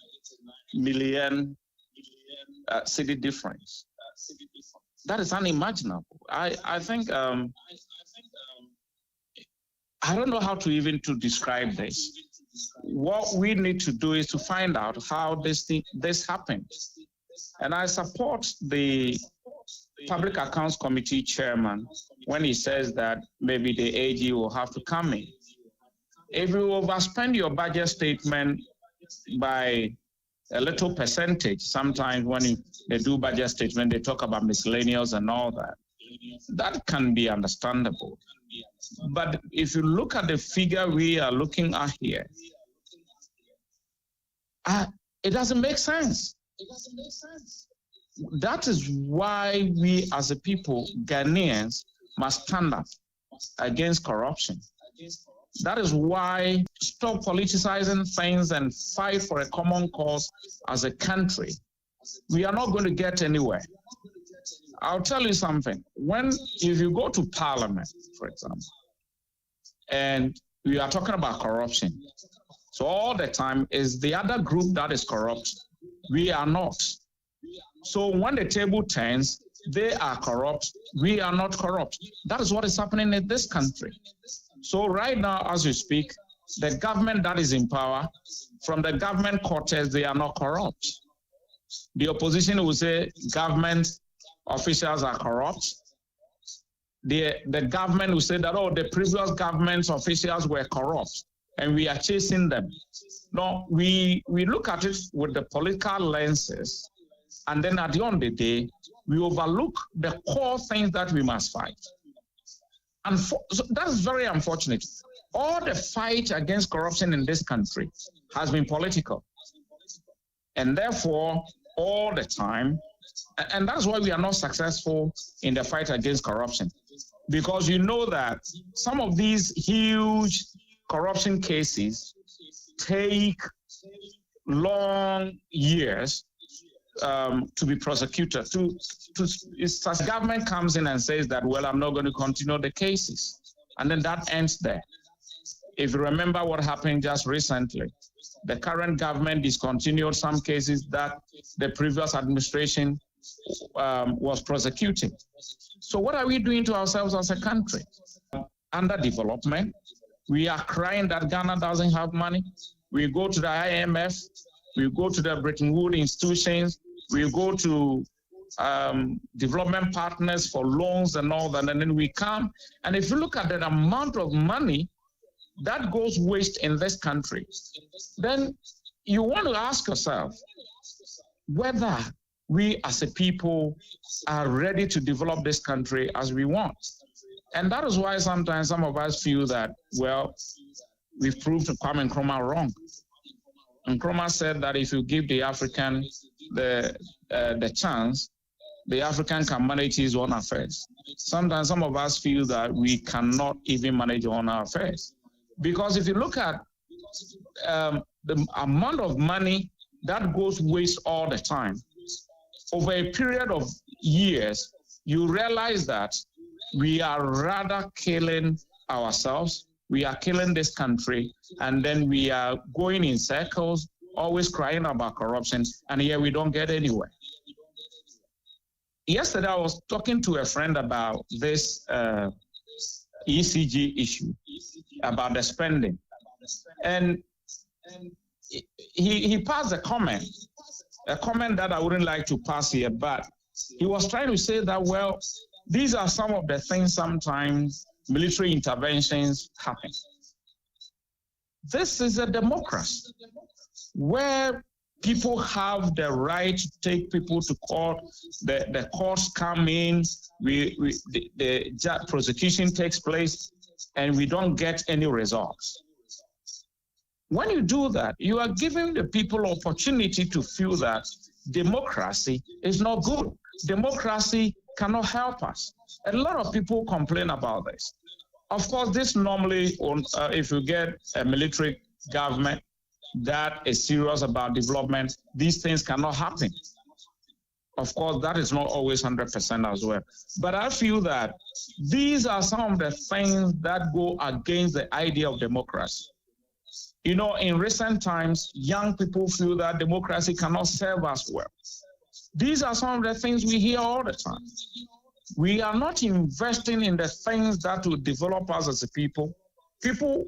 [SPEAKER 11] million city difference. That is unimaginable. I think I don't know how to even describe this. What we need to do is to find out how this happened. And I support the Public Accounts Committee chairman when he says that maybe the AG will have to come in. If you overspend your budget statement by a little percentage, sometimes when they do budget statement, they talk about miscellaneous and all that. That can be understandable. But if you look at the figure we are looking at here, it doesn't make sense. That is why we as a people, Ghanaians, must stand up against corruption. That is why stop politicizing things and fight for a common cause as a country. We are not going to get anywhere. I'll tell you something. If you go to Parliament, for example, and we are talking about corruption, so all the time is the other group that is corrupt. We are not. So when the table turns, they are corrupt. We are not corrupt. That is what is happening in this country. So right now, as we speak, the government that is in power, from the government quarters, they are not corrupt. The opposition will say government officials are corrupt. The government will say that, the previous government's officials were corrupt and we are chasing them. No, we look at it with the political lenses, and then at the end of the day, we overlook the core things that we must fight. And so that's very unfortunate. All the fight against corruption in this country has been political. And therefore, all the time, and that's why we are not successful in the fight against corruption. Because you know that some of these huge corruption cases take long years to be prosecuted. The government comes in and says that, well, I'm not going to continue the cases. And then that ends there. If you remember what happened just recently, the current government discontinued some cases that the previous administration was prosecuting. So what are we doing to ourselves as a country? Underdevelopment. We are crying that Ghana doesn't have money. We go to the IMF, we go to the Bretton Woods institutions, we go to development partners for loans and all that, and then we come. And if you look at the amount of money that goes waste in this country, then you want to ask yourself whether we as a people are ready to develop this country as we want. And that is why sometimes some of us feel that, well, we've proved Kwame Nkrumah wrong. And Nkrumah said that if you give the African the chance, the African can manage his own affairs. Sometimes some of us feel that we cannot even manage our own affairs. Because if you look at the amount of money that goes waste all the time, over a period of years, you realize that we are rather killing ourselves, we are killing this country, and then we are going in circles, always crying about corruption, and here we don't get anywhere. Yesterday, I was talking to a friend about this ECG issue about the spending. And he passed a comment that I wouldn't like to pass here, but he was trying to say that, well, these are some of the things sometimes military interventions happen. This is a democracy where people have the right to take people to court. The courts come in, the prosecution takes place, and we don't get any results. When you do that, you are giving the people opportunity to feel that democracy is not good. Democracy cannot help us. A lot of people complain about this. Of course, this normally, if you get a military government that is serious about development, these things cannot happen. Of course, that is not always 100% as well. But I feel that these are some of the things that go against the idea of democracy. You know, in recent times, young people feel that democracy cannot serve us well. These are some of the things we hear all the time. We are not investing in the things that will develop us as a people. People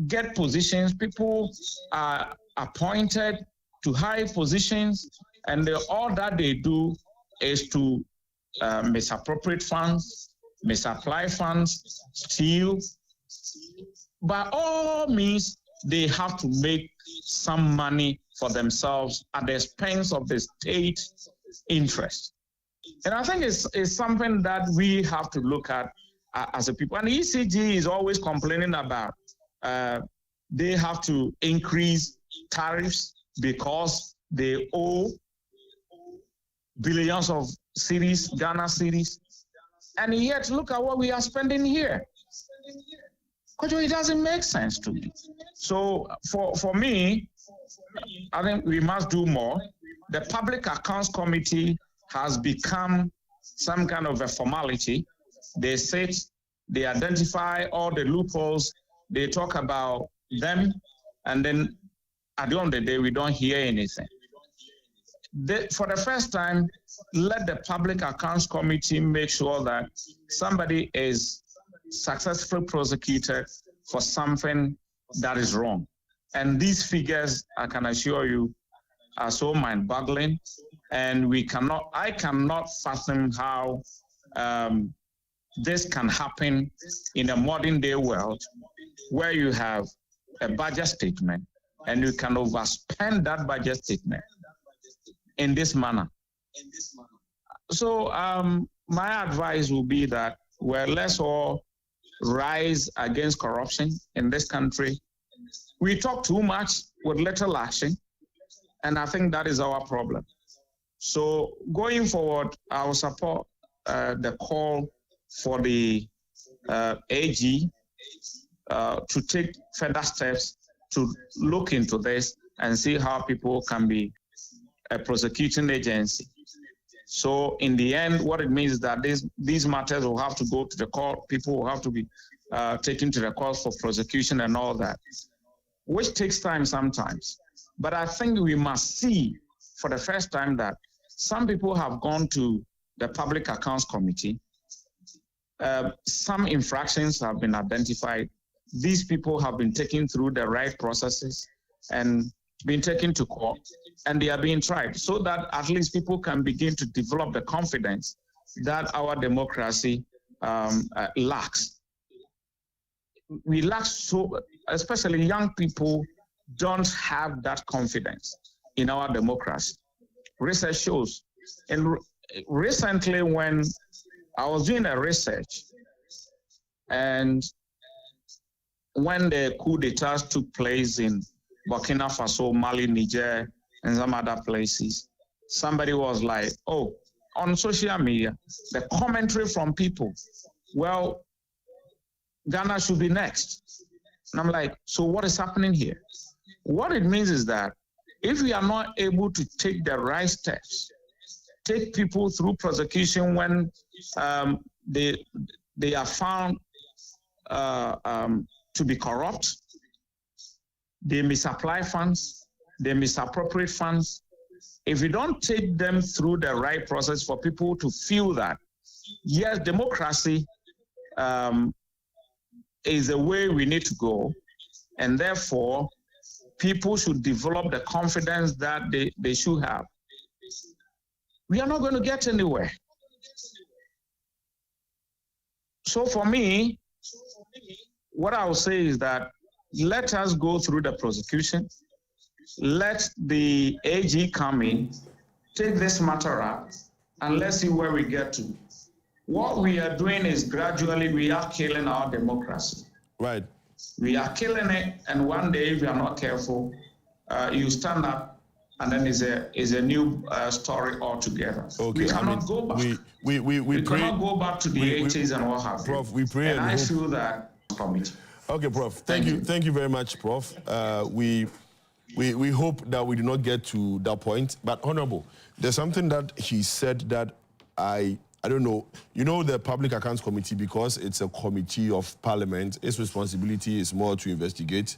[SPEAKER 11] get positions, people are appointed to high positions, and all that they do is to misappropriate funds, misapply funds, steal. By all means, they have to make some money for themselves at the expense of the state interest. And I think it's something that we have to look at as a people. And the ECG is always complaining about they have to increase tariffs because they owe billions of cedis, Ghana cedis. And yet, look at what we are spending here. It doesn't make sense to me. So for me, I think we must do more. The Public Accounts Committee has become some kind of a formality. They sit, they identify all the loopholes, they talk about them, and then at the end of the day, we don't hear anything. For the first time, let the Public Accounts Committee make sure that somebody is successfully prosecuted for something that is wrong. And these figures, I can assure you, are so mind-boggling, and I cannot fathom how this can happen in a modern-day world where you have a budget statement and you can overspend that budget statement in this manner. So my advice will be that, well, let's all rise against corruption in this country. We talk too much with little action, and I think that is our problem. So going forward, I will support the call for the AG to take further steps to look into this and see how people can be a prosecuting agency. So in the end, what it means is that these matters will have to go to the court. People will have to be taken to the court for prosecution and all that, which takes time sometimes. But I think we must see for the first time that some people have gone to the Public Accounts Committee. Some infractions have been identified. These people have been taken through the right processes and been taken to court, and they are being tried so that at least people can begin to develop the confidence that our democracy lacks. We lack especially young people don't have that confidence in our democracy. Research shows. And recently when I was doing a research, and when the coup d'etat took place in Burkina Faso, Mali, Niger, and some other places, somebody was like, oh, on social media, the commentary from people, well, Ghana should be next. And I'm like, so what is happening here? What it means is that if we are not able to take the right steps, take people through prosecution when they are found to be corrupt, they misapply funds, they misappropriate funds. If we don't take them through the right process for people to feel that, yes, democracy is the way we need to go, and therefore people should develop the confidence that they should have. We are not going to get anywhere. So for me, what I will say is that let us go through the prosecution. Let the AG come in, take this matter up, and let's see where we get to. What we are doing is gradually we are killing our democracy.
[SPEAKER 1] Right.
[SPEAKER 11] We are killing it, and one day, if we are not careful, you stand up, and then is a new story altogether.
[SPEAKER 1] Okay,
[SPEAKER 11] we cannot go back. We cannot go back to the 80s and what have you.
[SPEAKER 1] Prof, we pray
[SPEAKER 11] and I
[SPEAKER 1] hope.
[SPEAKER 11] feel that committee.
[SPEAKER 1] Okay, Prof. Thank you very much, Prof. We hope that we do not get to that point. But Honorable, there's something that he said that I don't know. You know the Public Accounts Committee, because it's a committee of Parliament, its responsibility is more to investigate,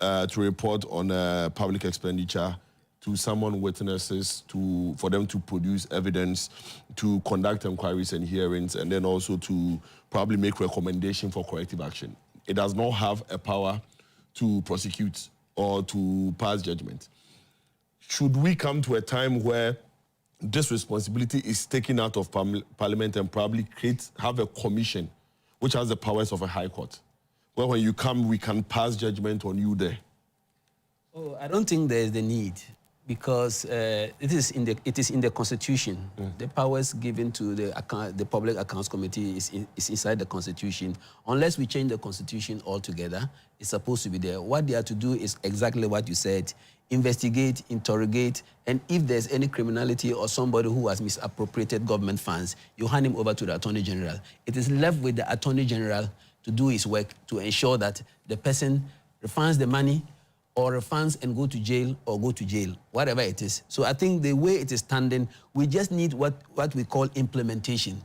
[SPEAKER 1] to report on public expenditure, to summon witnesses, for them to produce evidence, to conduct inquiries and hearings, and then also to probably make recommendation for corrective action. It does not have a power to prosecute or to pass judgment. Should we come to a time where this responsibility is taken out of Parliament and probably have a commission which has the powers of a high court, where when you come, we can pass judgment on you there?
[SPEAKER 12] Oh, I don't think there is the need, because it is in the Constitution. The powers given to the Public Accounts Committee is inside the Constitution. Unless we change the Constitution altogether, it's supposed to be there. What they are to do is exactly what you said: investigate, interrogate, and if there's any criminality or somebody who has misappropriated government funds, you hand him over to the Attorney General. It is left with the Attorney General to do his work, to ensure that the person refunds the money, or refunds and go to jail, or go to jail, whatever it is. So I think the way it is standing, we just need what we call implementation.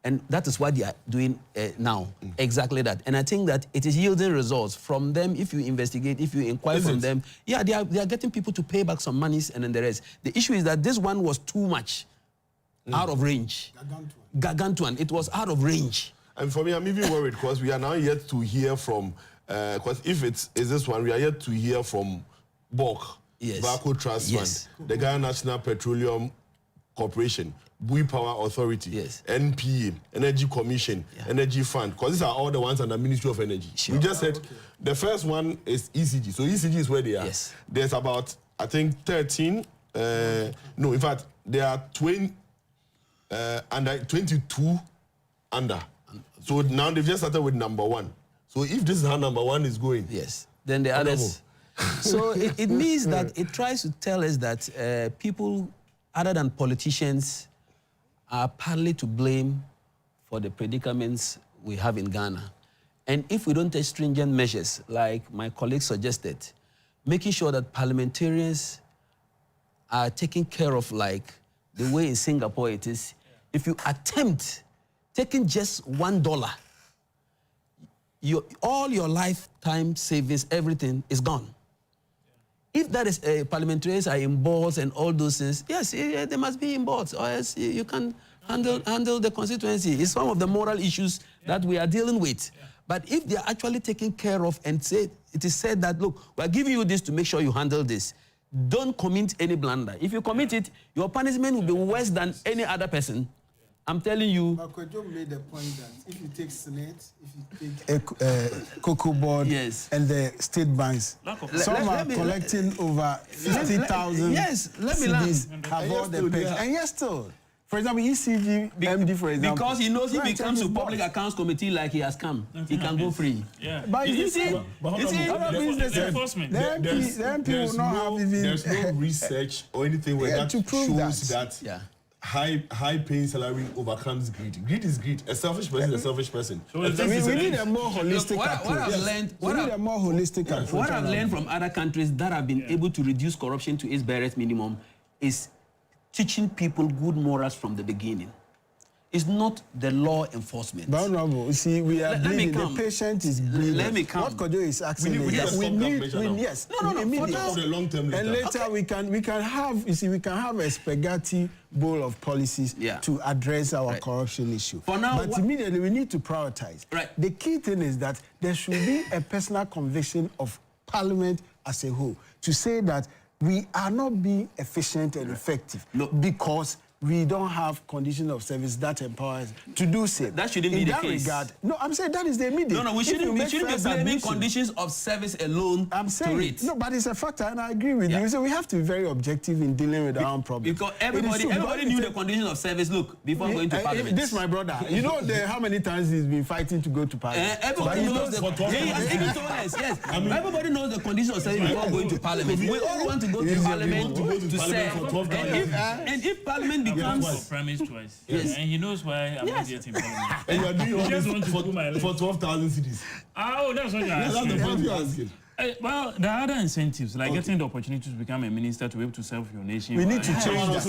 [SPEAKER 12] And that is what they are doing now, exactly that. And I think that it is yielding results from them. If you investigate, if you inquire from them, yeah, they are getting people to pay back some monies and then the rest. The issue is that this one was too much, out of range. Gargantuan. It was out of range.
[SPEAKER 1] And for me, I'm even worried, because we are now yet to hear from, because if is this one, we are yet to hear from BOC, Barco Trust Fund, the Ghana National Petroleum Corporation, Bui Power Authority, NPA, Energy Commission, Energy Fund, because these are all the ones under Ministry of Energy. We just said the first one is ECG. So ECG is where they are. There's about, I think, 13, no, in fact, there are 20, under 22 under. So now they've just started with number 1. So if this is how number 1 is going,
[SPEAKER 12] then the others. So it means that it tries to tell us that people other than politicians are partly to blame for the predicaments we have in Ghana. And if we don't take stringent measures, like my colleague suggested, making sure that parliamentarians are taken care of, like the way in Singapore it is, if you attempt taking just $1, all your lifetime savings, everything is gone. If that is parliamentarians are in boards and all those things, yes, they must be in boards, or else you can handle the constituency. It's one of the moral issues that we are dealing with. But if they are actually taken care of and it is said that, look, we are giving you this to make sure you handle this, don't commit any blunder. If you commit it, your punishment will be worse than any other person. I'm telling you.
[SPEAKER 7] Kwadwo made the point that if you take Senate, if you take Cocoa Board and the state banks, some are collecting over 50,000 CDs, have all the pay. And yes, still. For example, ECG MD, for example.
[SPEAKER 12] Because he knows if he comes to Public Accounts Committee like he has come, he can go free.
[SPEAKER 7] But you see, the MP will not have even...
[SPEAKER 1] There's no research or anything where that shows that high-paying salary overcomes greed. Greed is greed. A selfish person is a selfish person.
[SPEAKER 7] So we need a more holistic approach.
[SPEAKER 12] What I've learned from other countries that have been able to reduce corruption to its barest minimum is teaching people good morals from the beginning. It's not the law enforcement.
[SPEAKER 7] But Honorable, you see, we are bleeding. The patient is bleeding.
[SPEAKER 12] Let me come.
[SPEAKER 7] What Kojo is asking is that we need, yes,
[SPEAKER 1] for the long term.
[SPEAKER 7] And later we can have, you see, we can have a spaghetti bowl of policies to address our corruption issue.
[SPEAKER 12] For now,
[SPEAKER 7] but immediately we need to prioritize.
[SPEAKER 12] Right.
[SPEAKER 7] The key thing is that there should be a personal conviction of Parliament as a whole to say that we are not being efficient and effective because we don't have conditions of service that empowers to do so.
[SPEAKER 12] That shouldn't be the case.
[SPEAKER 7] Regard, no, I'm saying that is the immediate.
[SPEAKER 12] No, we shouldn't be blaming conditions of service alone.
[SPEAKER 7] I'm saying no, but it's a factor, and I agree with you. So we have to be very objective in dealing with our own problems.
[SPEAKER 12] Because everybody knew the conditions of service. Look, before going to Parliament.
[SPEAKER 7] This, my brother. You know how many times he's been fighting to go to Parliament.
[SPEAKER 12] Everybody knows the. Yes. Everybody knows the conditions of service before going to Parliament. We all want to go to Parliament to serve. And if Parliament becomes
[SPEAKER 8] premise twice, and he knows why I'm not getting Parliament.
[SPEAKER 1] And you are doing all this for 12,000 cities.
[SPEAKER 8] Oh, that's what you're asking.
[SPEAKER 1] That's the point you're asking.
[SPEAKER 8] Well, there are other incentives, like getting the opportunity to become a minister to be able to serve your nation.
[SPEAKER 7] We need to change
[SPEAKER 8] that.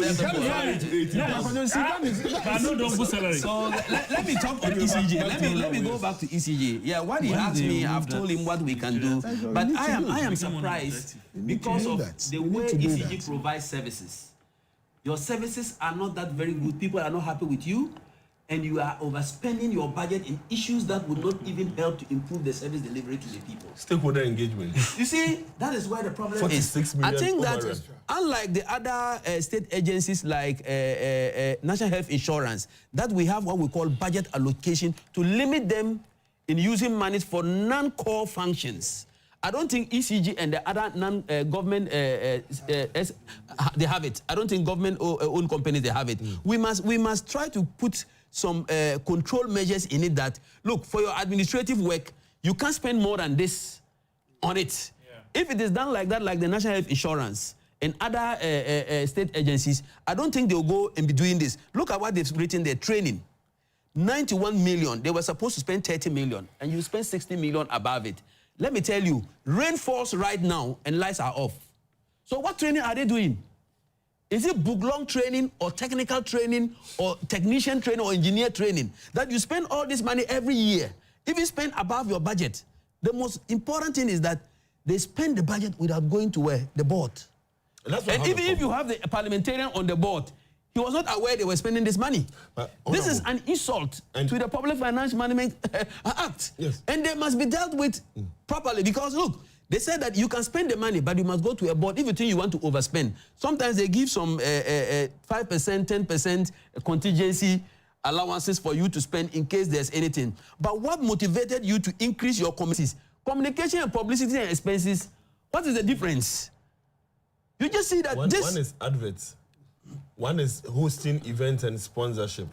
[SPEAKER 8] No, don't put salary.
[SPEAKER 12] So let me talk on ECJ. Let me go back to ECJ. Yeah, what he asked me, I've told him what we can do. But I am surprised because of the way ECJ provides services. Your services are not that very good. People are not happy with you. And you are overspending your budget in issues that would not even help to improve the service delivery to the people.
[SPEAKER 1] Stakeholder engagement.
[SPEAKER 12] You see, that is where the problem is. I think that unlike the other state agencies like National Health Insurance, that we have what we call budget allocation to limit them in using money for non-core functions. I don't think ECG and the other non-government, they have it. I don't think government-owned companies, they have it. We must try to put some control measures in it that, look, for your administrative work, you can't spend more than this on it. Yeah. If it is done like that, like the National Health Insurance and other state agencies, I don't think they'll go and be doing this. Look at what they've written there, training. 91 million, they were supposed to spend 30 million, and you spend 60 million above it. Let me tell you, rain falls right now and lights are off. So what training are they doing? Is it book-long training or technical training or technician training or engineer training that you spend all this money every year? If you spend above your budget, the most important thing is that they spend the budget without going to where? The board. And even if you have the parliamentarian on the board, he was not aware they were spending this money. This is an insult to the Public Finance Management Act. Yes. And they must be dealt with properly because, look, they said that you can spend the money, but you must go to a board if you think you want to overspend. Sometimes they give some 5%, 10% contingency allowances for you to spend in case there's anything. But what motivated you to increase your committees? Communication and publicity and expenses, what is the difference? You just see that
[SPEAKER 1] one is adverts, one is hosting events and sponsorship,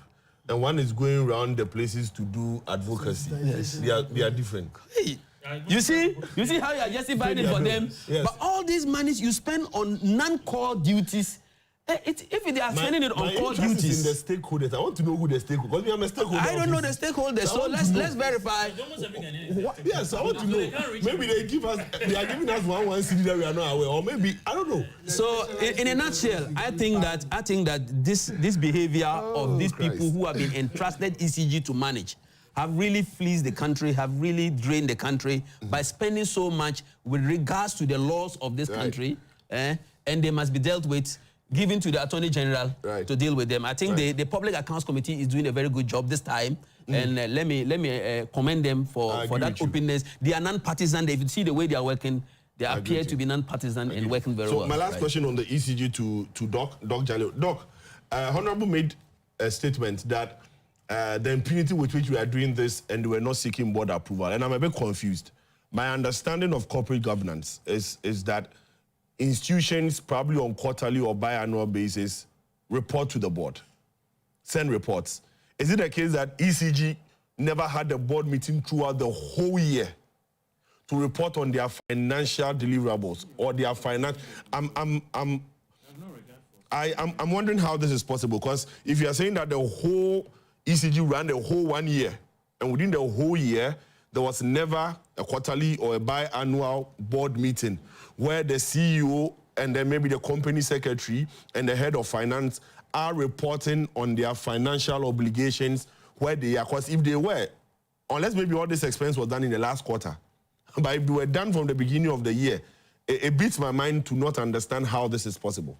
[SPEAKER 1] and one is going around the places to do advocacy. Yes. They are different.
[SPEAKER 12] Hey. You see how you are justifying it for them? Yes. But all these monies you spend on non-core duties, if they are spending it on core duties.
[SPEAKER 1] In the stakeholders, I want to know who the stakeholders. Because we are a stakeholder.
[SPEAKER 12] I don't know the stakeholders, so let's verify.
[SPEAKER 1] Yes, I want to know. Maybe they are giving us one city that we are not aware, or maybe I don't know.
[SPEAKER 12] So in a nutshell, I think that this behavior of these people who have been entrusted ECG to manage have really fleeced the country, have really drained the country by spending so much with regards to the laws of this country, and they must be dealt with, given to the Attorney General to deal with them. I think the Public Accounts Committee is doing a very good job this time, and let me commend them for that openness. They are non-partisan. If you see the way they are working, they appear to be non-partisan and working very well.
[SPEAKER 1] So my last question on the ECG to Doc Jalilu. Doc, Honorable made a statement that the impunity with which we are doing this and we're not seeking board approval. And I'm a bit confused. My understanding of corporate governance is that institutions, probably on quarterly or biannual basis, report to the board, send reports. Is it a case that ECG never had a board meeting throughout the whole year to report on their financial deliverables or their finance? I'm wondering how this is possible, because if you are saying that the whole ECG ran the whole 1 year, and within the whole year, there was never a quarterly or a biannual board meeting where the CEO and then maybe the company secretary and the head of finance are reporting on their financial obligations where they are. Because if they were, unless maybe all this expense was done in the last quarter, but if they were done from the beginning of the year, it beats my mind to not understand how this is possible.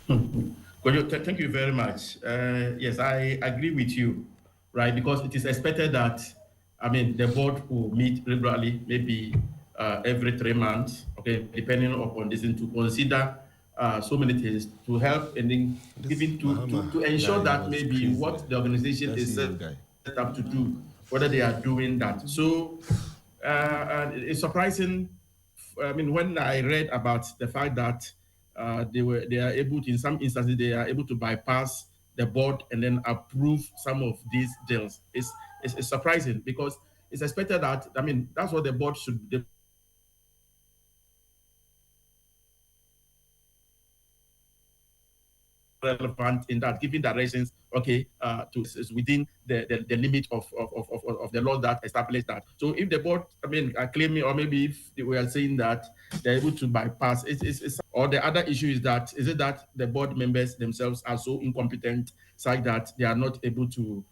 [SPEAKER 9] Thank you very much. Yes, I agree with you, right? Because it is expected that, I mean, the board will meet regularly, maybe every 3 months, okay, depending upon this, to consider so many things to help and then even to ensure that maybe what the organization is set up to do, whether they are doing that. So it's surprising. I mean, when I read about the fact that they are able to, in some instances, they are able to bypass the board and then approve some of these deals. It's surprising because it's expected that, I mean, that's what the board should do. Relevant in that, giving directions, okay, is within the limit of the law that established that. So if the board, I mean, are claiming, or maybe if we are saying that they're able to bypass, or the other issue is that, is it that the board members themselves are so incompetent, such that they are not able to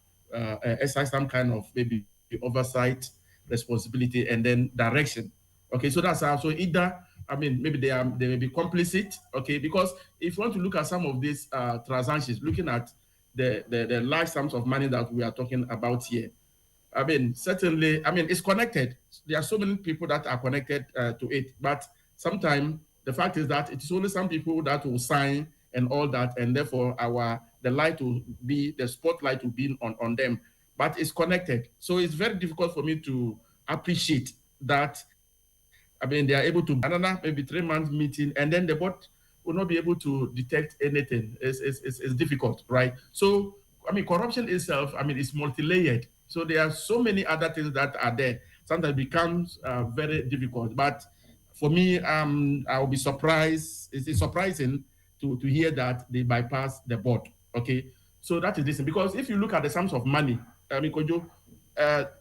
[SPEAKER 9] exercise some kind of maybe oversight, responsibility, and then direction. Okay, so that's how. So either, I mean, maybe they may be complicit, okay? Because if you want to look at some of these transactions, looking at the large sums of money that we are talking about here, I mean, certainly, I mean, it's connected. There are so many people that are connected to it, but sometimes the fact is that it is only some people that will sign and all that, and therefore the spotlight will be on them, but it's connected. So it's very difficult for me to appreciate that. I mean, they are able to another maybe 3-month meeting, and then the board will not be able to detect anything. It's difficult, right? So, I mean, corruption itself, I mean, it's multi-layered. So there are so many other things that are there. Sometimes it becomes very difficult. But for me, I will be surprised. It's surprising to hear that they bypass the board. Okay, so that is this. Because if you look at the sums of money, I mean, Kojo,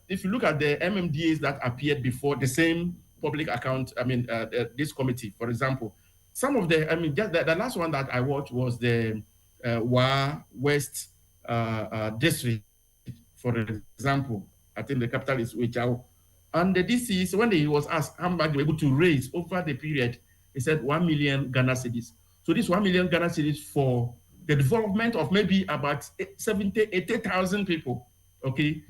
[SPEAKER 9] if you look at the MMDAs that appeared before the same public account, I mean, this committee, for example, some of the, I mean, just the last one that I watched was the Wa West District, for example. I think the capital is Wechao. And the DC, when he was asked how much they were able to raise over the period, he said 1 million Ghana cedis. So this 1 million Ghana cedis for the development of maybe about 80,000 people, okay?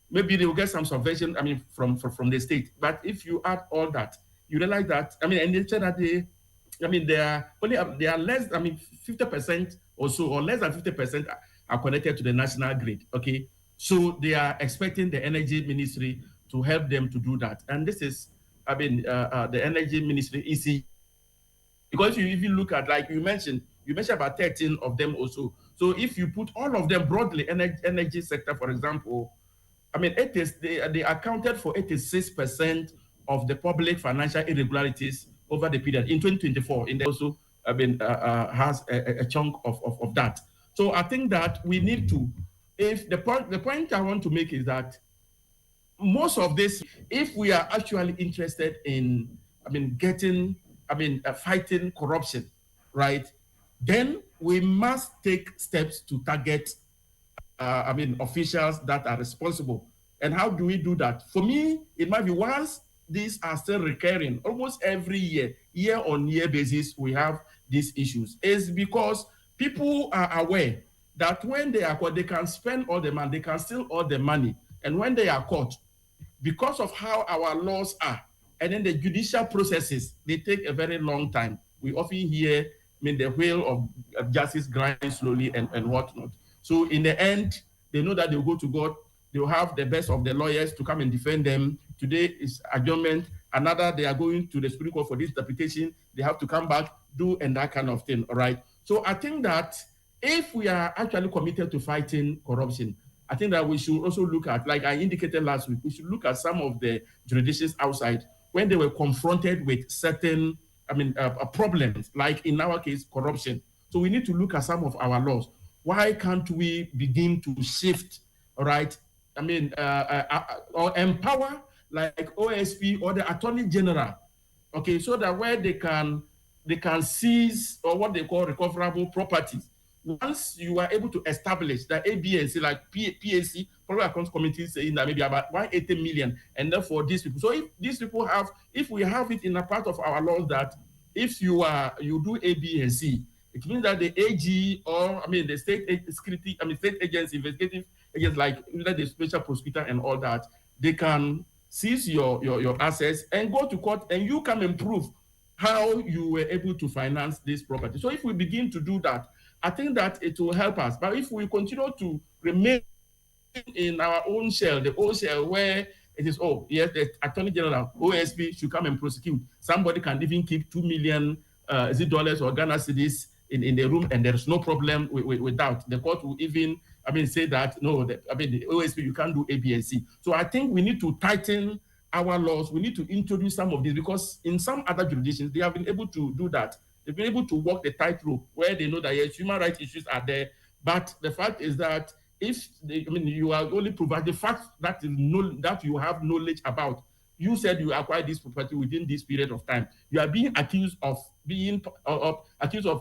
[SPEAKER 9] Maybe they will get some subvention, I mean, from the state. But if you add all that, you realize that, I mean, and they said that they are less, I mean, 50% or so, or less than 50% are connected to the national grid, okay? So they are expecting the energy ministry to help them to do that. And this is, I mean, the energy ministry is, because you even look at, like you mentioned about 13 of them also. So if you put all of them broadly, energy sector, for example, I mean, they accounted for 86% of the public financial irregularities over the period in 2024. In also, I mean, has a chunk of that. So I think that we need to, if the point I want to make is that most of this, if we are actually interested in, I mean, fighting corruption, right, then we must take steps to target I mean, officials that are responsible. And how do we do that? For me, it might be once these are still recurring, almost every year-on-year basis, we have these issues. It's because people are aware that when they are caught, they can spend all the money, they can steal all the money. And when they are caught, because of how our laws are, and then the judicial processes, they take a very long time. We often hear, I mean, the wheel of justice grind slowly and whatnot. So in the end, they know that they'll go to God. They'll have the best of the lawyers to come and defend them. Today is adjournment. Another, they are going to the Supreme Court for this interpretation. They have to come back, do, and that kind of thing, all right? So I think that if we are actually committed to fighting corruption, I think that we should also look at, like I indicated last week, we should look at some of the jurisdictions outside when they were confronted with certain, I mean, problems, like in our case, corruption. So we need to look at some of our laws. Why can't we begin to shift, all right? I mean, or empower like OSP or the Attorney General, okay, so that where they can they can seize or what they call recoverable properties. Once you are able to establish that ABNC, like PAC, Public Accounts Committee, saying that maybe about 180 million, and therefore these people. So if these people have, if we have it in a part of our laws that if you do ABNC, it means that the AG or the state security, state agents, investigative agents like the special prosecutor and all that, they can seize your assets and go to court, and you come and prove how you were able to finance this property. So if we begin to do that, I think that it will help us. But if we continue to remain in our own shell, the old shell where it is, oh, yes, the Attorney General, OSP should come and prosecute. Somebody can even keep $2 million dollars or Ghana cedis in the room, and there is no problem with that. The court will even, say that, no, the OSP, you can't do ABNC. So I think we need to tighten our laws. We need to introduce some of these, because in some other jurisdictions, they have been able to do that. They've been able to walk the tightrope where they know that, yes, human rights issues are there. But the fact is that if you are only providing the fact that you have knowledge about, you said you acquired this property within this period of time, you are being accused of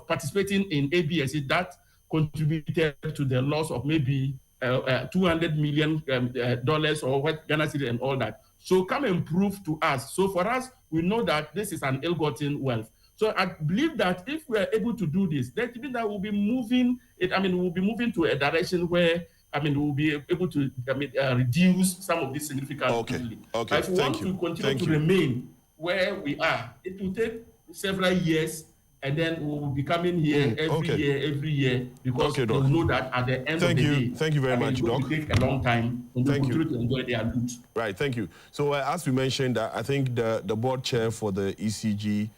[SPEAKER 9] participating in ABNC that contributed to the loss of maybe $200 million or what Ghana city and all that. So come and prove to us. So for us, we know that this is an ill-gotten wealth. So I believe that if we are able to do this, that means that we'll be moving we'll be moving to a direction where we'll be able to reduce some of this significant.
[SPEAKER 1] Okay.
[SPEAKER 9] But if we want to continue to remain where we are, it will take several years, and then we'll be coming here every year, because we'll know that at the end of the day,
[SPEAKER 1] thank you very much, Doc.
[SPEAKER 9] It will take a long time to continue to enjoy their loot.
[SPEAKER 1] Right, thank you. So as we mentioned, I think the board chair for the ECG,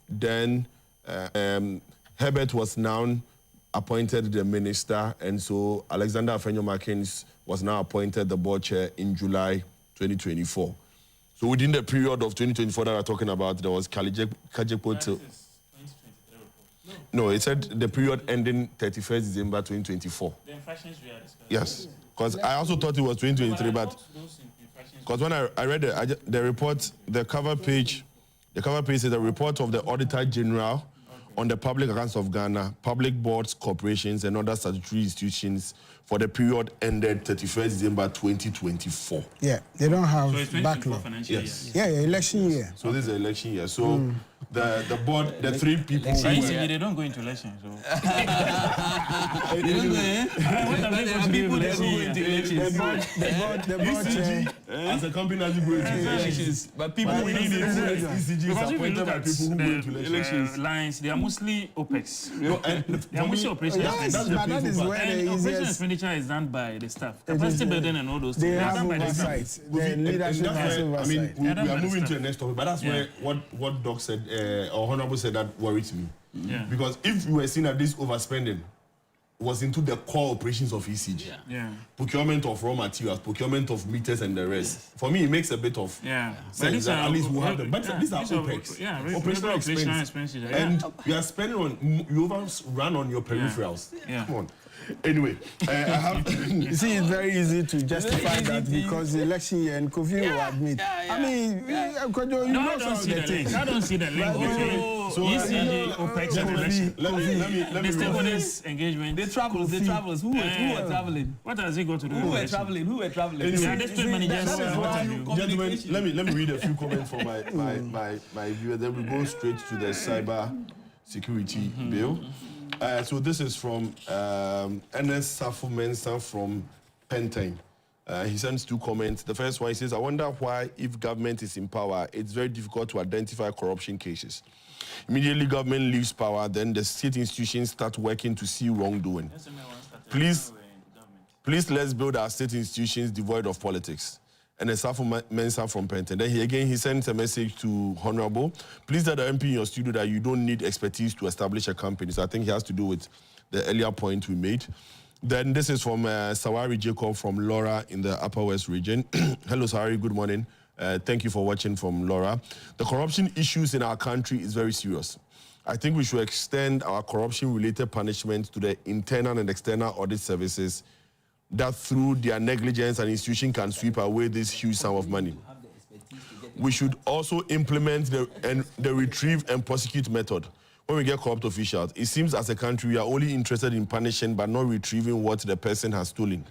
[SPEAKER 1] then Herbert was now appointed the minister, and so Alexander Afenyo-Markins was now appointed the board chair in July 2024. So within the period of 2024 that we're talking about, there was Kajepo till... No, it said the period ending 31st December 2024. The infractions we are discussing. Yes, because I also thought it was 2023, but... Because when I read the report, the cover page is a report of the Auditor General on the public accounts of Ghana, public boards, corporations, and other statutory institutions for the period ended 31st December 2024.
[SPEAKER 7] Yeah, they don't have
[SPEAKER 8] so
[SPEAKER 7] backlog.
[SPEAKER 1] Yes.
[SPEAKER 7] Yeah, election year.
[SPEAKER 1] So this is election year. So the board, the three people
[SPEAKER 8] they don't go into elections. So.
[SPEAKER 7] The board chair.
[SPEAKER 1] As a company doesn't go into elections.
[SPEAKER 8] But people within the ECG is appointed by people who go into elections. Lines, they are mostly OPEX. They are mostly operations.
[SPEAKER 7] That is where the
[SPEAKER 8] operation expenditure is done by the staff. Capacity building and all those things.
[SPEAKER 7] They have oversight. The leadership has oversight.
[SPEAKER 1] We are moving to the next topic, but that's where what Doc said, or Honorable said, that worries me. Yeah. Because if we were seeing that this overspending was into the core operations of ECG, procurement of raw materials, procurement of meters and the rest, for me it makes a bit of sense that at least we'll have them. But these are OPEX, operational expenses. And you are spending on, you overrun on your peripherals. Come on. Anyway, I have...
[SPEAKER 7] You see, it's very easy to justify that because the election year, and KOFI will admit. I mean, you know some of the things.
[SPEAKER 8] I don't see the link between ECG, OPEX, and election.
[SPEAKER 1] Let me
[SPEAKER 8] the stakeholders' engagement.
[SPEAKER 14] The travels. Who were traveling?
[SPEAKER 8] What has it got to do with
[SPEAKER 14] Who were traveling?
[SPEAKER 1] Anyway,
[SPEAKER 8] district managers.
[SPEAKER 1] Gentlemen, let me read a few comments from my viewers. Then we go straight to the cybersecurity bill. So this is from Ernest Safo-Mensah from Pentine. He sends two comments. The first one, he says, I wonder why, if government is in power, it's very difficult to identify corruption cases. Immediately government leaves power, then the state institutions start working to see wrongdoing. Please let's build our state institutions devoid of politics. And a Safo-Mensah from Pentine. Then he sends a message to Honorable. Please tell the MP in your studio that you don't need expertise to establish a company. So I think he has to do with the earlier point we made. Then this is from Sawari Jacob from Laura in the Upper West region. Hello, Sawari, good morning. Thank you for watching from Laura. The corruption issues in our country is very serious. I think we should extend our corruption-related punishments to the internal and external audit services that through their negligence an institution can sweep away this huge sum of money. we should also implement the retrieve and prosecute method. When we get corrupt officials, it seems as a country we are only interested in punishing but not retrieving what the person has stolen.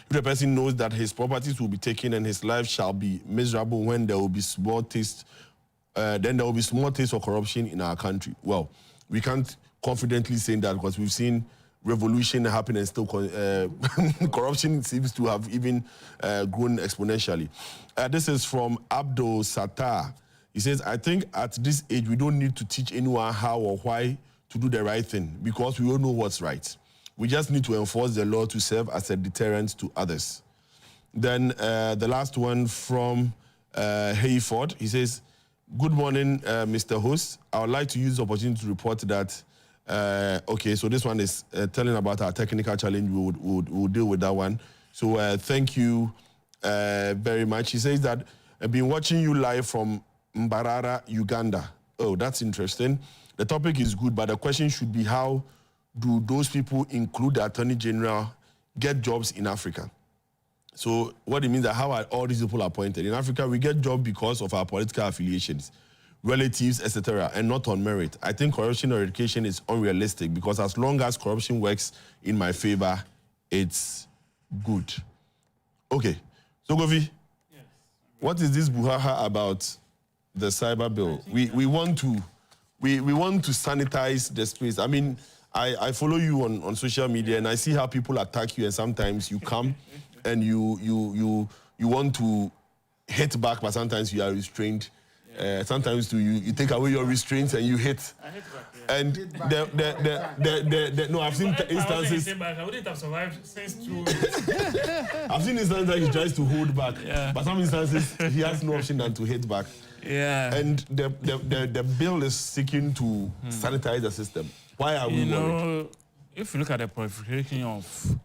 [SPEAKER 1] If the person knows that his properties will be taken and his life shall be miserable when there will be small taste, then there will be small taste of corruption in our country. Well, we can't confidently say that because we've seen revolution happen and still corruption seems to have even grown exponentially. This is from Abdul-Sattar. He says, I think at this age we don't need to teach anyone how or why to do the right thing because we all know what's right. We just need to enforce the law to serve as a deterrent to others. Then the last one from Hayford, he says, good morning, Mr. Host. I would like to use the opportunity to report that, okay, so this one is telling about our technical challenge. We'll deal with that one. So thank you very much. He says that I've been watching you live from Mbarara, Uganda. Oh, that's interesting. The topic is good, but the question should be how do those people, include the Attorney General, get jobs in Africa? So what it means is how are all these people appointed? In Africa, we get jobs because of our political affiliations, relatives, etc., and not on merit. I think corruption eradication is unrealistic because as long as corruption works in my favor, it's good. Okay, so Kofi, yes. What is this brouhaha about the cyber bill? We want to sanitize the space. I mean, I follow you on social media and I see how people attack you, and sometimes you come and you want to hit back, but sometimes you are restrained. Yeah. Sometimes you take away your restraints and you hit. I hit back, yeah. And no, I've seen instances.
[SPEAKER 8] I wouldn't have survived since 2 weeks.
[SPEAKER 1] I've seen instances that he tries to hold back, yeah. But some instances he has no option than to hit back. Yeah. And the bill is seeking to sanitize the system. Why are we worried?
[SPEAKER 8] If you look at the proliferation of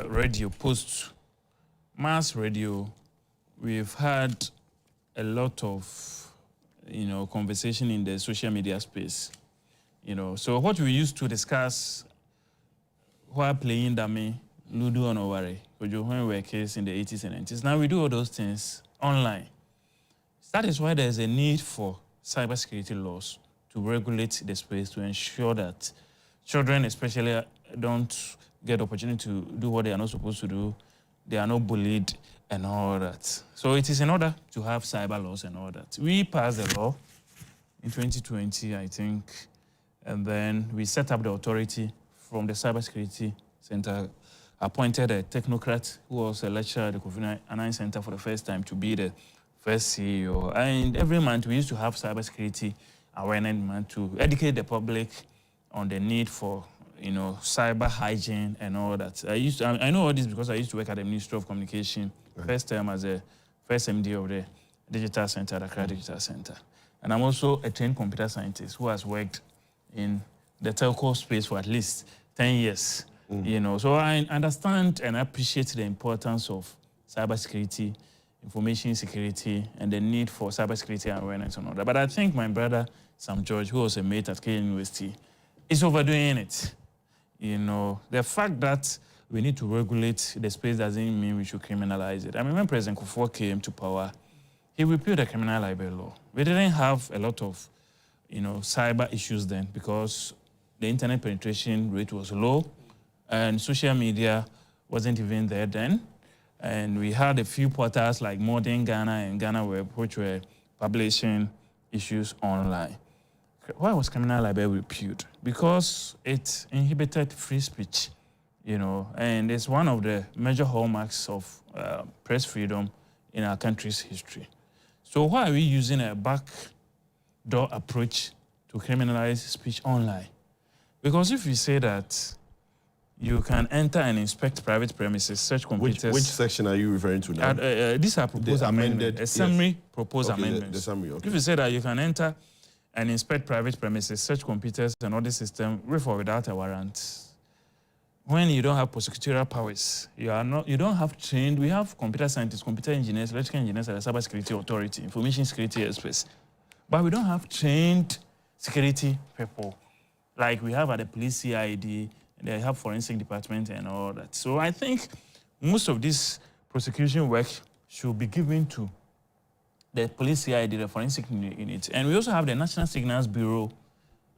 [SPEAKER 8] radio, post-mass radio, we've had a lot of, conversation in the social media space. So what we used to discuss while playing dummy, Ludo and Oware, when we were kids in the 80s and 90s, now we do all those things online. That is why there's a need for cybersecurity laws to regulate the space to ensure that children especially don't get the opportunity to do what they are not supposed to do. They are not bullied and all that. So it is in order to have cyber laws and all that. We passed the law in 2020, I think, and then we set up the authority from the Cybersecurity Center, appointed a technocrat who was a lecturer at the Convener Center for the first time to be the first CEO. And every month we used to have cybersecurity awareness month to educate the public on the need for cyber hygiene and all that. I know all this because I used to work at the Ministry of Communication, right. First time as a first MD of the Digital Center, the Accra Digital Center. And I'm also a trained computer scientist who has worked in the telco space for at least 10 years. So I understand and appreciate the importance of cybersecurity, information security, and the need for cybersecurity awareness and all that. But I think my brother, Sam George, who was a mate at K University, is overdoing it. The fact that we need to regulate the space doesn't mean we should criminalize it. I mean, when President Ofori came to power, he repealed the criminal libel law. We didn't have a lot of, cyber issues then because the internet penetration rate was low and social media wasn't even there then. And we had a few portals like Modern Ghana and Ghana Web, which were publishing issues online. Why was criminal libel repealed? Because it inhibited free speech, and it's one of the major hallmarks of press freedom in our country's history. So why are we using a backdoor approach to criminalize speech online? Because if we say that you can enter and inspect private premises, search computers...
[SPEAKER 1] Which section are you referring to now?
[SPEAKER 8] These are proposed amendments. A summary proposed amendments.
[SPEAKER 1] The summary, okay.
[SPEAKER 8] If you say that you can enter and inspect private premises, search computers and all the system with or without a warrant, when you don't have prosecutorial powers, you don't have trained... We have computer scientists, computer engineers, electrical engineers at the Cybersecurity Authority, information security experts. But we don't have trained security people like we have at the police CID. They have forensic department and all that. So I think most of this prosecution work should be given to the police CID, the forensic unit. And we also have the National Signals Bureau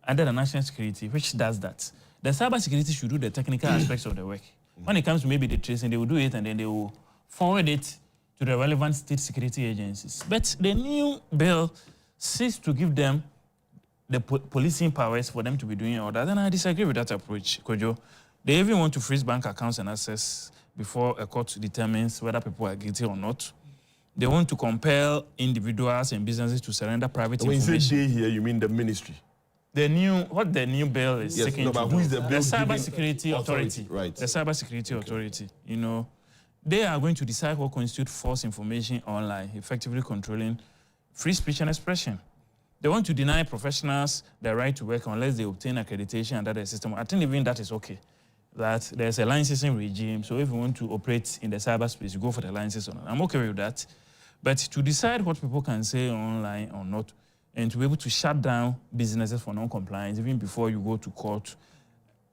[SPEAKER 8] under the National Security, which does that. The cybersecurity should do the technical aspects of the work. When it comes to maybe the tracing, they will do it and then they will forward it to the relevant state security agencies. But the new bill seeks to give them the policing powers for them to be doing all that. And I disagree with that approach, Kojo. They even want to freeze bank accounts and access before a court determines whether people are guilty or not. They want to compel individuals and businesses to surrender private information.
[SPEAKER 1] When you say they here, you mean the ministry?
[SPEAKER 8] What the new bill is seeking to do.
[SPEAKER 1] Who is the bill?
[SPEAKER 8] The Cybersecurity Authority.
[SPEAKER 1] Right.
[SPEAKER 8] The Cybersecurity Authority. You know, they are going to decide what constitutes false information online, effectively controlling free speech and expression. They want to deny professionals the right to work unless they obtain accreditation under the system. I think even that is okay. That there's a licensing regime, so if you want to operate in the cyberspace, you go for the license. I'm okay with that. But to decide what people can say online or not, and to be able to shut down businesses for non-compliance even before you go to court,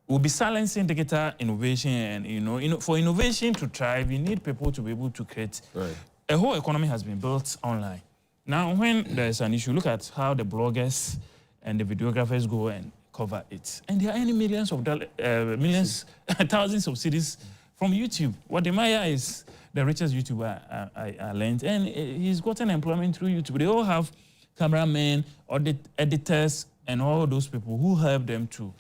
[SPEAKER 8] will be silencing digital innovation. And for innovation to thrive, you need people to be able to create. Right. A whole economy has been built online. Now, when there's an issue, look at how the bloggers and the videographers go and cover it. And they are earning millions of dollars, thousands of cities from YouTube. Wadimaya is the richest YouTuber I learned, and he's gotten employment through YouTube. They all have cameramen, editors, and all those people who help them to,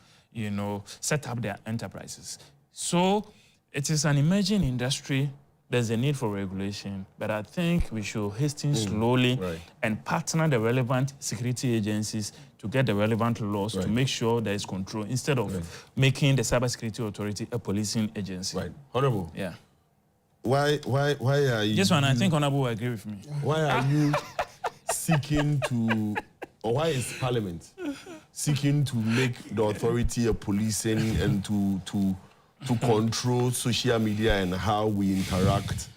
[SPEAKER 8] set up their enterprises. So it is an emerging industry. There's a need for regulation, but I think we should hasten slowly and partner the relevant security agencies to get the relevant laws to make sure there is control instead of making the Cybersecurity Authority a policing agency.
[SPEAKER 1] Right. Honorable.
[SPEAKER 8] Yeah.
[SPEAKER 1] Why are you...
[SPEAKER 8] This one, I think Honorable will agree with me.
[SPEAKER 1] Why are you seeking to... Or why is Parliament seeking to make the authority a policing and to control social media and how we interact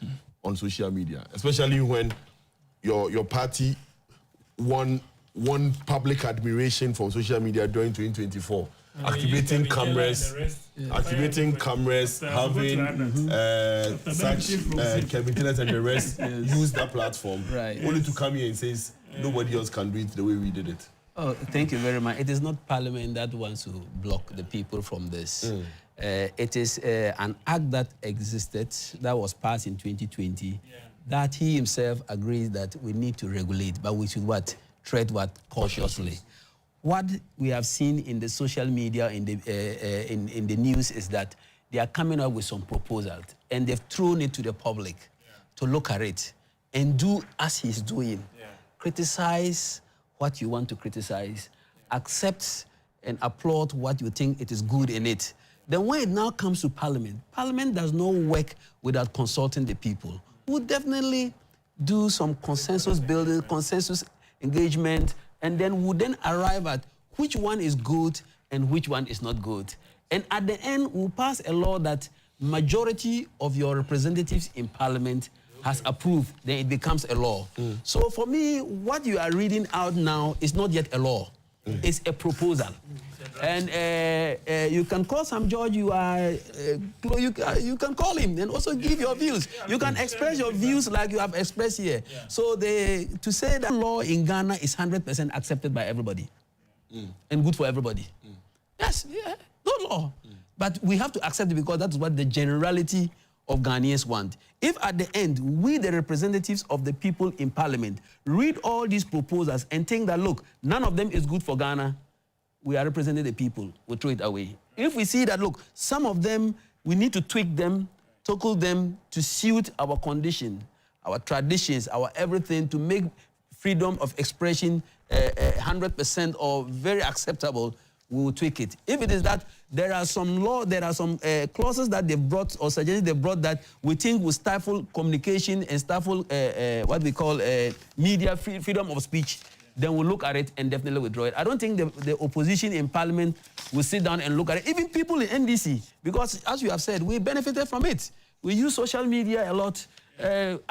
[SPEAKER 1] on social media, especially when your party won public admiration from social media during 2024, activating cameras, having such Terminates and the rest use that platform, only to come here and say nobody else can do it the way we did it.
[SPEAKER 12] Oh, thank you very much. It is not Parliament that wants to block the people from this. It is an act that existed, that was passed in 2020, that he himself agrees that we need to regulate, but we should tread cautiously. What we have seen in the social media, in the news, is that they are coming up with some proposals, and they've thrown it to the public to look at it and do as he's doing. Criticize what you want to criticize, accept and applaud what you think it is good in it. Then when it now comes to Parliament, Parliament does not work without consulting the people. We'll definitely do some consensus building, consensus engagement, and then we'll then arrive at which one is good and which one is not good. And at the end, we'll pass a law that majority of your representatives in Parliament has approved, then it becomes a law. So for me, what you are reading out now is not yet a law. It's a proposal. And you can call Sam George, you can call him and also give your views. You can express your views like you have expressed here. So to say that law in Ghana is 100% accepted by everybody and good for everybody. Yes, good law. But we have to accept it because that's what the generality of Ghanaians want. If at the end, we, the representatives of the people in Parliament, read all these proposals and think that, look, none of them is good for Ghana, we are representing the people, we'll throw it away. If we see that, look, some of them, we need to tweak them, tackle them to suit our condition, our traditions, our everything, to make freedom of expression 100% or very acceptable, we will tweak it. If it is that there are some clauses that they've brought or suggestions they've brought that we think will stifle communication and stifle what we call media freedom of speech, then we'll look at it and definitely withdraw it. I don't think the opposition in Parliament will sit down and look at it. Even people in NDC, because as you have said, we benefited from it. We use social media a lot,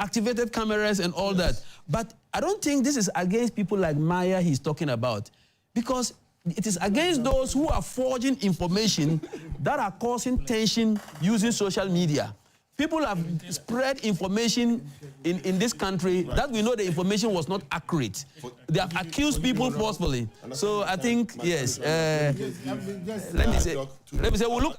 [SPEAKER 12] activated cameras and all that. But I don't think this is against people like Maya he's talking about, because it is against those who are forging information that are causing tension using social media. people have spread information in this country that we know the information was not accurate. They have accused people forcefully. So I think, yes, let me say, we'll look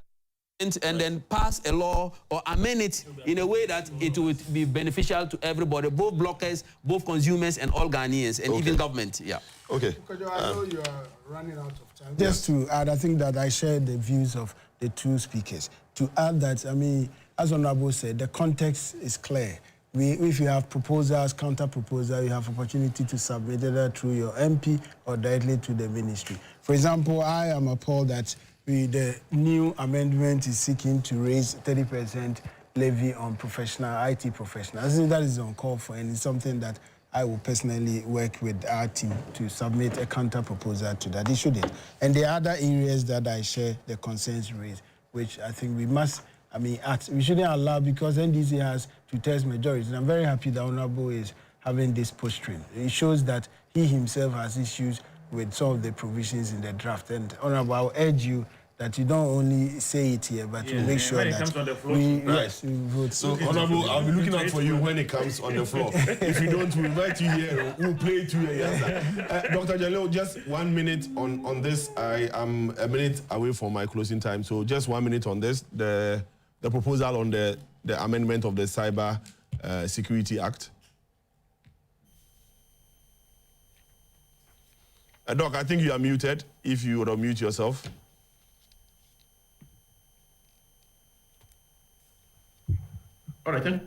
[SPEAKER 12] and then pass a law or amend it in a way that it would be beneficial to everybody, both blockers, both consumers, and all Ghanaians, and even government. Yeah.
[SPEAKER 1] Okay.
[SPEAKER 7] Because I know you are running out of time. Just to add, I think that I share the views of the two speakers. To add that, I mean, as Honorable said, the context is clear. If you have proposals, counter-proposals, you have opportunity to submit either through your MP or directly to the ministry. For example, I am appalled that the new amendment is seeking to raise 30% levy on IT professionals. I think that is uncalled for, and it's something that I will personally work with our team to submit a counter-proposal to that. It shouldn't. And the other areas that I share the concerns raised, which I think we must, act. We shouldn't allow, because NDC has two-thirds majority. And I'm very happy that Honorable is having this posturing. It shows that he himself has issues with some of the provisions in the draft. And Honorable, I'll urge you that you don't only say it here, but to make sure that we vote.
[SPEAKER 1] So, Honorable, I'll be looking out for you when it comes on the floor. If you don't, we'll invite you here. We'll play it to you. Dr. Jalilu, just 1 minute on this. I am a minute away from my closing time, so just 1 minute on this. The proposal on the amendment of the Cyber Security Act. Doc, I think you are muted. If you would unmute yourself.
[SPEAKER 9] All right, thank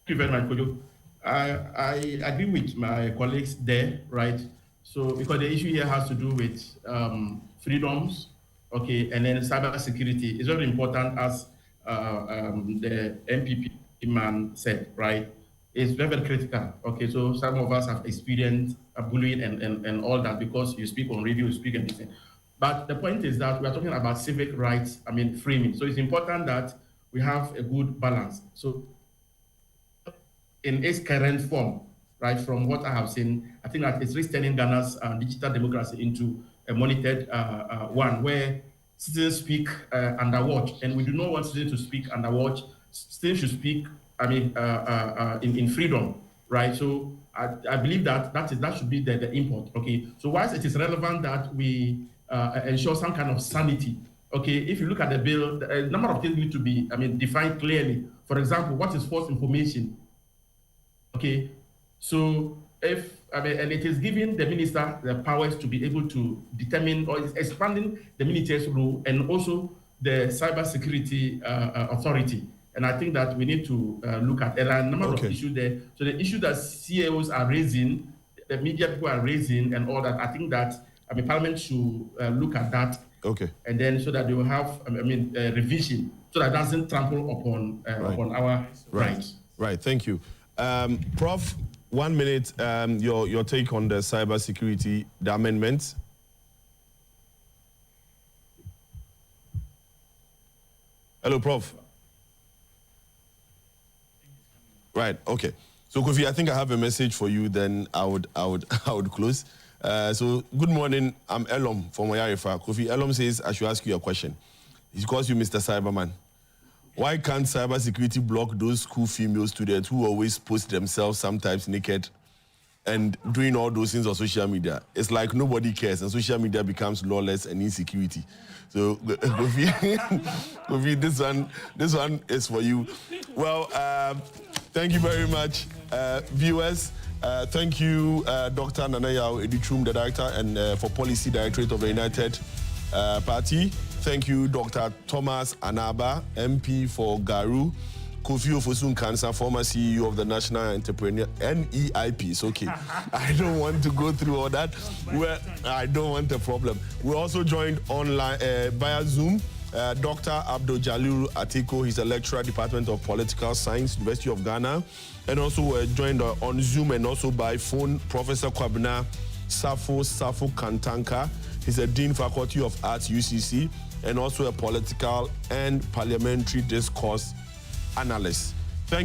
[SPEAKER 9] you very much, Kojo. I agree with my colleagues there, right? So, because the issue here has to do with freedoms, okay, and then cyber security is very important, as the MPP man said, right? It's very, very critical, okay? So some of us have experienced bullying and all that, because you speak on radio, you speak and listen. But the point is that we are talking about civic rights, framing. So it's important that we have a good balance. So in its current form, right, from what I have seen, I think that it's turning Ghana's digital democracy into a monitored one, where citizens speak under watch, and we do not want citizens to speak under watch. Citizens should speak, in freedom, right? So I believe that should be the import, okay? So whilst it is relevant that we ensure some kind of sanity, okay, if you look at the bill, a number of things need to be, defined clearly. For example, what is false information? Okay, so if, and it is giving the minister the powers to be able to determine, or is expanding the minister's role, and also the cybersecurity authority. And I think that we need to look at a number of issues there. So the issue that CEOs are raising, the media people are raising, and all that, I think that Parliament should look at that.
[SPEAKER 1] Okay.
[SPEAKER 9] And then so that they will have revision, so that doesn't trample upon upon our rights.
[SPEAKER 1] Right. Thank you, Prof. 1 minute. Your take on the cybersecurity, the amendments. Hello, Prof. Right. Okay. So, Kofi, I think I have a message for you. Then I would close. So, good morning. I'm Elom from Oyarifa. Kofi, Elom says I should ask you a question. He calls you Mr. Cyberman. Why can't cybersecurity block those cool female students who always post themselves sometimes naked and doing all those things on social media? It's like nobody cares, and social media becomes lawless and insecurity. So, Kofi, this one is for you. Well, thank you very much, viewers. Thank you, Dr. Nanaya ADUTWUM, the director and for Policy Directorate of the United Party. Thank you, Dr. Thomas ANABAH, MP for Garu. Kofi OFOSU NKANSAH, former CEO of the National Entrepreneurship, NEIP. It's okay. I don't want to go through all that. I don't want a problem. We're also joined online via Zoom. Dr. ABDUL-JALIlu ATEKO, he's a lecturer, Department of Political Science, University of Ghana. And also we're joined on Zoom and also by phone, Professor KWABENA, SARFO-KANTANKAH. He's a Dean Faculty of Arts, UCC, and also a political and parliamentary discourse analyst.